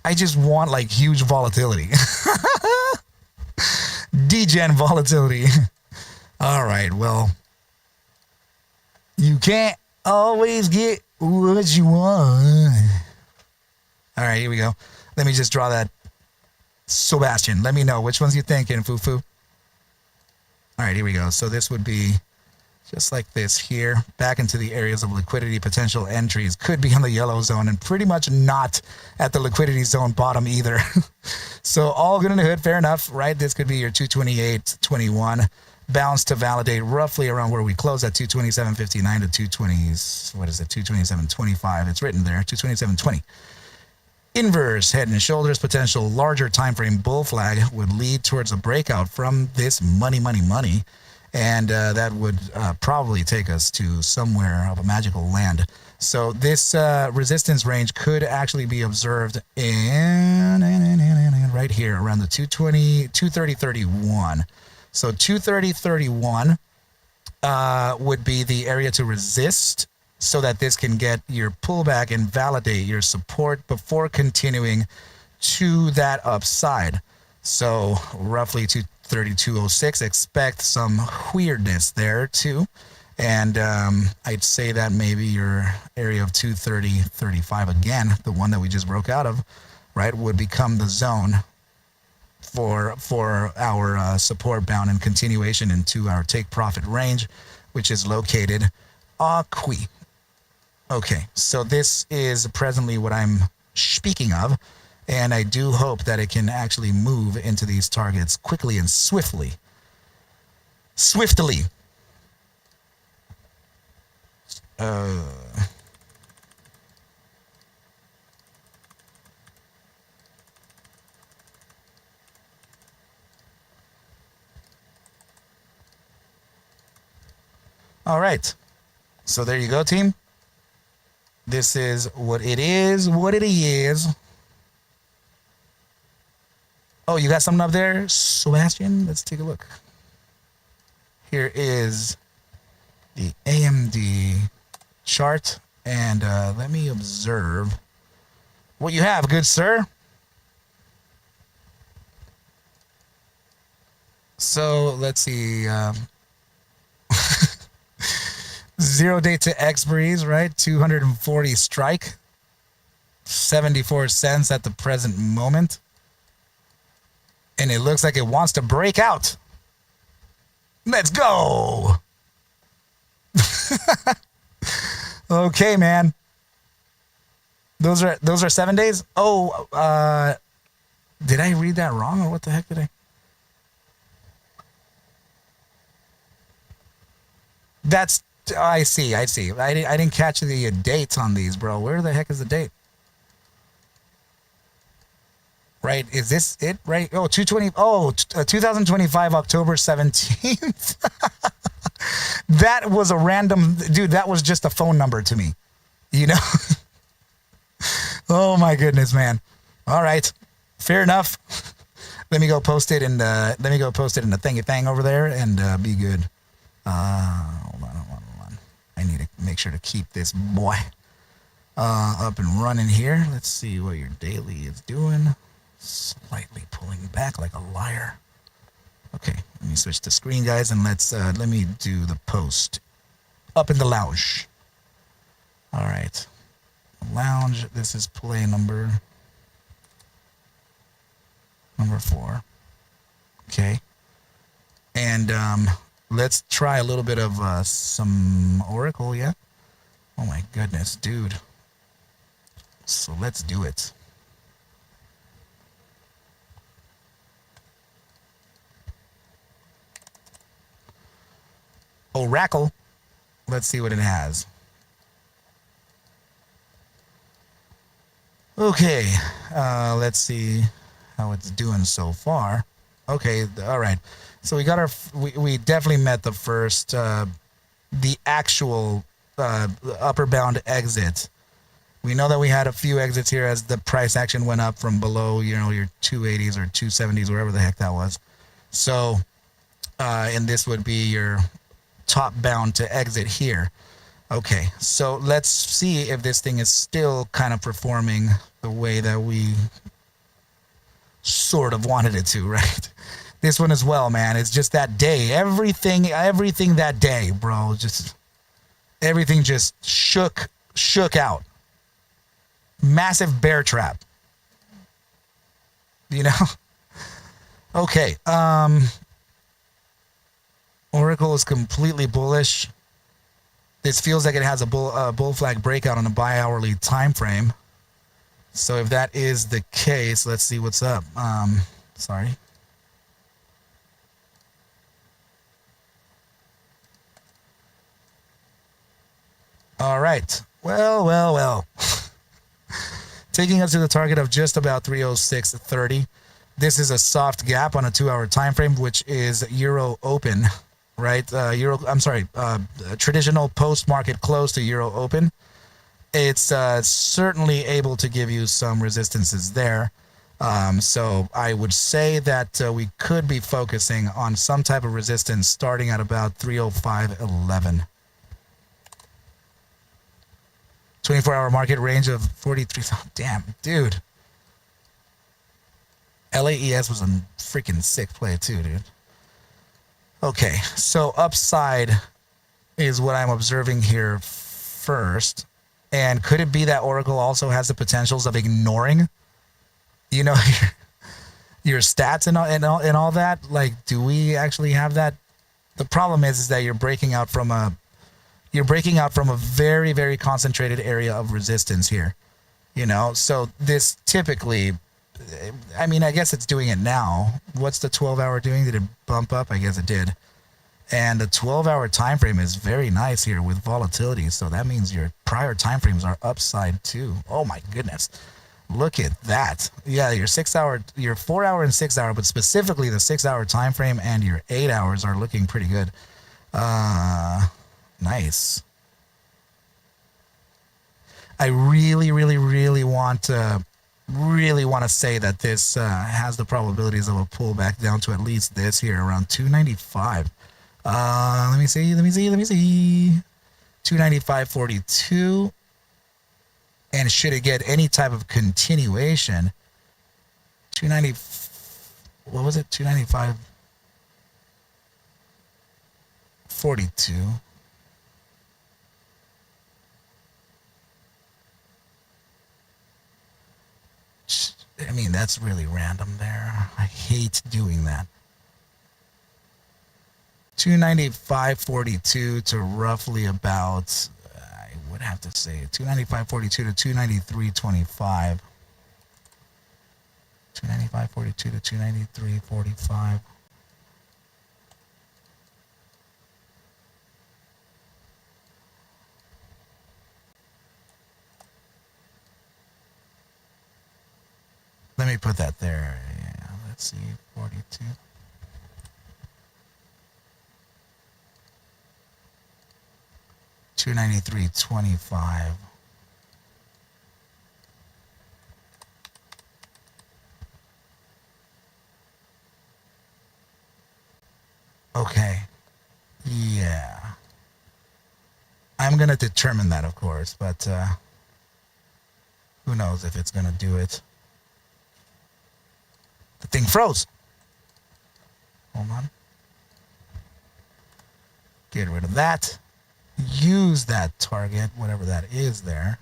I just want like huge volatility. Degen volatility. All right, well. You can't always get What you want? All right, here we go. Let me just draw that. Sebastian, let me know which ones you thinking, Fufu. All right, here we go. So this would be just like this here. Back into the areas of liquidity. Potential entries could be on the yellow zone and pretty much not at the liquidity zone bottom either. So all good in the hood. Fair enough, right? This could be your 228.21. Bounce to validate roughly around where we close at 227.59 to 220. What is it? 227.25. It's written there. 227.20. Inverse head and shoulders potential larger time frame bull flag would lead towards a breakout from this money, and that would probably take us to somewhere of a magical land. So this resistance range could actually be observed in right here around the 230.31. So 230.31 would be the area to resist, so that this can get your pullback and validate your support before continuing to that upside. So roughly 232.06, expect some weirdness there too. And I'd say that maybe your area of 230.35 again, the one that we just broke out of, right, would become the zone for our support bound and continuation into our take profit range, which is located ARCA. Okay, so this is presently what I'm speaking of, and I do hope that it can actually move into these targets quickly and swiftly. Swiftly. All right, so there you go, team. This is what it is, Oh, you got something up there, Sebastian? Let's take a look. Here is the AMD chart, and let me observe what you have, good sir. So let's see. 0 day to expiries, right? 240 strike, 74 cents at the present moment. And it looks like it wants to break out. Let's go. Okay, man. Those are 7 days? Oh, did I read that wrong, or what the heck did I? That's I see. I didn't catch the dates on these, bro. Where the heck is the date? Right, is this it? Right? Oh, 220. Oh, 2025 October 17th. That was a random dude. That was just a phone number to me. You know. Oh my goodness, man. All right, fair enough. Let me go post it in the thingy thing over there and be good. Hold on. I need to make sure to keep this boy up and running here. Let's see what your daily is doing. Slightly pulling back like a liar. Okay, let me switch the screen, guys, and let me do the post up in the lounge. All right, lounge. This is play number 4. Okay, and let's try a little bit of some Oracle, yeah? Oh my goodness, dude. So let's do it. Oracle. Let's see what it has. Okay, let's see how it's doing so far. Okay, all right. So we got we definitely met the first, the actual upper bound exit. We know that we had a few exits here as the price action went up from below, you know, your 280s or 270s, wherever the heck that was. So, and this would be your top bound to exit here. Okay, so let's see if this thing is still kind of performing the way that we sort of wanted it to, right? This one as well, man. It's just that day. Everything that day, bro. Just everything just shook shook out. Massive bear trap. You know? Okay. Oracle is completely bullish. This feels like it has a bull flag breakout on a bi-hourly time frame. So if that is the case, let's see what's up. Sorry. All right. Well. Taking us to the target of just about 306.30. This is a soft gap on a 2-hour time frame, which is Euro Open, right? Traditional post-market close to Euro Open. It's certainly able to give you some resistances there. So I would say that we could be focusing on some type of resistance starting at about 305.11. 24-hour market range of 43. Damn, dude. LAES was a freaking sick play too, dude. Okay, so upside is what I'm observing here first. And could it be that Oracle also has the potentials of ignoring, you know, your stats and all that? Like, do we actually have that? The problem is that you're breaking out from a very, very concentrated area of resistance here, you know? So this typically, I mean, I guess it's doing it now. What's the 12-hour doing? Did it bump up? I guess it did. And the 12-hour time frame is very nice here with volatility. So that means your prior time frames are upside too. Oh my goodness. Look at that. Yeah, your 6-hour, your 4-hour and 6-hour, but specifically the 6-hour time frame and your 8 hours are looking pretty good. Nice. I really want to say that this has the probabilities of a pullback down to at least this here around 295. Let me see. 295.42. And should it get any type of continuation, 290, what was it? 295.42. I mean, that's really random there. I hate doing that. 295.42 to roughly about, I would have to say 295.42 to 293.25. 295.42 to 293.45. Let me put that there. Yeah, let's see, 42. $293.25. Okay. Yeah. I'm gonna determine that, of course, but who knows if it's gonna do it. The thing froze. Hold on. Get rid of that. Use that target, whatever that is there.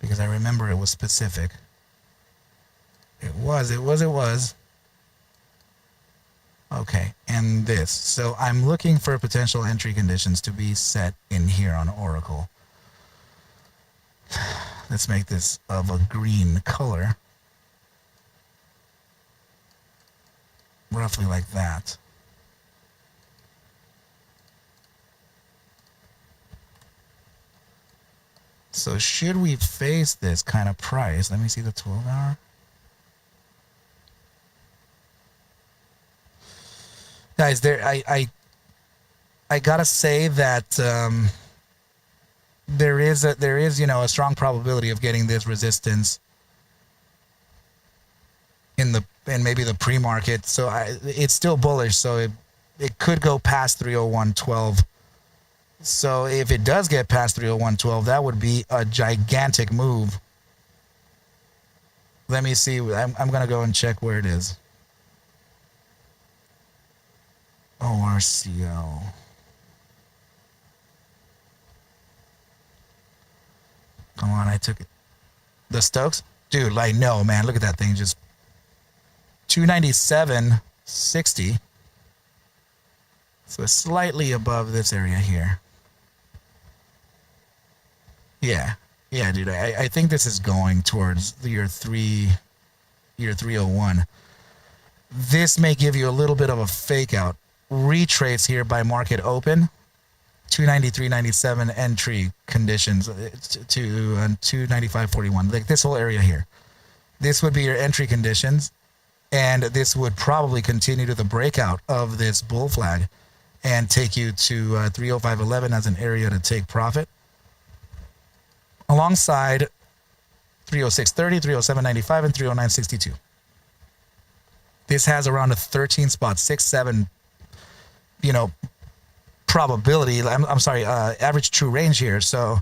Because I remember it was specific. It was. Okay, and this. So I'm looking for potential entry conditions to be set in here on Oracle. Let's make this of a green color. Roughly like that. So should we face this kind of price? Let me see the 12-hour. Guys, I gotta say that there is a strong probability of getting this resistance in maybe the pre-market. So it's still bullish. So it could go past 301.12. So if it does get past 301.12, that would be a gigantic move. Let me see. I'm gonna go and check where it is. ORCO. Come on, I took it. The Stokes? Dude, like, no, man. Look at that thing. Just 297.60. So it's slightly above this area here. Yeah. Yeah, dude. I think this is going towards year 301. This may give you a little bit of a fake out. Retrace here by market open. 293.97 entry conditions to 295.41. Like this whole area here. This would be your entry conditions. And this would probably continue to the breakout of this bull flag and take you to 305.11 as an area to take profit. Alongside 306.30, 307.95, and 309.62. This has around a 13 spot, 6, 7, probability. I'm sorry, average true range here. So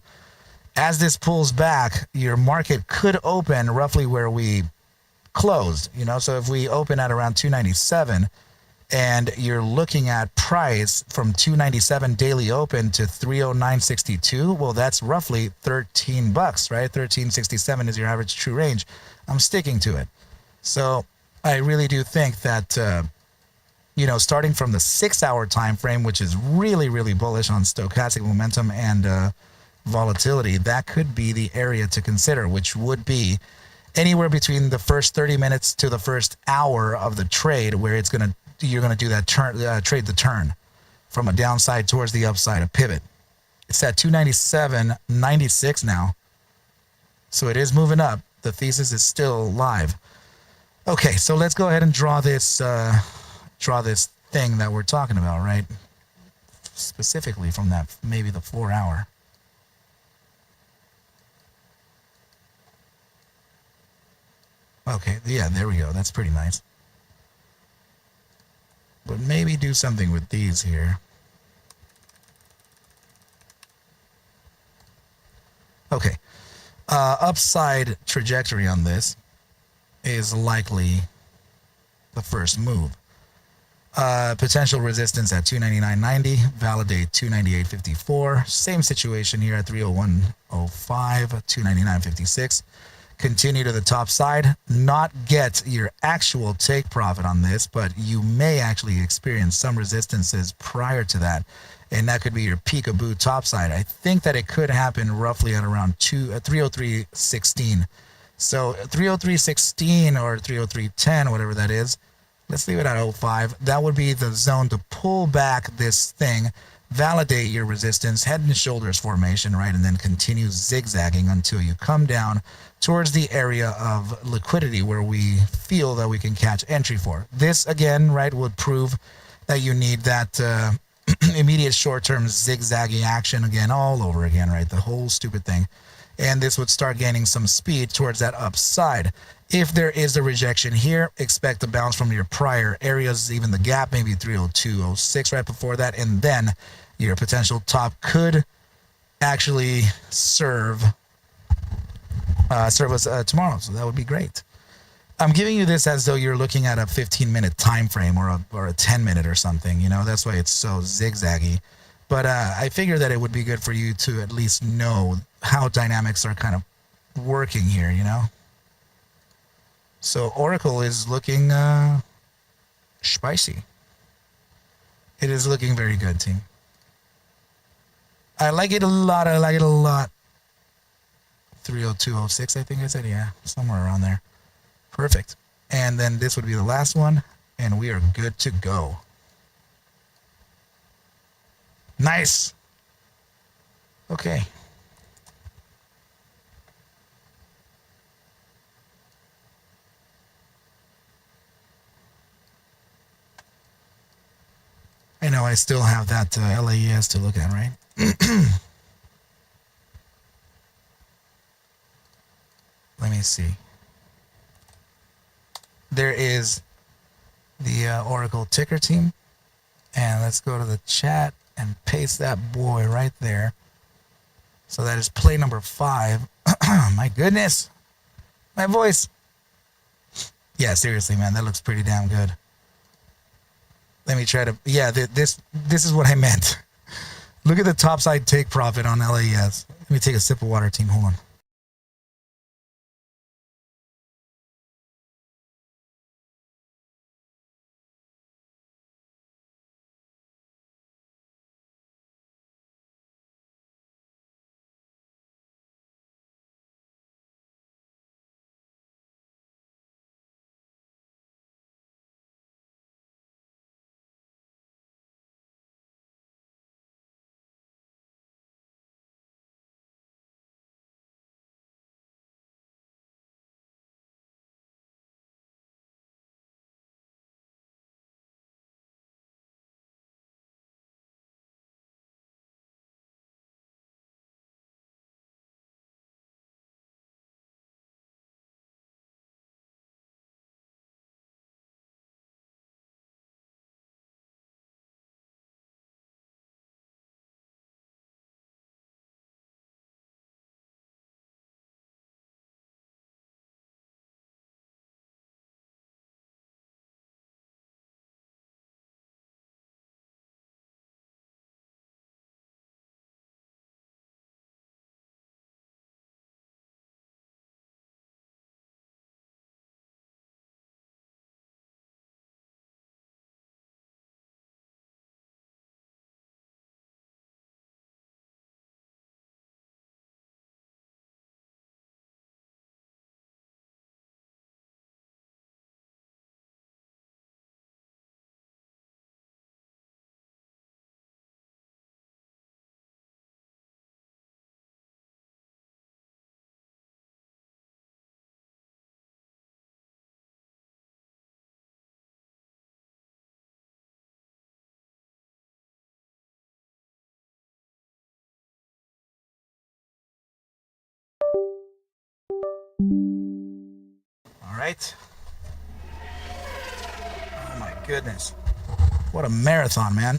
as this pulls back, your market could open roughly where we closed, so if we open at around 297 and you're looking at price from 297 daily open to 309.62, well, that's roughly $13, right? 13.67 is your average true range. I'm sticking to it. So I really do think that, starting from the 6-hour time frame, which is really, really bullish on stochastic momentum and volatility, that could be the area to consider, which would be anywhere between the first 30 minutes to the first hour of the trade, where you're gonna do that turn, trade the turn from a downside towards the upside, a pivot. It's at 297.96 now, so it is moving up. The thesis is still live. Okay, so let's go ahead and draw this thing that we're talking about, right? Specifically from that, maybe the 4-hour. Okay, yeah, there we go. That's pretty nice. But maybe do something with these here. Okay. Upside trajectory on this is likely the first move. Potential resistance at 299.90, validate 298.54. Same situation here at 301.05, 299.56. Continue to the top side, not get your actual take profit on this, but you may actually experience some resistances prior to that, and that could be your peekaboo top side. I think that it could happen roughly at around 303.16. So 303.16 or 303.10, whatever that is, let's leave it at 05. That would be the zone to pull back this thing, validate your resistance, head and shoulders formation, right? And then continue zigzagging until you come down towards the area of liquidity where we feel that we can catch entry for. This, again, right, would prove that you need that immediate short-term zigzagging action again, all over again, right? The whole stupid thing. And this would start gaining some speed towards that upside. If there is a rejection here, expect a bounce from your prior areas, even the gap, maybe 302.06 right before that, and then your potential top could actually serve us tomorrow. So that would be great. I'm giving you this as though you're looking at a 15-minute time frame or a 10-minute or something. That's why it's so zigzaggy. But I figure that it would be good for you to at least know how dynamics are kind of working here, So Oracle is looking spicy. It is looking very good, team. I like it a lot. 302.06, I think I said. Yeah, somewhere around there. Perfect. And then this would be the last one, and we are good to go. Nice. Okay. I know I still have that LAES to look at, right? Let me see. There is the Oracle ticker team. And let's go to the chat and paste that boy right there. So that is play number 5. My goodness. My voice. Yeah, seriously, man. That looks pretty damn good. Let me try to... Yeah, this is what I meant. Look at the topside take profit on LAES. Let me take a sip of water, team. Hold on. All right. Oh my goodness. What a marathon, man.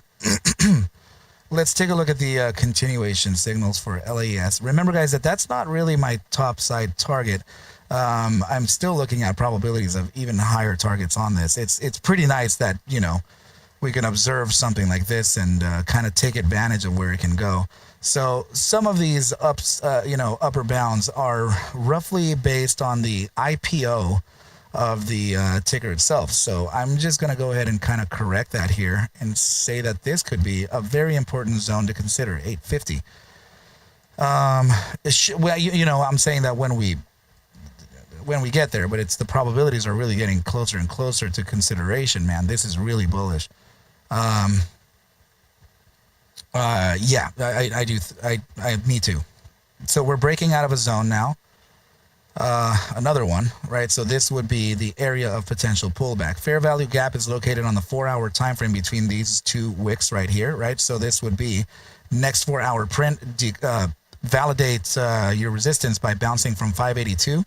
Let's take a look at the continuation signals for LAES. Remember, guys, that's not really my top side target. I'm still looking at probabilities of even higher targets on this. It's pretty nice that, you know, we can observe something like this and kind of take advantage of where it can go. So some of these upper bounds are roughly based on the IPO of the ticker itself. So I'm just going to go ahead and kind of correct that here and say that this could be a very important zone to consider, 850. Well, you know, I'm saying that when we get there, but it's the probabilities are really getting closer and closer to consideration, man. This is really bullish. Yeah, me too. So we're breaking out of a zone now. Another one, right? So this would be the area of potential pullback. Fair value gap is located on the 4-hour time frame between these two wicks right here, right? So this would be next 4-hour print. Validate your resistance by bouncing from 582.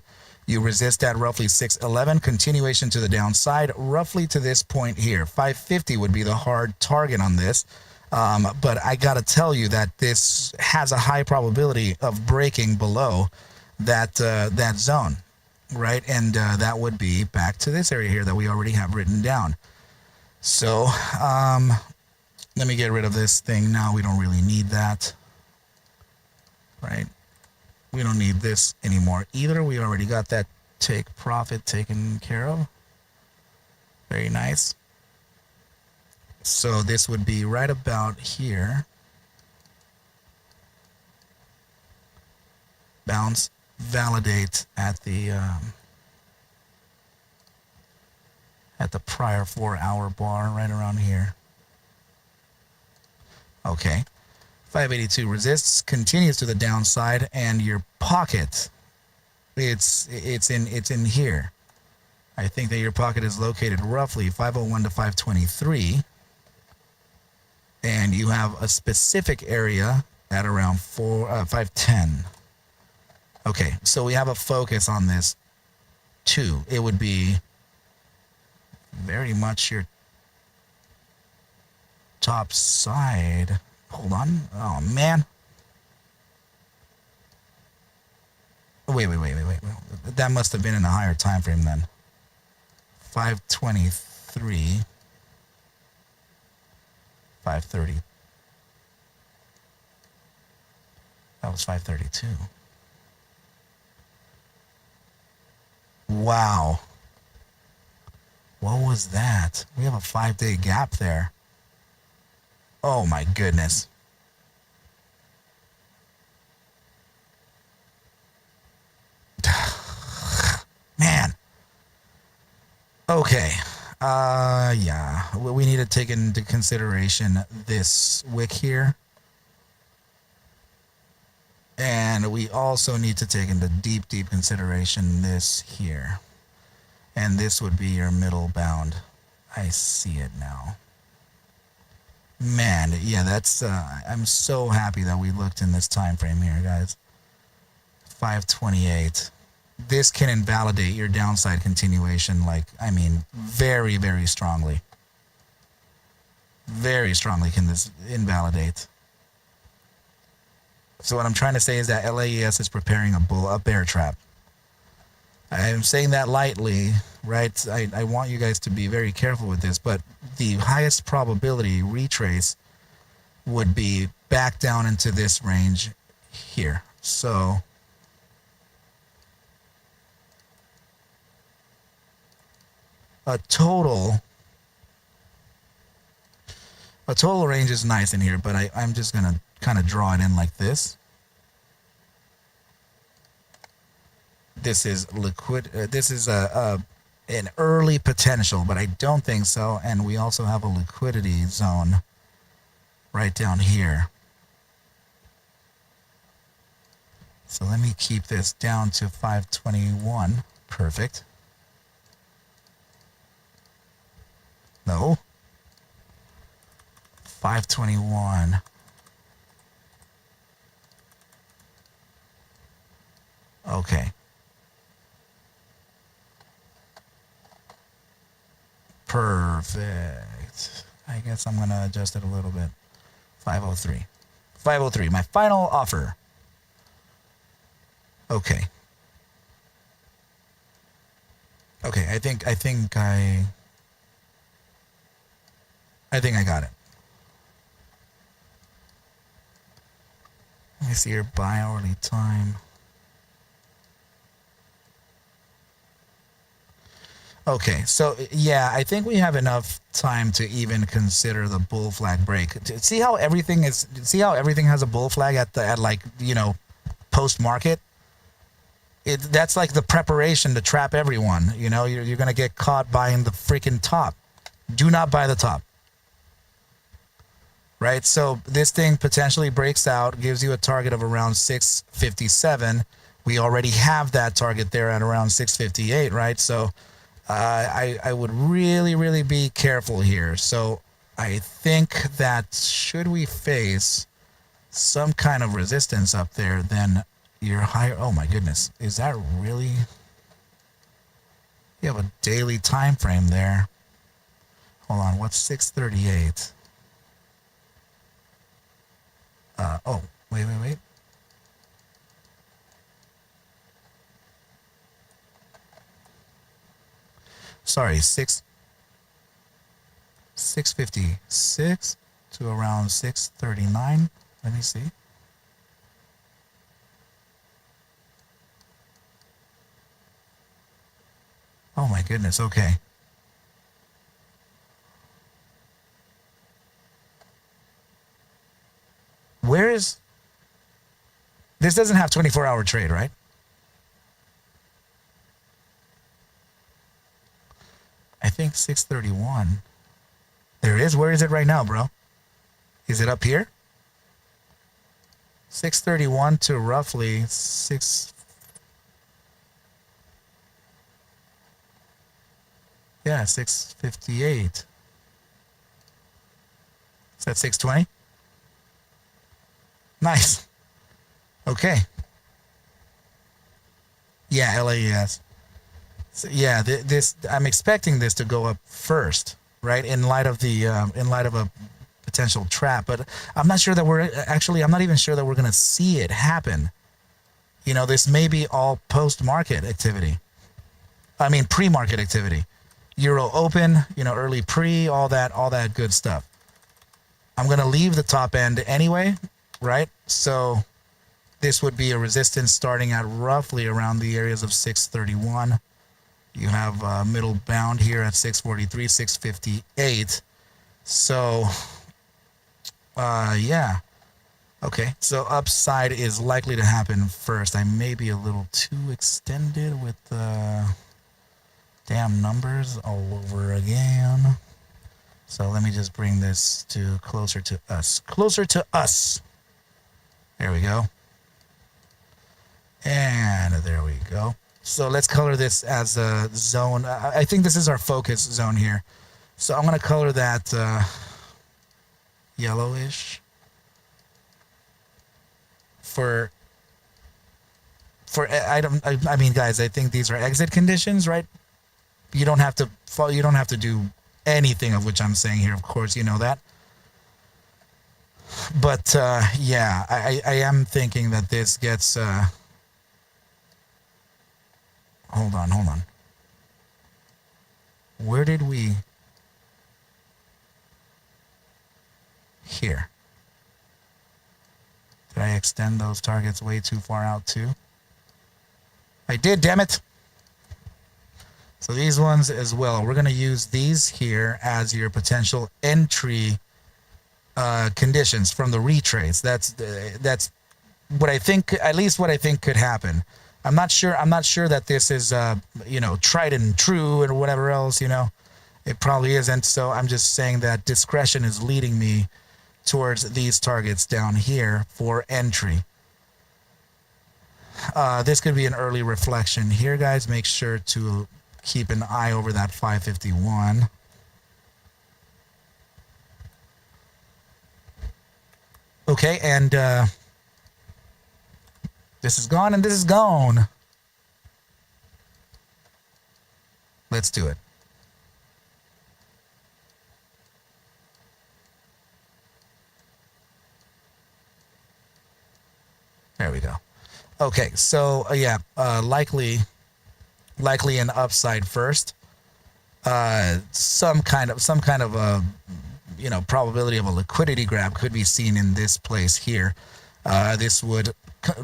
You resist at roughly 611. Continuation to the downside, roughly to this point here. 550 would be the hard target on this. But I got to tell you that this has a high probability of breaking below that zone, right? And that would be back to this area here that we already have written down. So let me get rid of this thing now. We don't really need that, right? We don't need this anymore either. We already got that take profit taken care of. Very nice. So this would be right about here. Bounce, validate at the prior 4-hour bar right around here. Okay. 582 resists, continues to the downside, and your pocket, it's in here. I think that your pocket is located roughly 501 to 523, and you have a specific area at around 510. Okay, so we have a focus on this too. It would be very much your top side. Hold on. Oh, man. Wait. That must have been in a higher time frame then. 523. 530. That was 532. Wow. What was that? We have a 5-day gap there. Oh my goodness. Man. Okay. Yeah. We need to take into consideration this wick here. And we also need to take into deep consideration this here. And this would be your middle bound. I see it now. Man, yeah, that's I'm so happy that we looked in this time frame here, guys. 528. This can invalidate your downside continuation, like, I mean, very, very strongly. Very strongly can this invalidate. So what I'm trying to say is that LAES is preparing a bear trap. I'm saying that lightly, right? I want you guys to be very careful with this, but the highest probability retrace would be back down into this range here. So a total range is nice in here, but I'm just going to kind of draw it in like this. This is liquid. This is an early potential, but I don't think so. And we also have a liquidity zone right down here. So let me keep this down to 521. Perfect. No. 521. Okay. Perfect. I guess I'm going to adjust it a little bit. 503. 503, my final offer. Okay. Okay, I think I got it. Let me see your buy hourly time. Okay, so yeah, I think we have enough time to even consider the bull flag break. See how everything has a bull flag at like, you know, post market? That's like the preparation to trap everyone. You know, you're going to get caught buying the freaking top. Do not buy the top. Right? So this thing potentially breaks out, gives you a target of around 657. We already have that target there at around 658, right? So I would really, really be careful here. So I think that should we face some kind of resistance up there, then you're higher. Oh my goodness. Is that really? You have a daily time frame there. Hold on. What's 638? Oh, wait. Sorry, 656 to around 639. Let me see. Oh my goodness, okay. Where is... This doesn't have 24-hour trade, right? I think 631. There it is. Where is it right now, bro? Is it up here? 631 to roughly 6... Yeah, 658. Is that 620? Nice. Okay. Yeah, LAES. So yeah, this I'm expecting this to go up first, right? In light of a potential trap, but I'm not sure that I'm not even sure that we're going to see it happen. You know, this may be all post-market activity. I mean, pre-market activity. Euro open, you know, early pre, all that good stuff. I'm going to leave the top end anyway, right? So this would be a resistance starting at roughly around the areas of 631. You have middle bound here at 643, 658. So, yeah. Okay, so upside is likely to happen first. I may be a little too extended with the damn numbers all over again. So let me just bring this to closer to us. Closer to us. There we go. And there we go. So let's color this as a zone. I think this is our focus zone here. So I'm going to color that yellowish for I mean, guys, I think these are exit conditions, right? You don't have to follow, you don't have to do anything of which I'm saying here. Of course, you know that. But yeah, I am thinking that this gets hold on. Where did we... Here. Did I extend those targets way too far out too? I did, damn it. So these ones as well. We're going to use these here as your potential entry conditions from the retrace. That's what I think, at least what I think could happen. I'm not sure that this is you know, tried and true and whatever else, you know. It probably isn't. So I'm just saying that discretion is leading me towards these targets down here for entry. This could be an early reflection here, guys. Make sure to keep an eye over that 551. Okay, and this is gone and this is gone. Let's do it. Okay, so yeah, likely an upside first. Some kind of a probability of a liquidity grab could be seen in this place here. This would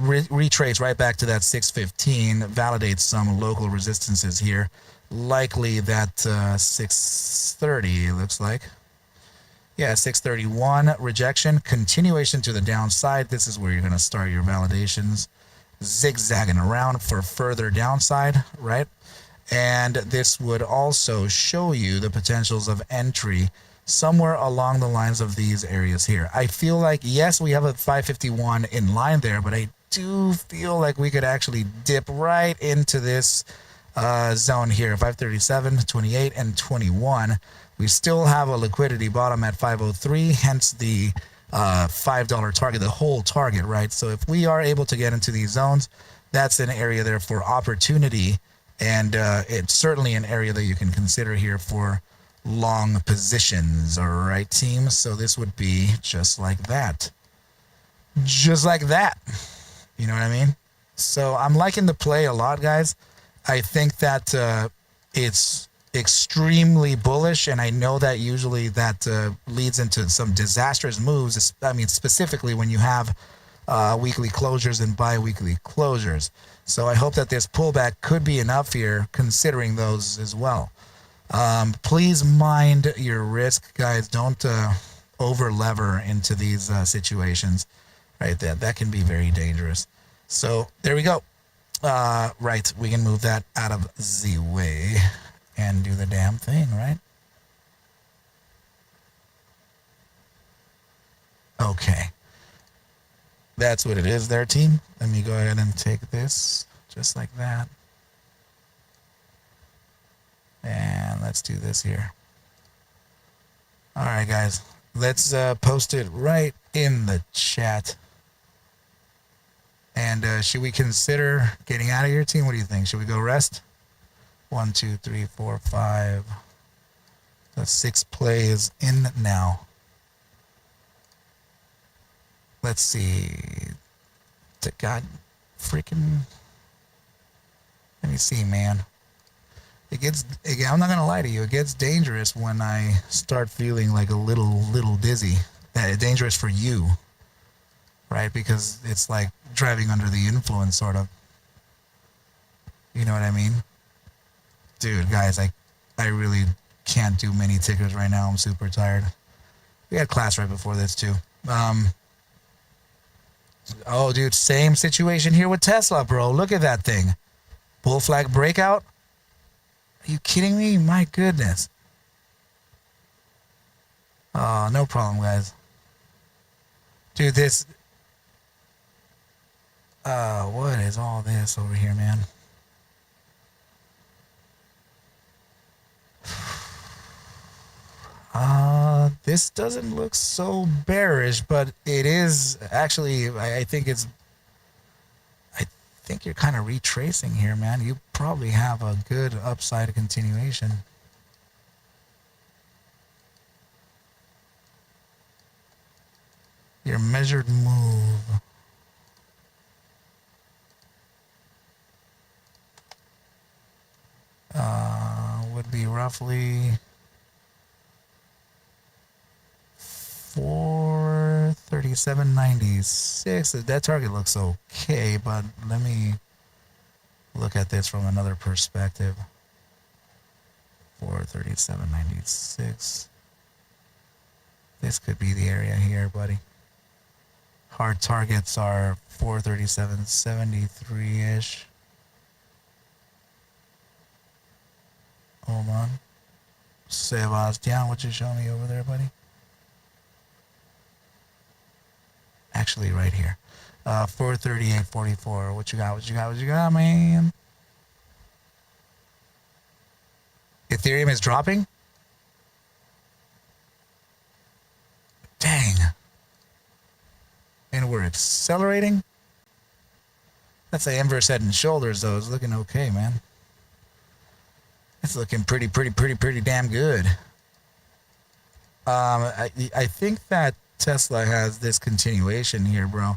retrace right back to that 615, validate some local resistances here. Likely that 630 looks like. Yeah, 631 rejection, continuation to the downside. This is where you're going to start your validations, zigzagging around for further downside, right? And this would also show you the potentials of entry somewhere along the lines of these areas here. I feel like, yes, we have a 551 in line there, but I do feel like we could actually dip right into this zone here, 537, 28, and 21. We still have a liquidity bottom at 503, hence the $5 target, the whole target, right? So if we are able to get into these zones, that's an area there for opportunity, and it's certainly an area that you can consider here for long positions, all right, team? So this would be just like that. Just like that. You know what I mean? So I'm liking the play a lot, guys. I think that it's extremely bullish, and I know that usually that leads into some disastrous moves. I mean, specifically when you have weekly closures and bi-weekly closures. So I hope that this pullback could be enough here, considering those as well. Please mind your risk, guys. Don't over lever into these situations, right? That can be very dangerous. So there we go. Right, we can move that out of the way and do the damn thing, right? Okay. That's what it is there, team. Let me go ahead and take this just like that. And let's do this here. All right, guys. Let's post it right in the chat. And should we consider getting out of here, team? What do you think? Should we go rest? 1, 2, 3, 4, 5. That's 6 plays in now. Let's see. God freaking. Let me see, man. I'm not gonna lie to you, it gets dangerous when I start feeling like a little dizzy. Dangerous for you, right? Because it's like driving under the influence, sort of. You know what I mean? Dude, guys, I really can't do many tickers right now. I'm super tired. We had class right before this too. Oh, dude, same situation here with Tesla, bro. Look at that thing. Bull flag breakout. Are you kidding me? My goodness. Oh, no problem, guys. Dude, this... what is all this over here, man? This doesn't look so bearish, but it is actually, I think you're kind of retracing here, man. You probably have a good upside continuation. Your measured move. Would be roughly 437.96. That target looks okay, but let me look at this from another perspective. 437.96. This could be the area here, buddy. Hard targets are 437.73-ish. Hold on. Sebastian, what you show me over there, buddy? Actually, right here. 438.44. What you got? What you got? What you got, man? Ethereum is dropping? Dang. And we're accelerating? That's the inverse head and shoulders, though. It's looking okay, man. It's looking pretty damn good. I think that Tesla has this continuation here, bro.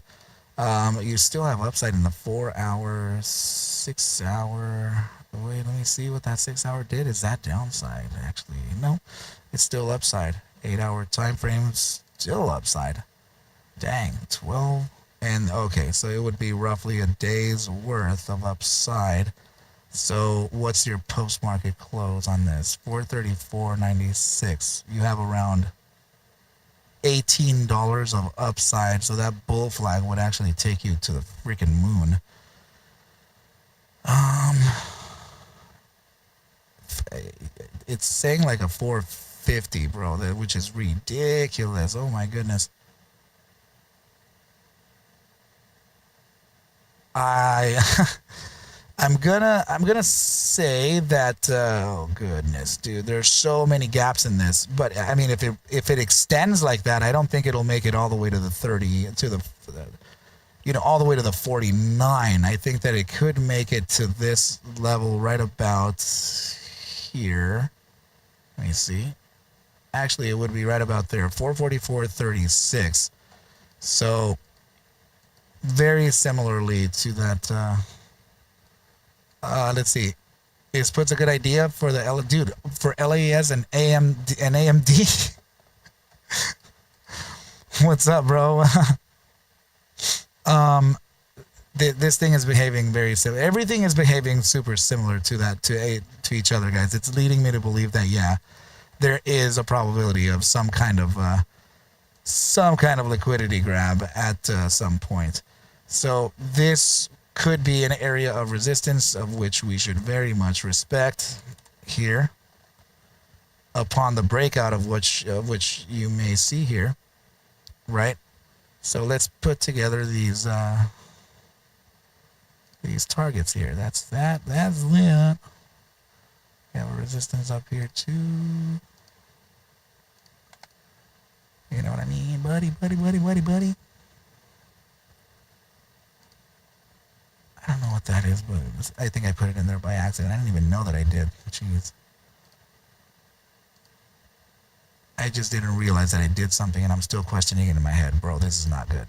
You still have upside in the 4 hour, 6 hour. Wait, let me see what that 6 hour did. Is that downside? Actually, no, it's still upside. 8 hour time frame, still upside. Dang, 12. And okay, so it would be roughly a day's worth of upside. So what's your post market close on this? 434.96. You have around $18 of upside, so that bull flag would actually take you to the freaking moon. It's saying like a 450, bro, which is ridiculous. Oh my goodness. I'm gonna say that oh goodness, dude, there's so many gaps in this. But I mean, if it extends like that, I don't think it'll make it all the way to the 30 to the all the way to the 49. I think that it could make it to this level right about here. Let me see. Actually, it would be right about there, 444.36. So very similarly to that. Let's see. Is puts a good idea for the dude for LAS and AMD. What's up, bro? This thing is behaving very similar. Everything is behaving super similar to that to each other, guys. It's leading me to believe that there is a probability of some kind of liquidity grab at some point. So this could be an area of resistance of which we should very much respect here upon the breakout of which you may see here, right? So let's put together these targets here. That's lit. We have a resistance up here too. You know what I mean, buddy. I don't know what that is, but I think I put it in there by accident. I didn't even know that I did. Jeez. I just didn't realize that I did something, and I'm still questioning it in my head. Bro, this is not good.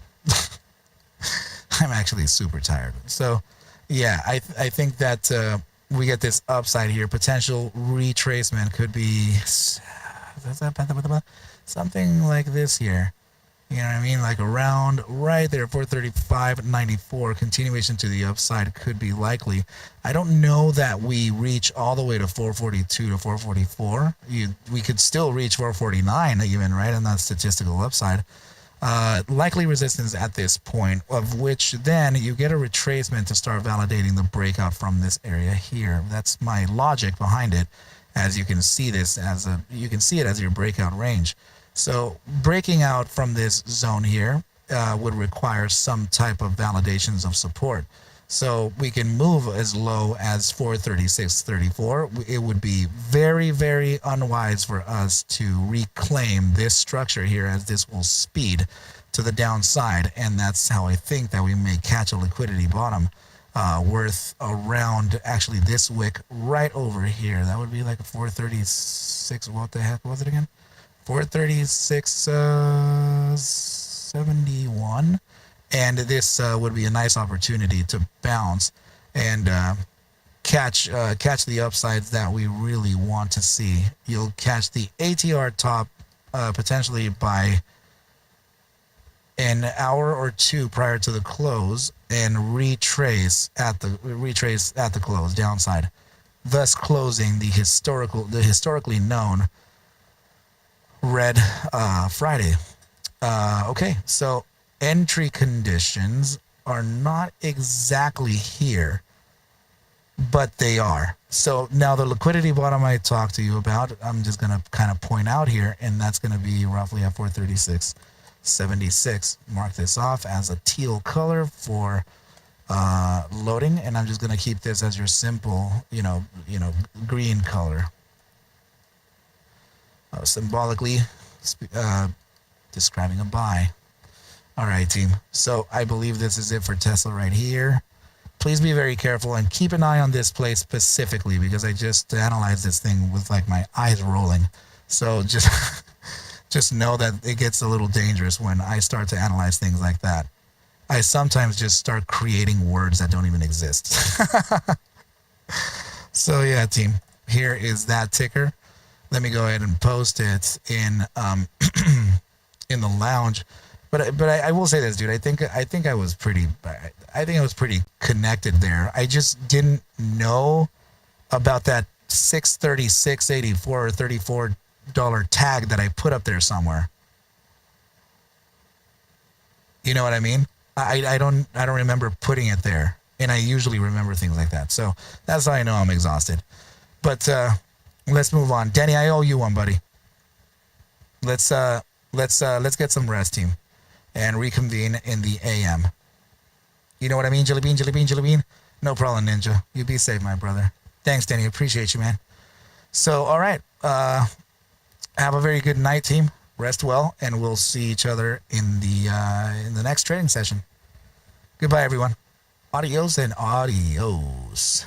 I'm actually super tired. So, yeah, I think that we get this upside here. Potential retracement could be something like this here. You know what I mean? Like around right there, 435.94. Continuation to the upside could be likely. I don't know that we reach all the way to 442 to 444. We could still reach 449 even, right? And that's statistical upside. Likely resistance at this point, of which then you get a retracement to start validating the breakout from this area here. That's my logic behind it. As you can see this you can see it as your breakout range. So breaking out from this zone here would require some type of validations of support. So we can move as low as 436.34. It would be very, very unwise for us to reclaim this structure here, as this will speed to the downside. And that's how I think that we may catch a liquidity bottom worth around actually this wick right over here. That would be like a 436. What the heck was it again? 436.71, and this would be a nice opportunity to bounce and catch the upsides that we really want to see. You'll catch the ATR top potentially by an hour or two prior to the close, and retrace at the close downside, thus closing the historically known red Friday. Okay, so entry conditions are not exactly here, but they are. So now the liquidity bottom I talked to you about, I'm just going to kind of point out here, and that's going to be roughly at 436.76. Mark this off as a teal color for loading, and I'm just going to keep this as your simple, green color. Symbolically describing a buy. All right, team. So I believe this is it for Tesla right here. Please be very careful and keep an eye on this play specifically, because I just analyzed this thing with like my eyes rolling. So just know that it gets a little dangerous when I start to analyze things like that. I sometimes just start creating words that don't even exist. So yeah, team, here is that ticker. Let me go ahead and post it in in the lounge. But I will say this, dude. I think I was pretty connected there. I just didn't know about that 636.84 or $34 tag that I put up there somewhere. You know what I mean? I don't remember putting it there, and I usually remember things like that. So that's how I know I'm exhausted. But let's move on. Danny, I owe you one, buddy. Let's get some rest, team, and reconvene in the AM. You know what I mean, Jelly Bean, Jelly Bean, Jelly Bean? No problem, Ninja. You be safe, my brother. Thanks, Danny. Appreciate you, man. So, all right. Have a very good night, team. Rest well, and we'll see each other in the next trading session. Goodbye, everyone. Adios and adios.